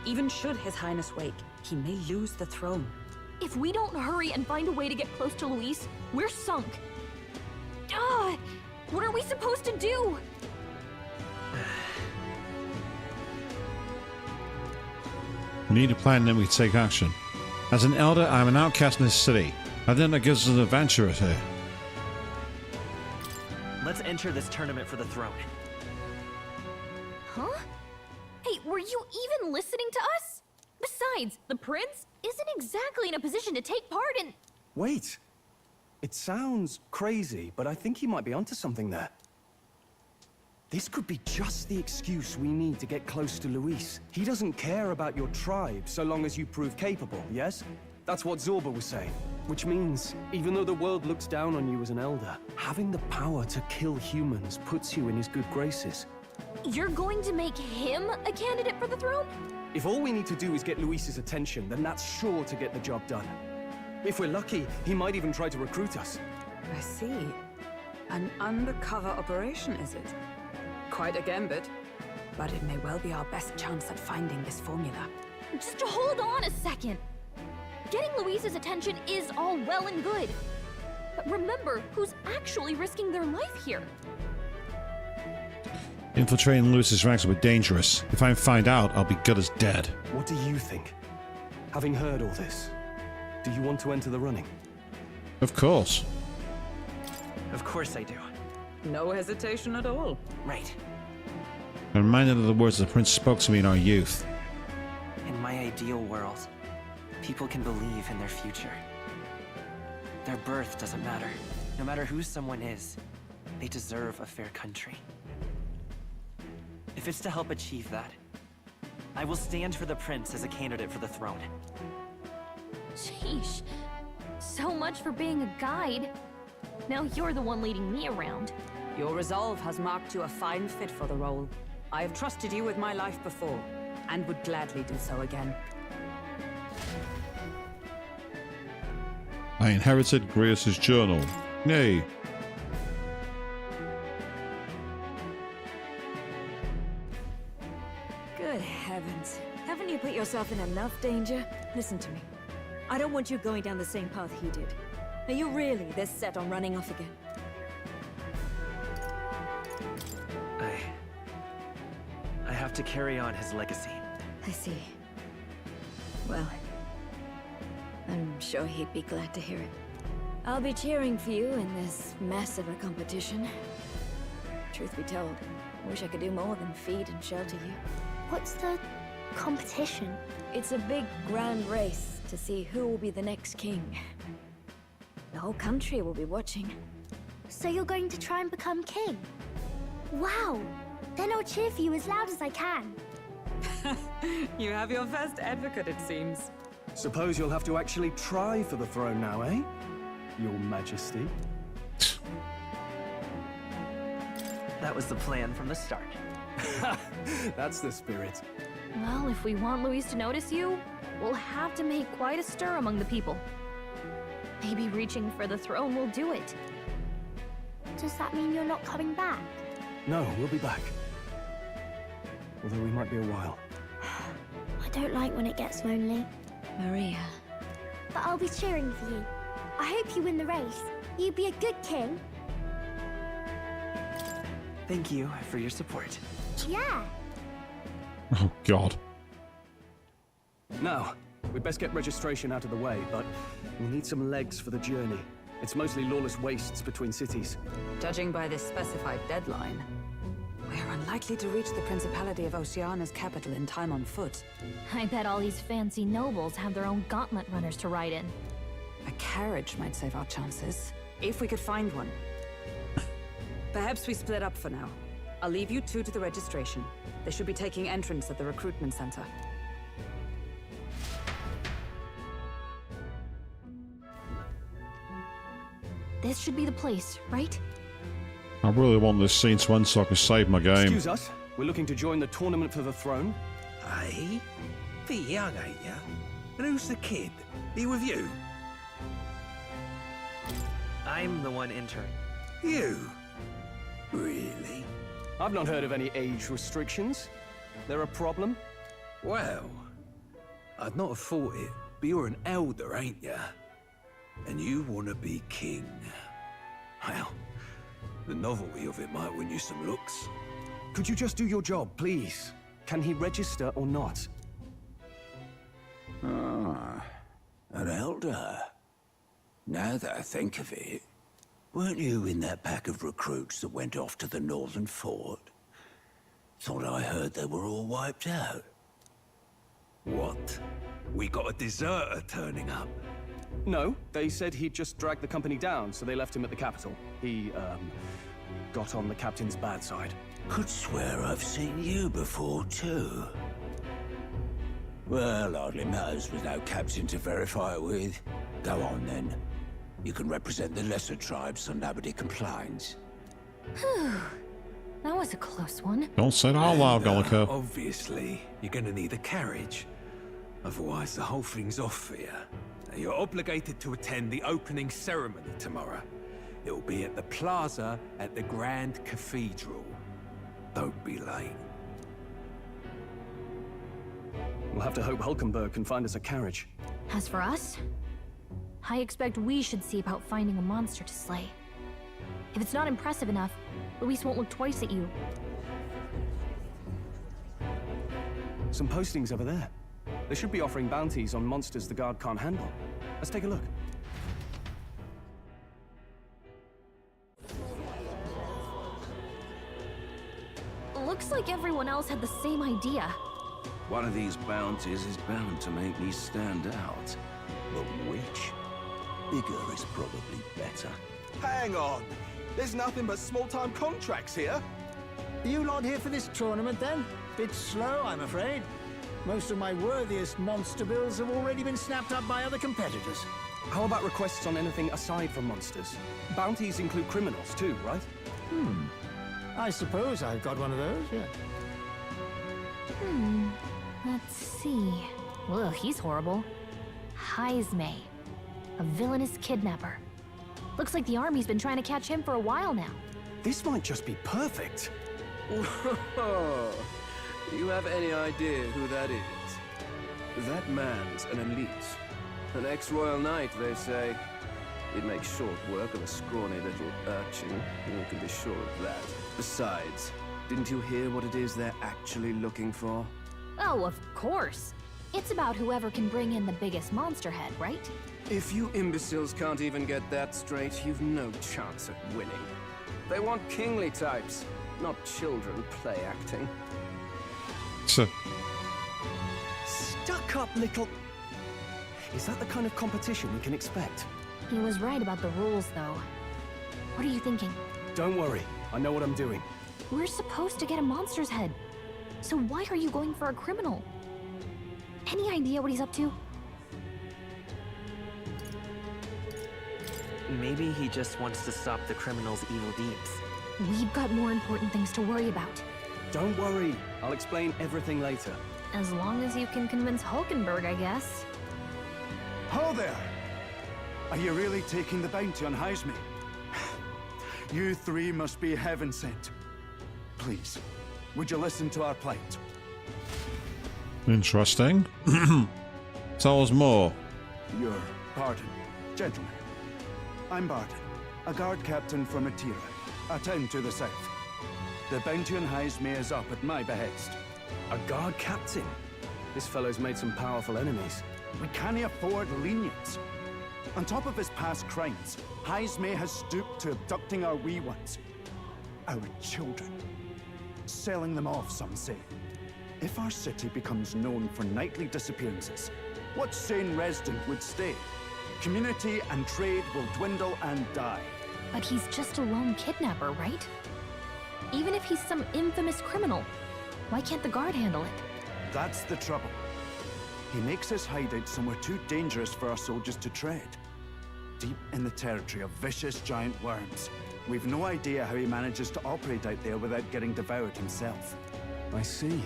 [SPEAKER 14] Even should His Highness wake, he may lose the throne.
[SPEAKER 4] If we don't hurry and find a way to get close to Luis, we're sunk. Ugh! What are we supposed to do?
[SPEAKER 1] We need a plan, then we take action. As an elder, I'm an outcast in this city. I think that gives us an adventurer here.
[SPEAKER 8] Let's enter this tournament for the throne.
[SPEAKER 4] Huh? Hey, were you even listening to us? Besides, the prince isn't exactly in a position to take part in...
[SPEAKER 15] Wait! It sounds crazy, but I think he might be onto something there. This could be just the excuse we need to get close to Luis. He doesn't care about your tribe so long as you prove capable, yes? That's what Zorba was saying. Which means, even though the world looks down on you as an elder, having the power to kill humans puts you in his good graces.
[SPEAKER 4] You're going to make him a candidate for the throne?
[SPEAKER 15] If all we need to do is get Luis's attention, then that's sure to get the job done. If we're lucky, he might even try to recruit us.
[SPEAKER 14] I see. An undercover operation, is it? Quite a gambit. But it may well be our best chance at finding this formula.
[SPEAKER 4] Just hold on a second. Getting Luis's attention is all well and good. But remember who's actually risking their life here.
[SPEAKER 1] Infiltrating Luis's ranks will be dangerous. If I find out, I'll be good as dead.
[SPEAKER 15] What do you think? Having heard all this, do you want to enter the running?
[SPEAKER 1] Of course.
[SPEAKER 8] Of course I do.
[SPEAKER 14] No hesitation at all.
[SPEAKER 8] Right.
[SPEAKER 1] I'm reminded of the words the prince spoke to me in our youth.
[SPEAKER 8] In my ideal world, people can believe in their future. Their birth doesn't matter. No matter who someone is, They deserve a fair country. If it's to help achieve that, I will stand for the prince as a candidate for the throne.
[SPEAKER 4] Sheesh. So much for being a guide. Now you're the one leading me around.
[SPEAKER 14] Your resolve has marked you a fine fit for the role. I have trusted you with my life before, and would gladly do so again.
[SPEAKER 1] I inherited Grius' journal. Yay.
[SPEAKER 16] Good heavens. Haven't you put yourself in enough danger? Listen to me. I don't want you going down the same path he did. Are you really this set on running off again?
[SPEAKER 8] I have to carry on his legacy.
[SPEAKER 16] I see. Well, I'm sure he'd be glad to hear it. I'll be cheering for you in this mess of a competition. Truth be told, I wish I could do more than feed and shelter you.
[SPEAKER 7] What's the competition?
[SPEAKER 16] It's a big, grand race to see who will be the next king. The whole country will be watching.
[SPEAKER 7] So you're going to try and become king? Wow! Then I'll cheer for you as loud as I can.
[SPEAKER 14] You have your first advocate, it seems.
[SPEAKER 15] Suppose you'll have to actually try for the throne now, eh? Your Majesty.
[SPEAKER 8] That was the plan from the start.
[SPEAKER 15] That's the spirit.
[SPEAKER 4] Well, if we want Luis to notice you, we'll have to make quite a stir among the people. Maybe reaching for the throne will do it.
[SPEAKER 7] Does that mean you're not coming back?
[SPEAKER 15] No, we'll be back. Although we might be a while.
[SPEAKER 7] I don't like when it gets lonely.
[SPEAKER 16] Maria.
[SPEAKER 7] But I'll be cheering for you. I hope you win the race. You be a good king.
[SPEAKER 8] Thank you for your support.
[SPEAKER 7] Yeah.
[SPEAKER 1] Oh, God.
[SPEAKER 15] Now, we'd best get registration out of the way, but we'll need some legs for the journey. It's mostly lawless wastes between cities.
[SPEAKER 14] Judging by this specified deadline, we're unlikely to reach the Principality of Oceana's capital in time on foot.
[SPEAKER 4] I bet all these fancy nobles have their own gauntlet runners to ride in.
[SPEAKER 14] A carriage might save our chances, if we could find one. Perhaps we split up for now. I'll leave you two to the registration. They should be taking entrance at the recruitment center.
[SPEAKER 4] This should be the place, right?
[SPEAKER 1] I really want this scene to end so I can save my game.
[SPEAKER 15] Excuse us, we're looking to join the tournament for the throne.
[SPEAKER 17] Hey? Bit young, ain't ya? And who's the kid? He with you?
[SPEAKER 8] I'm the one entering.
[SPEAKER 17] You? Really?
[SPEAKER 15] I've not heard of any age restrictions. They're a problem?
[SPEAKER 17] Well, I'd not have thought it, but you're an elder, ain't ya? And you want to be king. Well, the novelty of it might win you some looks.
[SPEAKER 15] Could you just do your job, please? Can he register or not?
[SPEAKER 17] Ah, an elder. Now that I think of it, weren't you in that pack of recruits that went off to the northern fort? Thought I heard they were all wiped out. What? We got a deserter turning up?
[SPEAKER 15] No, they said he'd just dragged the company down, so they left him at the capital. He, got on the captain's bad side.
[SPEAKER 17] Could swear I've seen you before, too. Well, hardly matters with no captain to verify it with. Go on, then. You can represent the lesser tribes so nobody complains.
[SPEAKER 4] Whew. That was a close one.
[SPEAKER 1] Don't say that out loud, Gallica.
[SPEAKER 17] Obviously, you're gonna need a carriage. Otherwise, the whole thing's off for you. Now, you're obligated to attend the opening ceremony tomorrow. It'll be at the plaza at the Grand Cathedral. Don't be late.
[SPEAKER 15] We'll have to hope Hulkenberg can find us a carriage.
[SPEAKER 4] As for us, I expect we should see about finding a monster to slay. If it's not impressive enough, Luis won't look twice at you.
[SPEAKER 15] Some postings over there. They should be offering bounties on monsters the guard can't handle. Let's take a look.
[SPEAKER 4] Looks like everyone else had the same idea.
[SPEAKER 17] One of these bounties is bound to make me stand out. But which? Bigger is probably better.
[SPEAKER 13] Hang on.
[SPEAKER 12] There's nothing but small-time contracts here.
[SPEAKER 18] Are you lot here for this tournament then? Bit slow, I'm afraid. Most of my worthiest monster builds have already been snapped up by other competitors.
[SPEAKER 15] How about requests on anything aside from monsters? Bounties include criminals too, right?
[SPEAKER 18] I suppose I've got one of those, yeah.
[SPEAKER 4] Let's see. Ugh, he's horrible. Heisme, a villainous kidnapper. Looks like the army's been trying to catch him for a while now.
[SPEAKER 15] This might just be perfect.
[SPEAKER 19] Whoa. Do you have any idea who that is? That man's an elite. An ex-royal knight, they say. He'd make short work of a scrawny little urchin. You can be sure of that. Besides, didn't you hear what it is they're actually looking for?
[SPEAKER 4] Oh, of course. It's about whoever can bring in the biggest monster head, right?
[SPEAKER 19] If you imbeciles can't even get that straight, you've no chance at winning. They want kingly types, not children play acting.
[SPEAKER 1] So,
[SPEAKER 15] Stuck-up little... Is that the kind of competition we can expect?
[SPEAKER 4] He was right about the rules, though. What are you thinking?
[SPEAKER 15] Don't worry, I know what I'm doing.
[SPEAKER 4] We're supposed to get a monster's head. So why are you going for a criminal? Any idea what he's up to?
[SPEAKER 8] Maybe he just wants to stop the criminal's evil deeds.
[SPEAKER 4] We've got more important things to worry about.
[SPEAKER 15] Don't worry, I'll explain everything later.
[SPEAKER 4] As long as you can convince Hulkenberg, I guess.
[SPEAKER 20] Ho there! Are you really taking the bounty on Heisme? You three must be heaven sent. Please, would you listen to our plight?
[SPEAKER 1] interesting. Tell us more.
[SPEAKER 20] Your pardon, gentlemen. I'm Barton, a guard captain from Atira, a town to the south. The bounty on Heisme is up at my behest.
[SPEAKER 15] A guard captain? This fellow's made some powerful enemies.
[SPEAKER 20] We can't afford lenience. On top of his past crimes, Heisme has stooped to abducting our wee ones. Our children. Selling them off, some say. If our city becomes known for nightly disappearances, what sane resident would stay? Community and trade will dwindle and die.
[SPEAKER 4] But he's just a lone kidnapper, right? Even if he's some infamous criminal, why can't the guard handle it?
[SPEAKER 20] That's the trouble. He makes his hideout somewhere too dangerous for our soldiers to tread. Deep in the territory of vicious giant worms. We've no idea how he manages to operate out there without getting devoured himself.
[SPEAKER 15] I see.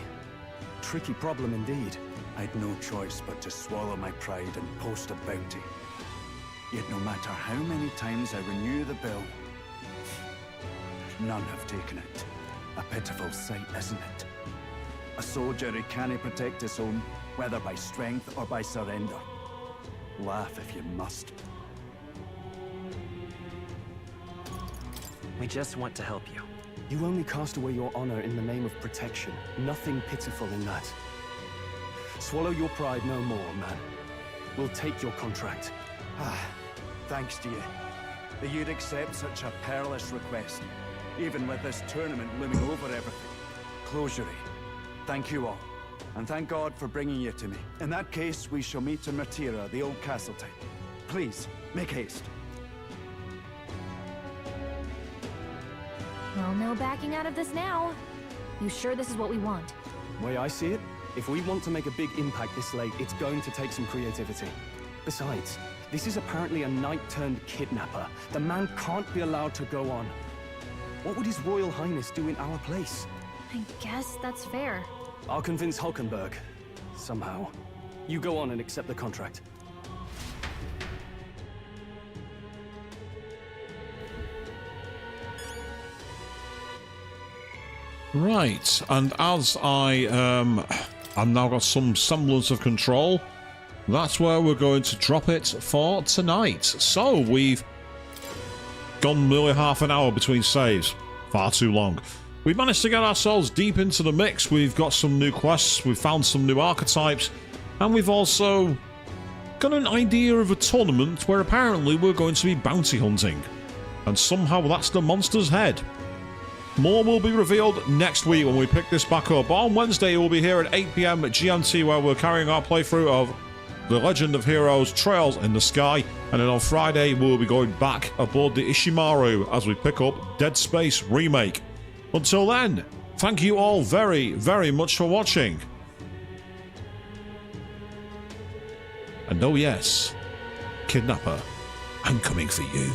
[SPEAKER 15] Tricky problem indeed.
[SPEAKER 20] I'd no choice but to swallow my pride and post a bounty. Yet no matter how many times I renew the bill, none have taken it. A pitiful sight, isn't it? A soldier who can't protect his own, whether by strength or by surrender. Laugh if you must.
[SPEAKER 8] We just want to help you.
[SPEAKER 15] You only cast away your honor in the name of protection. Nothing pitiful in that. Swallow your pride no more, man. We'll take your contract.
[SPEAKER 20] Thanks to you. That you'd accept such a perilous request, even with this tournament looming over everything. Closure. Thank you all. And thank God for bringing you to me. In that case, we shall meet in Matira, the old castle town. Please, make haste.
[SPEAKER 4] Well, no backing out of this now. You sure this is what we want?
[SPEAKER 15] Way I see it, if we want to make a big impact this late, it's going to take some creativity. Besides, this is apparently a knight-turned-kidnapper. The man can't be allowed to go on. What would His Royal Highness do in our place?
[SPEAKER 4] I guess that's fair.
[SPEAKER 15] I'll convince Hulkenberg. Somehow. You go on and accept the contract.
[SPEAKER 1] Right, and as I've now got some semblance of control, that's where we're going to drop it for tonight. So we've gone nearly half an hour between saves. Far too long. We've managed to get ourselves deep into the mix. We've got some new quests, we've found some new archetypes, and we've also got an idea of a tournament where apparently we're going to be bounty hunting. And somehow that's the monster's head. More will be revealed next week when we pick this back up. On Wednesday, we'll be here at 8 PM GMT where we're carrying our playthrough of The Legend of Heroes Trails in the Sky, and then on Friday we'll be going back aboard the Ishimaru as we pick up Dead Space Remake. Until then, thank you all very, very much for watching. And oh yes, Kidnapper, I'm coming for you.